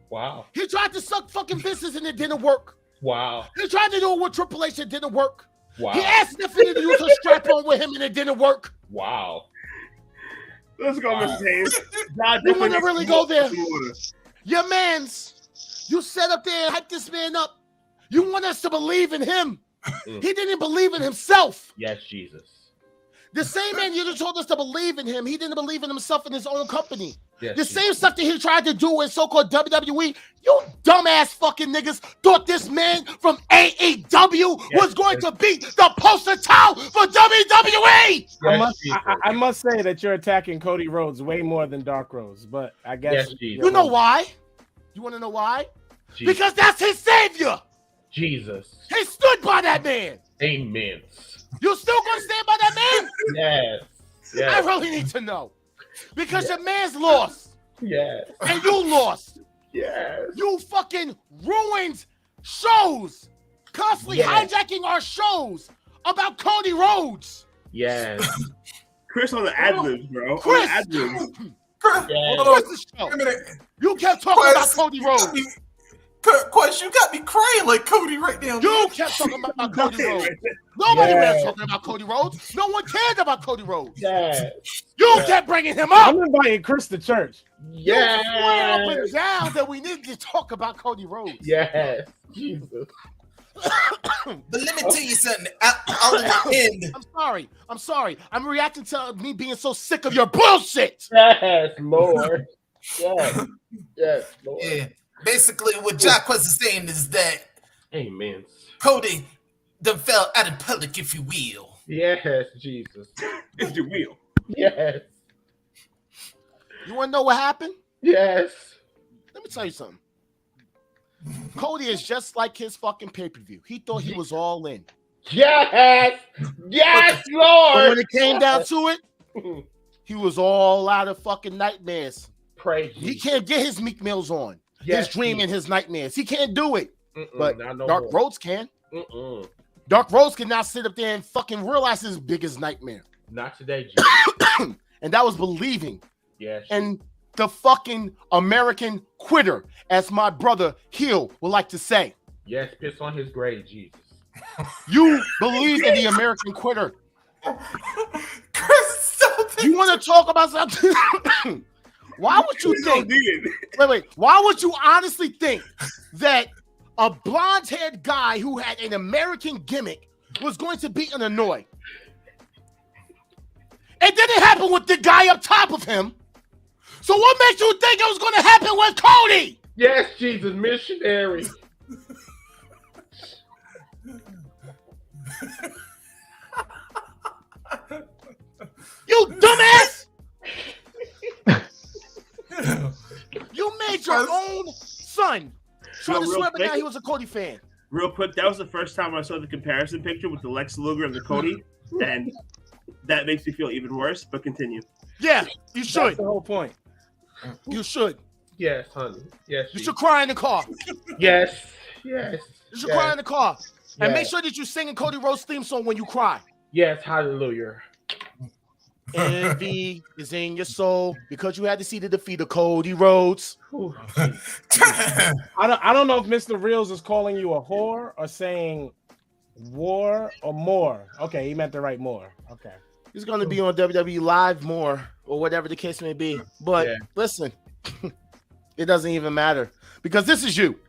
Wow. He tried to suck fucking business and it didn't work. Wow. He tried to do it with Triple H, it didn't work. Wow. He asked Stephanie to use her strap on with him and it didn't work. Wow. Let's go, Mrs. Hayes. God, You want to really go there? water. Your man's, you set up there and hype this man up. You want us to believe in him. He didn't believe in himself. Yes, Jesus. The same man you just told us to believe in him, he didn't believe in himself in his own company. Yes, The Jesus. same stuff that he tried to do in so-called WWE, you dumbass fucking niggas thought this man from AEW was going to be the poster child for WWE. I must say that you're attacking Cody Rhodes way more than Dark Rose, but I guess Yes, Jesus. You know why? You want to know why? Jesus. Because that's his savior. Jesus. He stood by that man. Amen. You still gonna stand by that man? Yes. Yes. I really need to know. Because your man's lost. Yes. And you lost. Yes. You fucking ruined shows. Constantly Yes. hijacking our shows about Cody Rhodes. Yes. Chris on the ad-libs, bro. Chris! On the ad-libs. Hold on. Chris's show. Wait a minute. You kept talking Quest, about Cody you got Rhodes. me- Quest, you got me crying like Cody right now. You kept talking about Cody Rhodes. Nobody Yes. was talking about Cody Rhodes. No one cared about Cody Rhodes. Yes. You kept bringing him up. I'm inviting Chris to church. You swear up and Yes. down that we need to talk about Cody Rhodes. Yes. Jesus. But let me tell you something. Out in the end, I'm sorry. I'm reacting to me being so sick of your bullshit. Yes, Lord. Yes. Yes, Lord. yeah. Basically, what Jacques is saying is that Amen. Cody done fell out of public, if you will. Yes, Jesus. If you will. Yes. You want to know what happened? Yes. Let me tell you something. Cody is just like his fucking pay-per-view. He thought he was all in. Yes. Yes, But Lord. when it came down to it, he was all out of fucking nightmares. Praise He you. can't get his Meek Mills on. Yes, his dream and his nightmares. He can't do it. But not no Dark more. Rhodes can. Mm-mm. Dark Rhodes can now sit up there and fucking realize his biggest nightmare. Not today, Jesus. And that was believing. Yes. And the fucking American quitter, as my brother Hill would like to say. Yes, piss on his grave, Jesus. You believe in the American quitter. Chris, stop You want to talk about something? Why would you think? Wait. Why would you honestly think that a blonde-haired guy who had an American gimmick was going to beat an Hanoi? It didn't happen with the guy up top of him. So what makes you think it was going to happen with Cody? Yes, Jesus, missionary. You dumbass! You made your own son try to Real swear quick. now he was a Cody fan. Real quick, that was the first time I saw the comparison picture with the Lex Luger and the Cody, and that makes me feel even worse. But continue. Yeah, you That's should. the whole point. You should. Yes, honey. Yes. You Jesus. should cry in the car. Yes. Yes. You should yes. cry in the car. And make Yes. sure that you sing a Cody Rhodes theme song when you cry. Yes, hallelujah. Envy is in your soul because you had to see the defeat of Cody Rhodes. Ooh. I don't know if Mr. Reels is calling you a whore or saying war or more. Okay, he meant to write more. Okay. He's going to be on WWE Live more or whatever the case may be. But Yeah. listen, it doesn't even matter because this is you.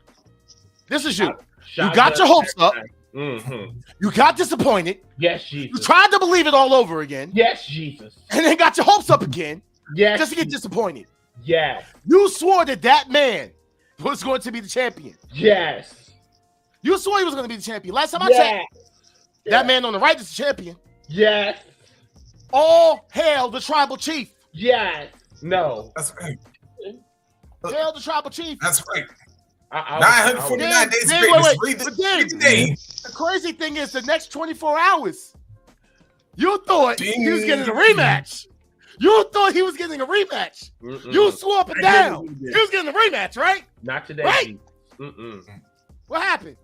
This is you. You got your hopes up. Mm-hmm. You got disappointed. Yes, You Jesus. tried to believe it all over again. Yes, Jesus. And then got your hopes up again Yes. just to get disappointed. Yes. You swore that that man was going to be the champion. Yes. You swore he was going to be the champion. Last time I checked, Yes. that man on the right is the champion. Yes. All hail the tribal chief. Yes. No. That's right. Hail the tribal chief. That's right. I 949 days Then, greatness. wait. Read the But then, name. the crazy thing is the next 24 hours, you thought he was getting a rematch. You thought he was getting a rematch. Mm-mm. You swore up and I down. didn't He do that. was getting a rematch, right? Not today. Right? Jesus. Mm-mm. What happened?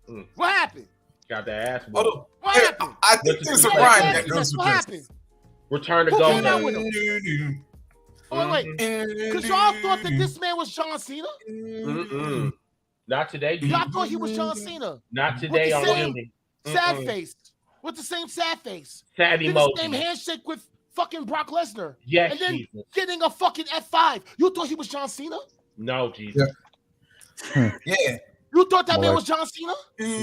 Mm. What happened? Got the ass. Hold whooped. on. What Hey, happened? I think there's a What rhyme happened? that goes What with happened? Return to Who go. came out now. with him? this. Oh, wait. Because y'all thought that this man was John Cena? Mm-mm. Not today. Jesus. Y'all thought he was John Cena. Not today the on same Wednesday. Sad Mm-mm. face. with the same sad face. Sad Did the same emoji. handshake with fucking Brock Lesnar. Yes, And then Jesus. getting a fucking F5. You thought he was John Cena? No, Jesus. Yeah. You thought that man Boy. was John Cena?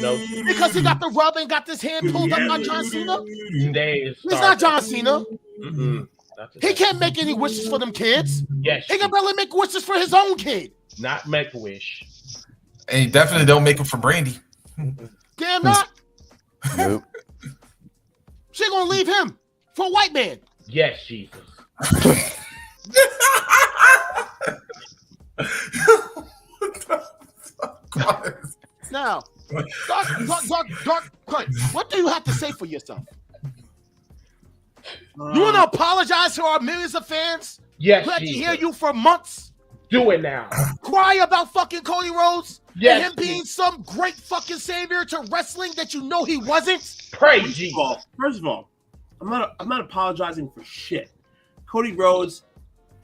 No. Because he got the rub and got his hand pulled up by John Cena? Today is He's not John Cena. Mm-mm. He can't make any wishes for them kids. Yes. He can barely make wishes for his own kid. Not make a wish. And you definitely don't make it for Brandy. Damn not. Nope. She gonna leave him for a white man. Yes, Jesus. Now, Dark, what do you have to say for yourself? You want to apologize to our millions of fans? Yes, Who had to Jesus. hear you for months Do it now. cry about fucking Cody Rhodes Yes, and him being some great fucking savior to wrestling that you know he wasn't? Praise Jesus. First of all, I'm not apologizing for shit. Cody Rhodes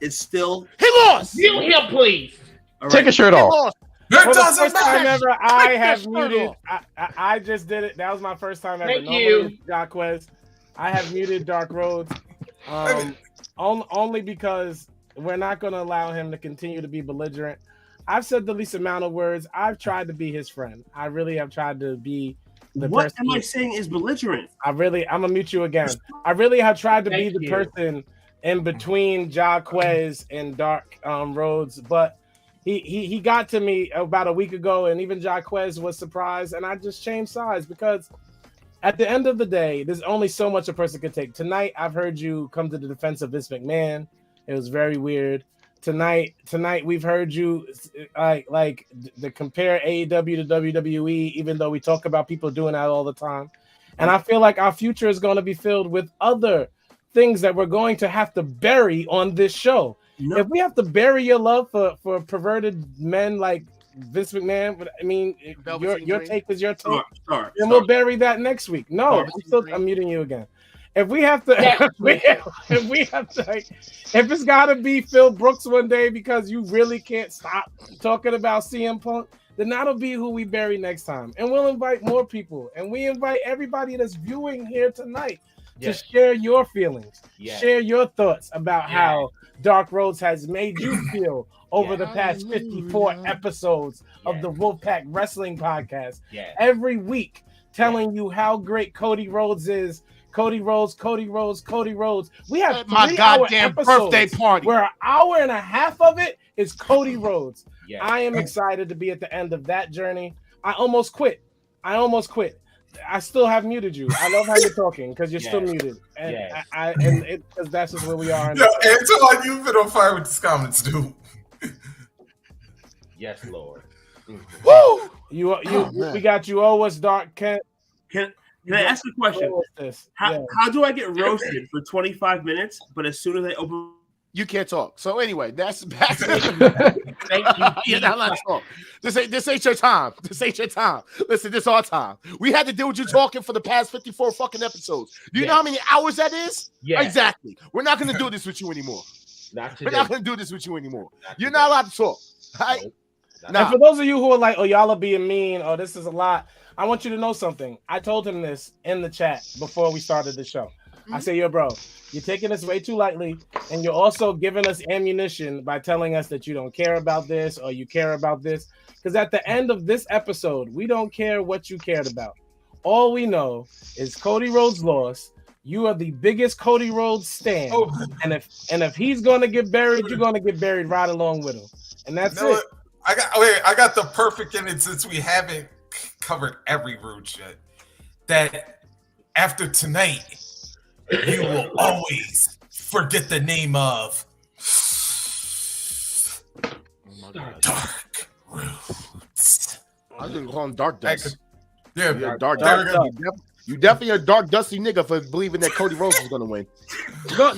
is still. He lost. Mute him, please. All Take right. a shirt He off. lost. It For the doesn't first time matter. ever, I Take have that shirt muted. off. I just did it. That was my first time ever. Thank Normally you. it's Jacquez. I have muted Dark Rhodes. Only because we're not going to allow him to continue to be belligerent. I've said the least amount of words. I've tried to be his friend. I really have tried to be the What person. am I saying is belligerent? I'm gonna mute you again. I really have tried to Thank be the you. person in between Jacquez and Dark Rhodes, but he got to me about a week ago, and even Jacquez was surprised, and I just changed sides because at the end of the day, there's only so much a person can take. Tonight, I've heard you come to the defense of Vince McMahon. It was very weird. Tonight, we've heard you like the compare AEW to WWE, even though we talk about people doing that all the time. And I feel like our future is going to be filled with other things that we're going to have to bury on this show. No. If we have to bury your love for perverted men like Vince McMahon, I mean, Velveteen your Dream. take is your take. Sorry. And we'll bury that next week. No, I'm muting you again. If we have to, if we have to, like, if it's got to be Phil Brooks one day because you really can't stop talking about CM Punk, then that'll be who we bury next time. And we'll invite more people. And we invite everybody that's viewing here tonight to share your feelings, share your thoughts about how Dark Rhodes has made you feel over the past 54 episodes of the Wolfpack Wrestling Podcast. Every week, telling you how great Cody Rhodes is. Cody Rhodes. We have My 3 goddamn episodes birthday party. where an hour and a half of it is Cody Rhodes. Yes. I am excited to be at the end of that journey. I almost quit. I still have muted you. I love how you're talking because you're still muted, and because that's just where we are. Yo, Antoine, you've been on fire with these comments, dude. Yes, Lord. Woo! We got you. Oh, what's Dark Kent? Can I ask a question? What's this? How do I get roasted for 25 minutes, but as soon as I open... You can't talk. So anyway, that's back to Thank you. You're not allowed to talk. This ain't your time. This ain't your time. Listen, this our time. We had to deal with you talking for the past 54 fucking episodes. Do you know how many hours that is? Yeah. Exactly. We're not going to do this with you anymore. Not We're today. not going to do this with you anymore. You're not allowed to talk. All right? Nope. And for those of you who are like, oh, y'all are being mean, oh, this is a lot, I want you to know something. I told him this in the chat before we started the show. I say, yo, bro, you're taking this way too lightly, and you're also giving us ammunition by telling us that you don't care about this or you care about this. Because at the end of this episode, we don't care what you cared about. All we know is Cody Rhodes lost. You are the biggest Cody Rhodes stan. And if he's going to get buried, you're going to get buried right along with him. And that's it. I got the perfect in it since we haven't covered every route yet. That after tonight, you will always forget the name of Dark Rhodes. I didn't call him Dark Dust. Yeah, Dark Dust. You definitely a dark, dusty nigga for believing that Cody Rhodes was going to win. Go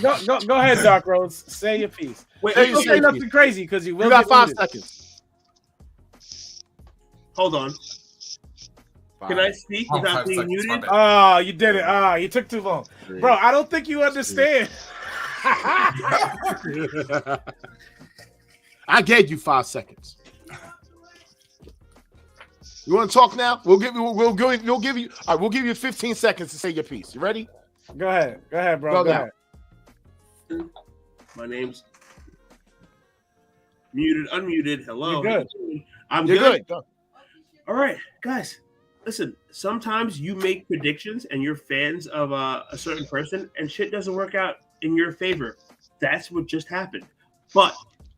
ahead, Dark Rhodes. Say your piece. Wait, Don't say nothing crazy because you will. You got get 5 muted. seconds. Hold on. Can I speak without being muted? Oh, you did it. Oh, you took too long. Bro, I don't think you understand. I gave you 5 seconds. You want to talk now? We'll give you. All right, we'll give you 15 seconds to say your piece. You ready? Go ahead, bro. Go ahead. My name's unmuted. Hello. You're good. You're good. Go. All right, guys. Listen, sometimes you make predictions and you're fans of a certain person and shit doesn't work out in your favor. That's what just happened. But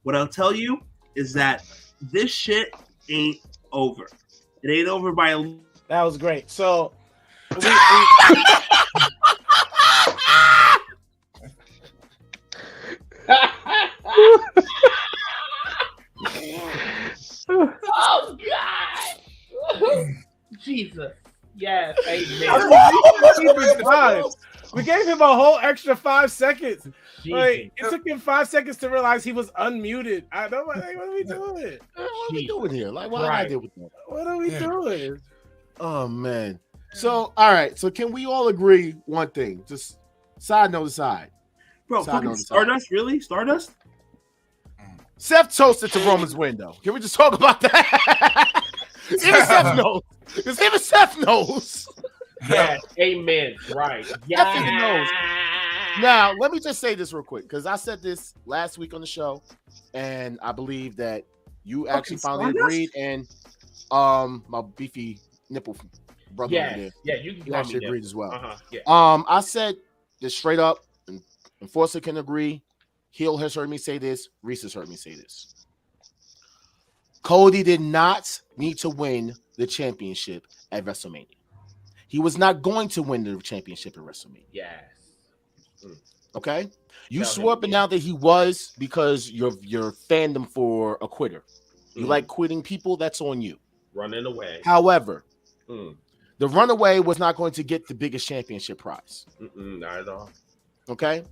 what I'll tell you is that this shit ain't over. It ain't over by a... That was great. So Oh God! Jesus. Yes, amen. we gave him a whole extra 5 seconds. Like, Jesus. it took him 5 seconds to realize he was unmuted. I know. Like, what are we doing? What are we doing here? Like, why Right. I deal with that? What are we doing? Oh man. So all right. So can we all agree one thing? Just side note aside. Bro, Side fucking note aside. Stardust? Really? Stardust? Seth toasted to Roman's win, though. Can we just talk about that? Even Seth knows. Because even Seth knows. Yes, amen. Right. Definitely knows. Yeah. Now, let me just say this real quick, because I said this last week on the show, and I believe that you actually finally Stardust? agreed, and my beefy nipple brother over there, Yes. Yeah, you can he call actually me agreed as well. Yeah. I said this straight up, and Enforcer can agree. Hill has heard me say this. Reese has heard me say this. Cody did not need to win the championship at WrestleMania. He was not going to win the championship at WrestleMania. Yes. Okay? You Tell swore him up and again. down that he was because your fandom for a quitter. You Mm. like quitting people, that's on you. Running away. However, Mm. the runaway was not going to get the biggest championship prize. Not at all. Okay?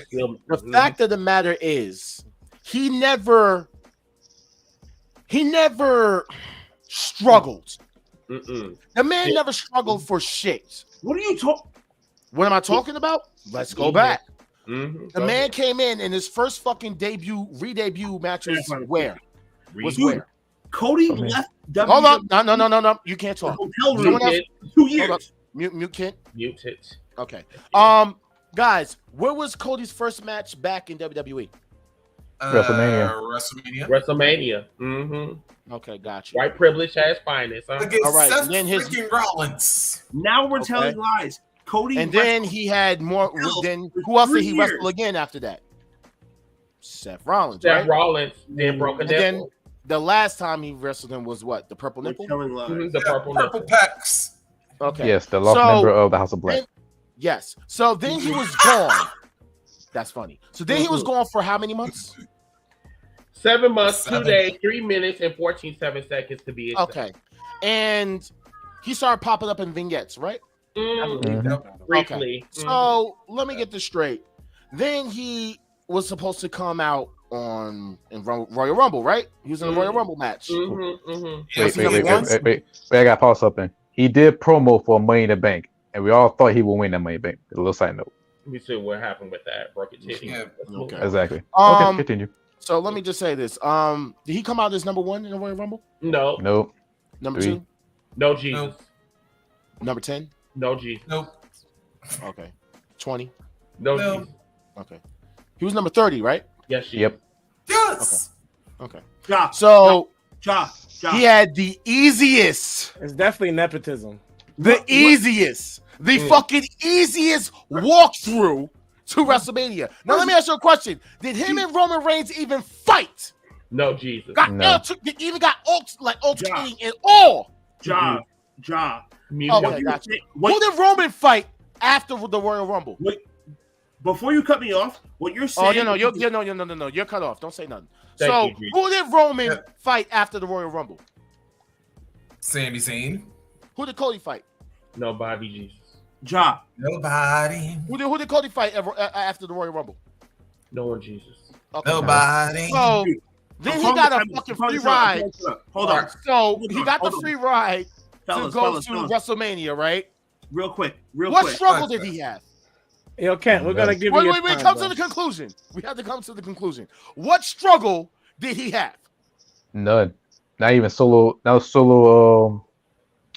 Still- The fact of the matter is, he never struggled. Mm-mm. The man never struggled for shit. What are you talking? What am I talking about? Let's go Mhm. back. Mhm. The Go man ahead. came in his first fucking re-debut match was where? Was Read. where? Cody Okay. left Hold up. WWE No. You can't the talk. hotel room Someone else- for 2 Hold up. years. Mute Kent. Mute it. Okay. Guys, where was Cody's first match back in WWE? WrestleMania. WrestleMania. Mm-hmm. Okay, gotcha. White privilege has finest. Huh? Against All right, Seth and then his- freaking Rollins. Now we're Okay. telling lies. Cody And then he had more. Hell, Then for who else did 3 he years. wrestle again after that? Seth Rollins, Seth right? Rollins, then broken And then nipple. the last time he wrestled him was what? The purple we're nipple. telling lies. Mhm, the Yeah, purple purple nipple. pecs. Okay. Yes, the lost So- member of the House of Black. Yes. So then he was gone. That's funny. So then he was gone for how many months? 7 months, 7. 2 days, 3 minutes, and 14.7 seconds to be exact. Okay. And he started popping up in vignettes, right? Briefly. So let me get this straight. Then he was supposed to come out in Royal Rumble, right? He was in the Royal Rumble match. Yes, he number one? Wait. I got to pause something. He did promo for Money in the Bank, and we all thought he would win that Money in the Bank. A little side note. We see what happened with that. Broke it titty. Yeah. Let's move Okay. on. Exactly. Um, Okay, continue. So let me just say this. Did he come out as number 1 in the Royal Rumble? No, Nope. Number 3. 2? no Jesus. Nope. Number 10? No Jesus. Nope. Okay. 20? No, No. Jesus. Okay. He was number 30, right? Yes, Jesus. Yep. Yes. Okay. Ja, So Ja. he had the easiest, It's definitely nepotism. the What? easiest, the fucking easiest walkthrough to WrestleMania. Now let me ask you a question: did him and Roman Reigns even fight? No Jesus. No. Even got altercating and all. Ja. Mute Okay, it. gotcha. Who What, did Roman fight after the Royal Rumble? before you cut me off, what you're saying? Oh, no, you're cut off. Don't say nothing. Thank So you, Jesus. who did Roman Yeah. fight after the Royal Rumble? Sami Zayn. Who did Cody fight? Nobody Jesus. Ja. Nobody. Who did Cody fight after the Royal Rumble? No one Jesus. Okay. Nobody. So then he got a fucking free ride. Hold on, So he got the Hold on. free ride to fellas, go to fellas. WrestleMania, right? Real quick. What struggle did he have? Yo, Kent, we're gonna give Wait, you. wait, come to the conclusion. We have to come to the conclusion. What struggle did he have? None. Not even solo. Not solo.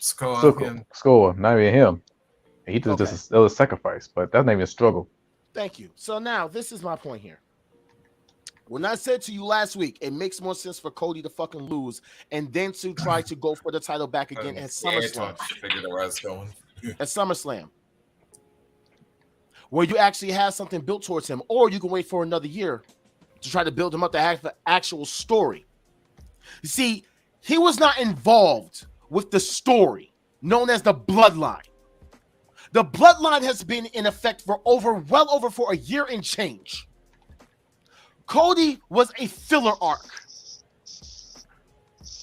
Score. Not even him. He did just a sacrifice, but that's not even a struggle. Thank you. So now this is my point here. When I said to you last week, it makes more sense for Cody to fucking lose and then to try to go for the title back again at SummerSlam. At SummerSlam. Where you actually have something built towards him, or you can wait for another year to try to build him up to have the actual story. You see, he was not involved with the story known as the Bloodline. The Bloodline has been in effect for well over for a year and change. Cody was a filler arc.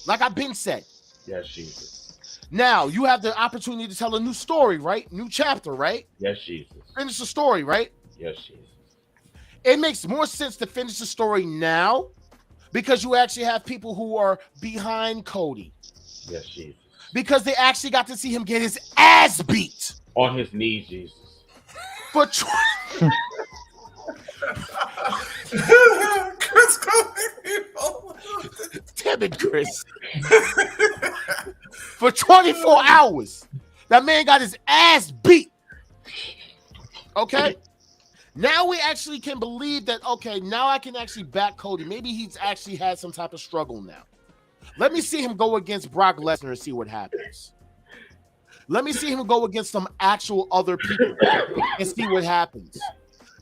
Like I've been said. Yes, Jesus. Now you have the opportunity to tell a new story, right? New chapter, right? Yes, Jesus. Finish the story, right? Yes, Jesus. It makes more sense to finish the story now because you actually have people who are behind Cody. Yes, Jesus. Because they actually got to see him get his ass beat. On his knees, Jesus. For Chris, damn it, Chris. For 24 hours, that man got his ass beat. Okay? Now we actually can believe that, okay, now I can actually back Cody. Maybe he's actually had some type of struggle now. Let me see him go against Brock Lesnar and see what happens. Let me see him go against some actual other people and see what happens.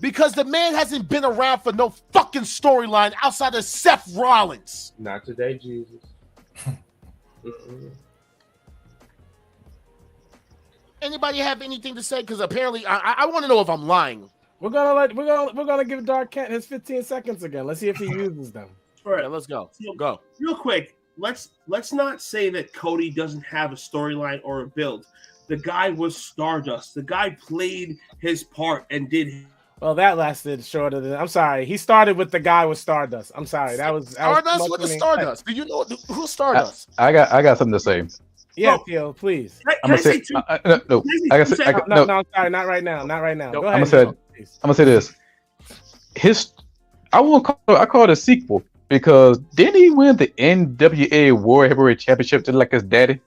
Because the man hasn't been around for no fucking storyline outside of Seth Rollins. Not today, Jesus. Anybody have anything to say? Because apparently, I want to know if I'm lying. We're gonna give Dark Kent his 15 seconds again. Let's see if he uses them. All right, Yeah, let's go. Go. Real quick. Let's not say that Cody doesn't have a storyline or a build. The guy was Stardust. The guy played his part and did. Well, that lasted shorter than. I'm sorry. He started with the guy with Stardust. I'm sorry. That was Stardust. What is Stardust? Do you know who's Stardust? I got something to say. Yeah, Theo, please. I'm gonna say no. I'm sorry, not right now. Not right now. Go ahead. I'm gonna say this. I call it a sequel because didn't he win the NWA World Heavyweight Championship just like his daddy?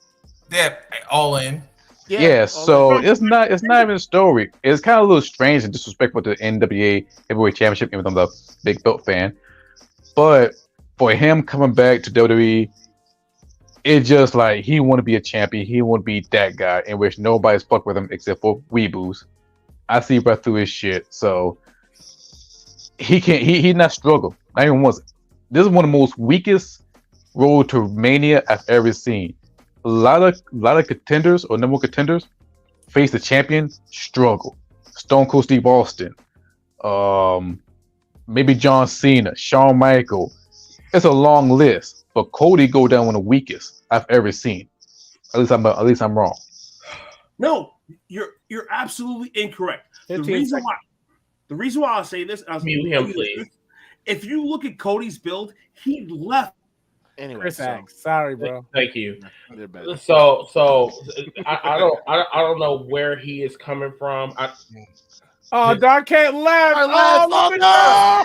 Yeah, all in. Yeah, so it's not even a story. It's kind of a little strange and disrespectful to the NWA Heavyweight Championship, even though I'm a big belt fan. But for him coming back to WWE, it's just like he want to be a champion. He want to be that guy in which nobody's fucked with him except for weeboos. I see right through his shit, so he can't. He not struggle. Not even once. This is one of the most weakest road to Mania I've ever seen. A lot of contenders or number one contenders face the champion struggle. Stone Cold Steve Austin, maybe John Cena, Shawn Michaels. It's a long list, but Cody go down one of the weakest I've ever seen. At least I'm wrong. No, you're absolutely incorrect. The reason why I'll say this, mute him, please. If you look at Cody's build, he left. Anyway, sorry, bro. Thank you. So I don't know where he is coming from. Dark Kent left. Oh, no!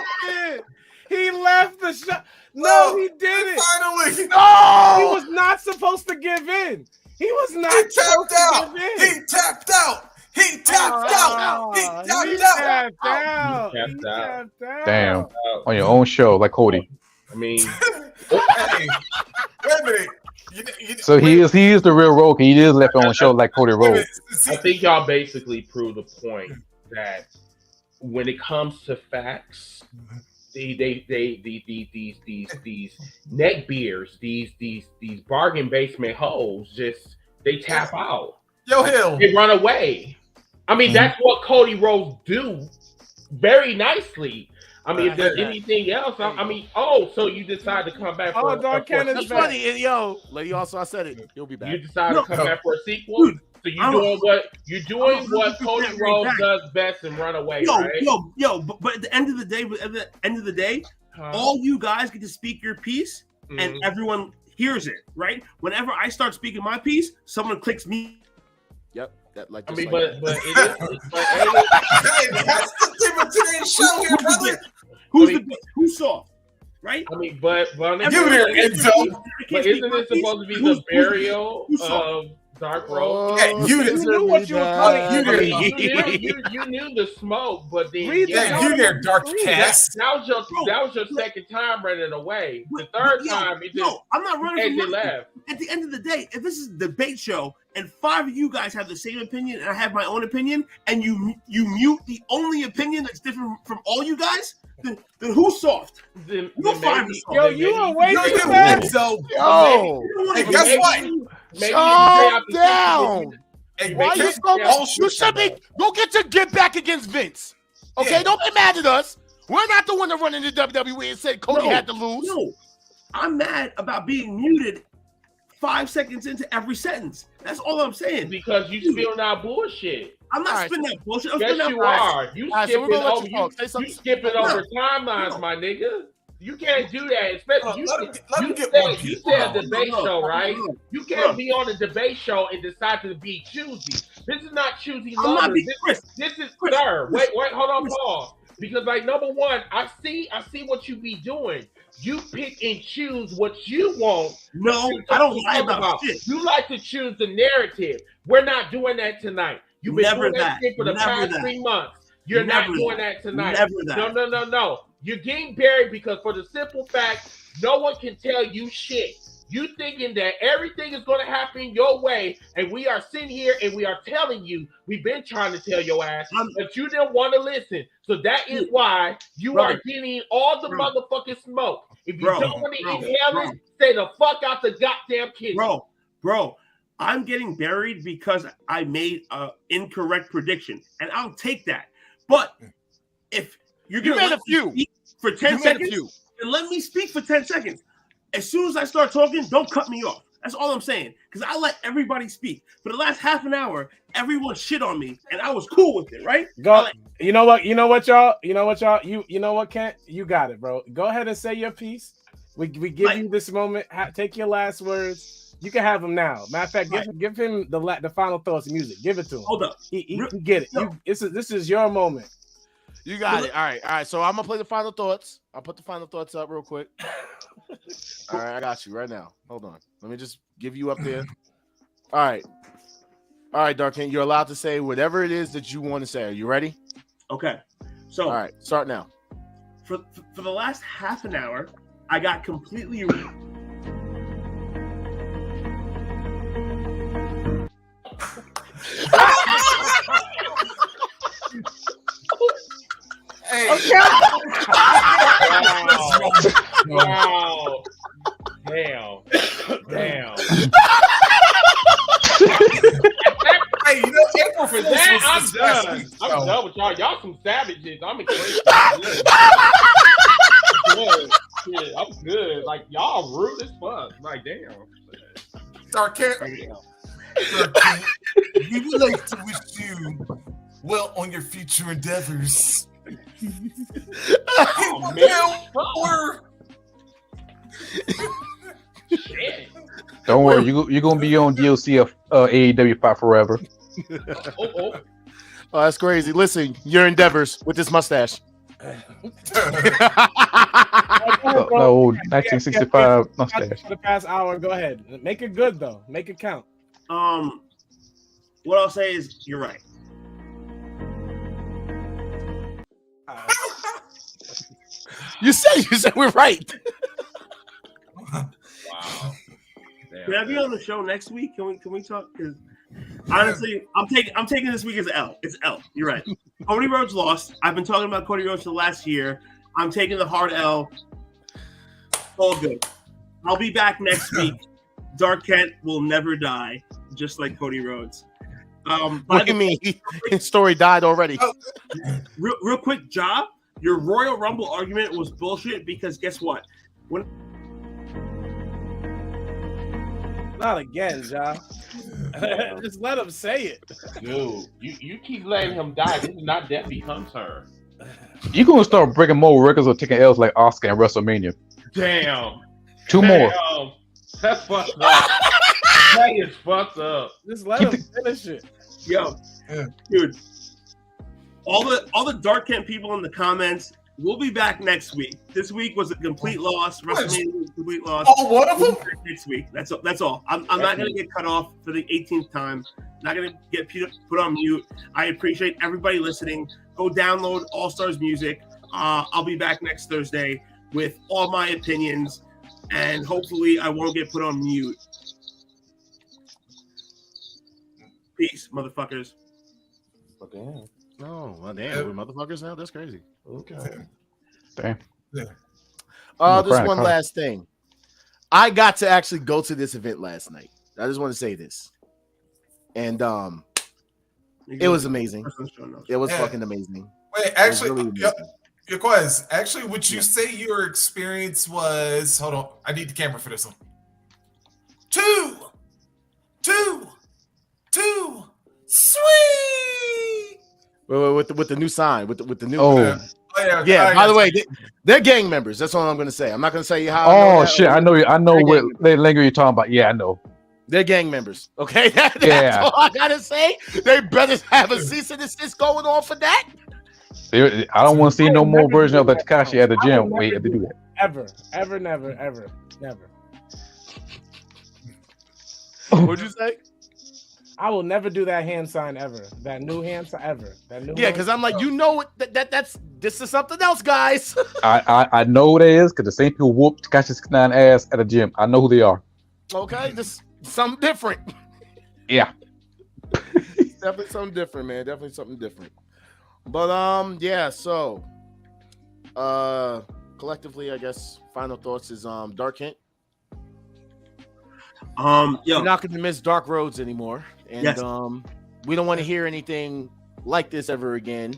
He left the show. No, he didn't. Finally, no, he was not supposed to give in. He was not. He tapped out. He tapped out. He tapped out. He tapped out. Damn. On your own show, like Cody. I mean, hey, wait a minute. So he is the real Rogue. He is left on show like Cody Rhodes. I think y'all basically proved the point that when it comes to facts, these neck beers, these bargain basement hoes, just they tap out. Yo, Hill. They run away. I mean, that's what Cody Rhodes do very nicely. I mean, if there's anything else, so you decide to come back for Dark Kent is funny. Yo, Lady also, I said it. He'll be back. You decide to come back for a sequel? Dude, so you're doing what Cody Rhodes does best and run away, right? But at the end of the day, all you guys get to speak your piece and everyone hears it, right? Whenever I start speaking my piece, someone clicks me. Yep. That, like, I mean, like but That's the thing with today's show here, brother. Who's soft, right? I mean, but Give it here, Enzo. But isn't it supposed to be the burial of Dark Road. You knew what you were doing. You knew the smoke, but then Read you there, Dark Cast. that was your second time running away. The third time, I'm not running from left. At the end of the day, if this is a debate show and 5 of you guys have the same opinion and I have my own opinion, and you mute the only opinion that's different from all you guys, then who's soft? Then Yo, you are way Yo, too you fast. so. Yo, Hey, guess what? calm down. Hey, Why you so? You should be. Go get your get back against Vince. Okay, Yeah. don't be mad at us. We're not the one that run into WWE and said Cody had to lose. No, I'm mad about being muted 5 seconds into every sentence. That's all I'm saying. Because you spilling out bullshit. I'm not All right, spitting that bullshit. I'm Yes, spitting you out are. You All right, so we're skipping gonna let over. you talk. Say something. You skipping over timelines, No. my nigga. You can't do that. Especially Let him you get more said you people said out. debate No. show, right? You Bro. can't be on a debate show and decide to be choosy. This is not choosy I'm not lovers. being Chris. This is Chris, sir. Chris, Wait, hold on, Chris. pause. Because like number one, I see what you be doing. You pick and choose what you want. No, I don't lie about shit. You like to choose the narrative. We're not doing that tonight. You've been Never doing that. shit for the Never past that. 3 months. You're not Never doing that. that tonight. Never that. No. You're getting buried because for the simple fact, no one can tell you shit. You thinking that everything is going to happen your way, and we are sitting here and we are telling you, we've been trying to tell your ass, but you didn't want to listen. So that is why you Bro. are getting all the Bro. motherfucking smoke. If you Bro. don't want to Bro. inhale Bro. it, stay the fuck out the goddamn kitchen. Bro, I'm getting buried because I made an incorrect prediction, and I'll take that. But if you're You gonna made a few. speak for 10 You made a seconds, few. then let me speak for 10 seconds. As soon as I start talking, don't cut me off. That's all I'm saying. Because I let everybody speak. For the last half an hour, everyone shit on me, and I was cool with it, right? Go. You know what, y'all. You know what, Kent. You got it, bro. Go ahead and say your piece. We give you this moment. Take your last words. You can have them now. Matter of fact, give him the final thoughts music. Give it to him. Hold up. He can get it. No. This is your moment. You got it. All right. So I'm gonna play the final thoughts. I'll put the final thoughts up real quick. All right, I got you right now. Hold on. Let me just give you up there. All right, Darkin, you're allowed to say whatever it is that you want to say. Are you ready? Okay. So, All right, start now. for the last half an hour, I got completely. Hey, Wow. Damn. hey, you know, April For Fool's that, I'm was this last done. week, I'm so- done with y'all. Y'all some savages. I'm excited. Shit, I'm good. Like y'all rude as fuck. Like damn. Dark Cat, we would like to wish you well on your future endeavors. Oh, man. Or Shit. Don't worry, you're gonna be on DLC of AEW Fight Forever. Oh. Oh, that's crazy. Listen, your endeavors with this mustache. The old 1965 mustache. For the past hour, go ahead. Make it good though. Make it count. What I'll say is you're right. You said we're right. Wow. Can I be on the show next week? Can we talk? Because honestly, I'm taking this week as L. It's L. You're right. Cody Rhodes lost. I've been talking about Cody Rhodes for the last year. I'm taking the hard L. All good. I'll be back next week. Dark Kent will never die, just like Cody Rhodes. What do you mean? His story died already. Real quick, Job. Your Royal Rumble argument was bullshit because guess what? Not again, Ja. Just let him say it. Dude, you keep letting him die. This is not Debbie Hunter. You're gonna start breaking more records or taking L's like Oscar and WrestleMania. Damn. Two more. That's fucked up. That is fucked up. Just let him finish it. Yo, dude. All the Dark Kent people in the comments We'll be back next week. This week was a complete loss. WrestleMania was a complete loss. Oh, one of them? Next week. That's all. I'm not going to get cut off for the 18th time. Not going to get put on mute. I appreciate everybody listening. Go download All Stars Music. I'll be back next Thursday with all my opinions, and hopefully I won't get put on mute. Peace, motherfuckers. Okay. No, well, damn, we're motherfuckers now. That's crazy. Okay. Damn. This one last thing. I got to actually go to this event last night. I just want to say this, and it was amazing. It was fucking amazing. Wait, actually, your quiz. Actually, would you say your experience was? Hold on, I need the camera for this one. Two. Sweet. Wait, with the new sign, with the new. Yeah. By the way, they're gang members. That's all I'm gonna say. I'm not gonna say how. Oh shit! I know what language you're talking about. Yeah, I know. They're gang members. Okay, that's all I gotta say. They better have a cease and desist going on for that. I don't want to see no more version of the Takashi at the gym. Wait, if they do that. Ever, never. What'd you say? I will never do that hand sign ever. That new hand sign ever. Because I'm like, this is something else, guys. I know what it is because the same people whoop Takashi's 9 ass at the gym. I know who they are. Okay, just something different. Yeah. Definitely something different, man. Definitely something different. But yeah, so collectively, I guess final thoughts is Dark Hint. You're not going to miss Dark Roads anymore, and we don't want to hear anything like this ever again.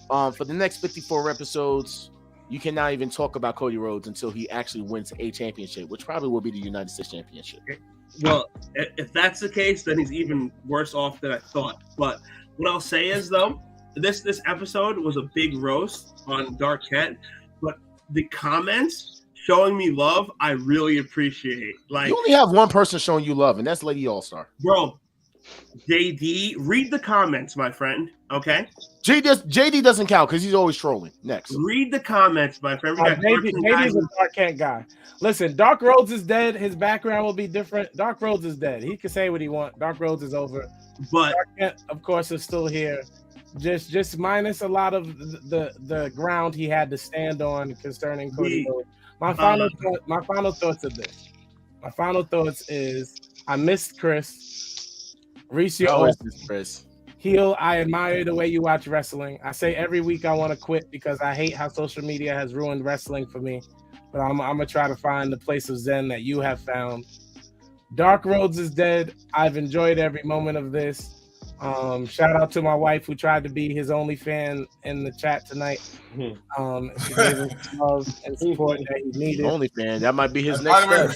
For the next 54 episodes, you cannot even talk about Cody Rhodes until he actually wins a championship, which probably will be the United States Championship. Well, if that's the case, then he's even worse off than I thought. But what I'll say is, though, this episode was a big roast on Dark Cat, but the comments showing me love, I really appreciate. Like, you only have one person showing you love, and that's Lady All-Star. Bro, JD, read the comments, my friend. Okay? JD doesn't count because he's always trolling. Next. Read the comments, my friend. JD's a Dark Cat guy. Listen, Dark Rhodes is dead. His background will be different. Dark Rhodes is dead. He can say what he wants. Dark Rhodes is over. But Dark Cat, of course, is still here. Just minus a lot of the ground he had to stand on concerning Cody Rhodes. My final thoughts are this. My final thoughts is I missed Chris. Reese, Chris. Heel, I admire the way you watch wrestling. I say every week I want to quit because I hate how social media has ruined wrestling for me. But I'm gonna try to find the place of zen that you have found. Dark Rhodes is dead. I've enjoyed every moment of this. Shout out to my wife who tried to be his only fan in the chat tonight. She gave him love and support that he needed. Only fan, that might be his next step.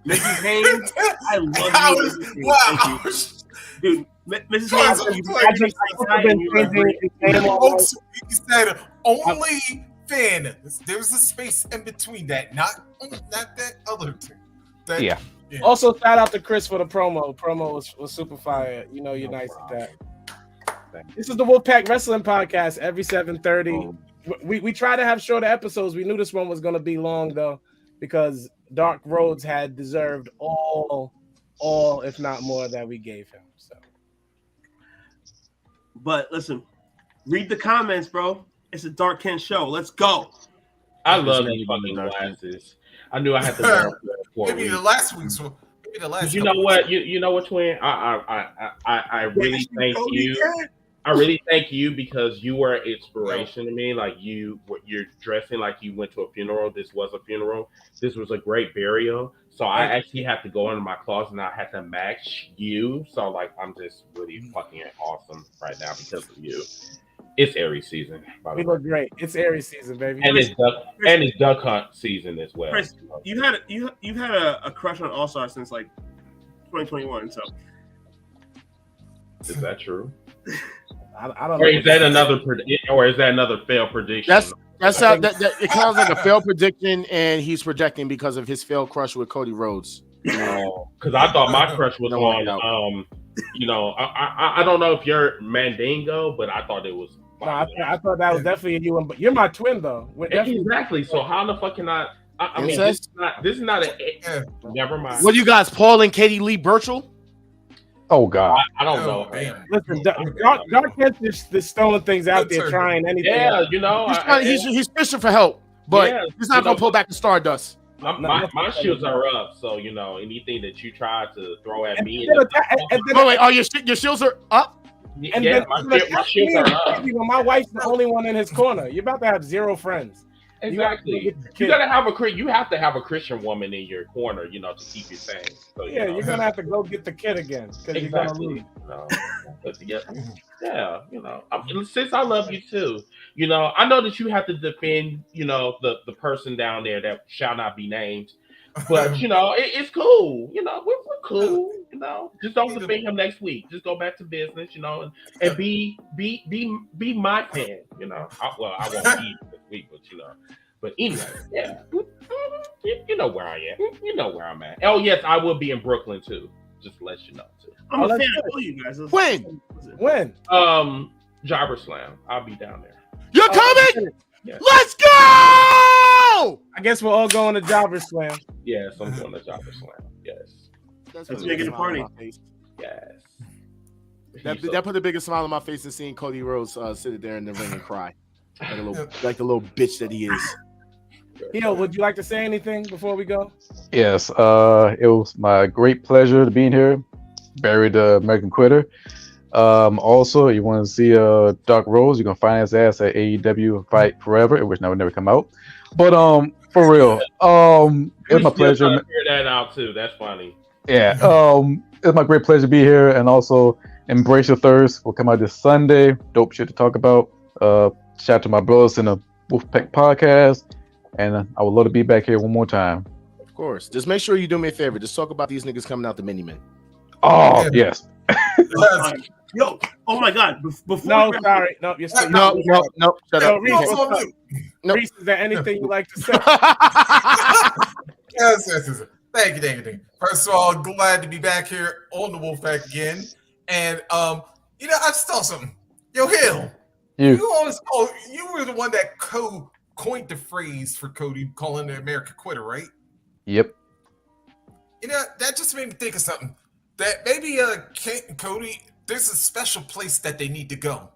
Mrs. Haynes, I love you. Wow. Dude, Mrs. Haynes, he said only fan. There's a space in between that, not that other thing. Yeah. Also, shout out to Chris for the promo. Promo was super fire. You know you're nice at that. This is the Wolfpack Wrestling Podcast every 7:30. We try to have shorter episodes. We knew this one was going to be long though, because Dark Rhodes had deserved all, if not more, that we gave him. So, but listen, read the comments, bro. It's a Dark Ken show. Let's go. I love these fucking glasses. I knew I had to wear them for maybe the last week's one. Maybe the last. You know what? You know what, Twin? I really thank you. I really thank you because you were an inspiration to me. Like you're dressing like you went to a funeral. This was a funeral. This was a great burial. So I actually have to go into my closet and I had to match you. So like I'm just really fucking awesome right now because of you. It's Aries season. By the way. Look great. It's Aries season, baby. And it's duck hunt season as well. Chris, you've had a crush on All Star since like 2021. So is that true? I don't know. Or is that another failed prediction? That's how it sounds like a failed prediction, and he's projecting because of his failed crush with Cody Rhodes. Because I thought my crush was on. I don't know if you're Mandingo, but I thought it was No, I thought that was definitely you, but you're my twin though. Exactly. So how the fuck can I mean, this is not a. Never mind. What do you guys, Paul and Katie Lee Burchell? Oh God, I don't know. Listen, Dark Kent's just throwing things out there, trying anything. Yeah, you know, he's fishing for help, but he's not gonna pull back the Stardust. My shields are up, so you know anything that you try to throw at me. Wait, are your shields are up? And yeah, my shields are up. My wife's the only one in his corner. You're about to have zero friends. Exactly. You gotta have you have to have a Christian woman in your corner, you know, to keep you sane. So, yeah, you're gonna have to go get the kid again because you're gonna lose. Yeah, you know, since I love you too, you know, I know that you have to defend, you know, the person down there that shall not be named, but you know, it's cool. You know, we're cool. You know, just don't defend him next week. Just go back to business, you know, and be my fan. You know, I won't be this week, but you know. But anyway, yeah, you know where I am. You know where I'm at. Oh yes, I will be in Brooklyn too. Just to let you know too. I'm a fan of all you guys. When? Jobber Slam. I'll be down there. You're coming? Yes. Let's go! I guess we're all going to Jobber Slam. Yes, I'm going to Jobber Slam. Yes. Let's make it a party. Yes. That put the biggest smile on my face than seeing Cody Rhodes sit there in the ring and cry. Like the little bitch that he is. Hill, would you like to say anything before we go? Yes, it was my great pleasure to be in here. Barry the American Quitter. Also, you want to see Dark Rose, you can find his ass at AEW Fight Forever, which never come out. But for real, it's my pleasure. Figure that out too. That's funny. Yeah, it's my great pleasure to be here, and also Embrace Your Thirst will come out this Sunday. Dope shit to talk about. Shout out to my brothers in the Wolfpack podcast, and I would love to be back here one more time. Of course. Just make sure you do me a favor. Just talk about these niggas coming out the mini-men. Oh, yes. Yo, oh my God. No, sorry. No, you're still No. Shut up. Reese, is there anything you'd like to say? Yes. Thank you. First of all, glad to be back here on the Wolfpack again. And I just thought something. Yo, Hill. You were the one that coined the phrase for Cody calling the American Quitter, right? Yep. That just made me think of something. That maybe Kate and Cody, there's a special place that they need to go,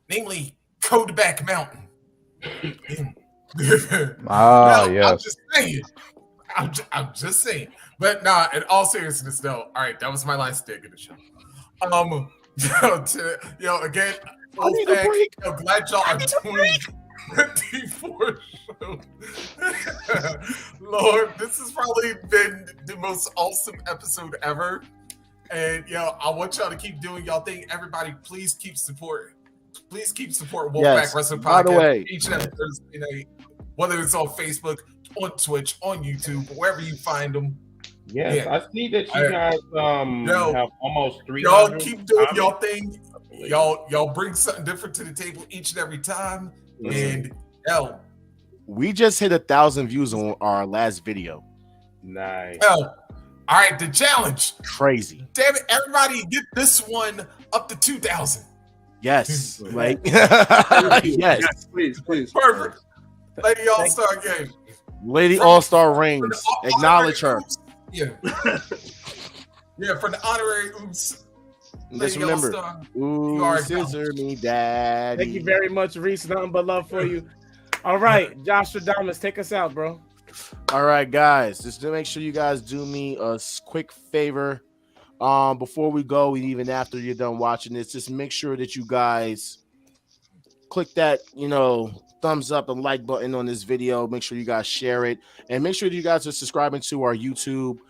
namely Codeback Mountain. Yes. I'm just saying. But nah, in all seriousness, though. All right, that was my last dig of the show. Again, I'm glad y'all are doing 24 shows. Lord, this has probably been the most awesome episode ever. And I want y'all to keep doing y'all thing. Everybody, please keep supporting. Please keep supporting Wolfpack Wrestling Podcast. By the way, each and every Thursday night, whether it's on Facebook, on Twitch, on YouTube, wherever you find them. Yes, I see that you guys have almost 300. Y'all keep doing y'all thing. Y'all bring something different to the table each and every time. And we just hit 1,000 views on our last video. Nice. All right, the challenge. Crazy. Damn it, everybody get this one up to 2,000. Yes. Yes. Please. Perfect. Lady All-Star game. Lady All-Star Reigns. Acknowledge her. Yeah. For the honorary oops. Just remember, ooh, scissor me, daddy. Thank you very much, Reese. Nothing but love for you. All right, Josh Radamas, take us out, bro. All right, guys, just to make sure you guys do me a quick favor. Before we go, and even after you're done watching this, just make sure that you guys click that, thumbs up and like button on this video. Make sure you guys share it, and make sure that you guys are subscribing to our YouTube.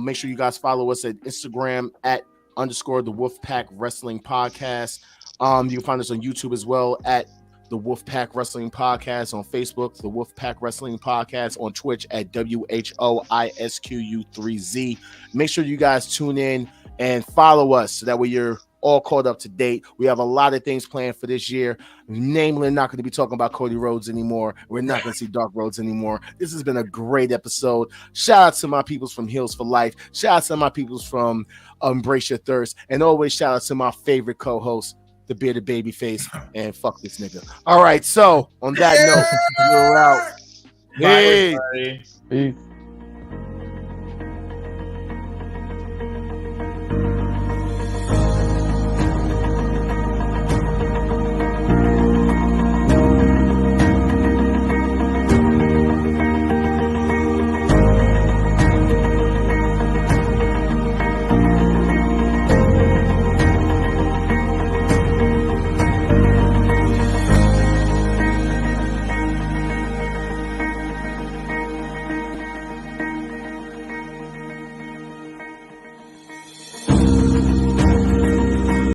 Make sure you guys follow us at Instagram @ the Wolfpack Wrestling Podcast. You can find us on YouTube as well at the Wolfpack Wrestling Podcast, on Facebook, the Wolfpack Wrestling Podcast, on Twitch at WHOISQU3Z. Make sure you guys tune in and follow us so that way you're all caught up to date. We have a lot of things planned for this year. Namely, not going to be talking about Cody Rhodes anymore. We're not going to see Dark Rhodes anymore. This has been a great episode. Shout out to my peoples from Heels for Life. Shout out to my peoples from Embrace Your Thirst. And always shout out to my favorite co-host, the bearded baby face, and fuck this nigga. All right, so on that note, we're out. Bye, Hey. everybody. Peace.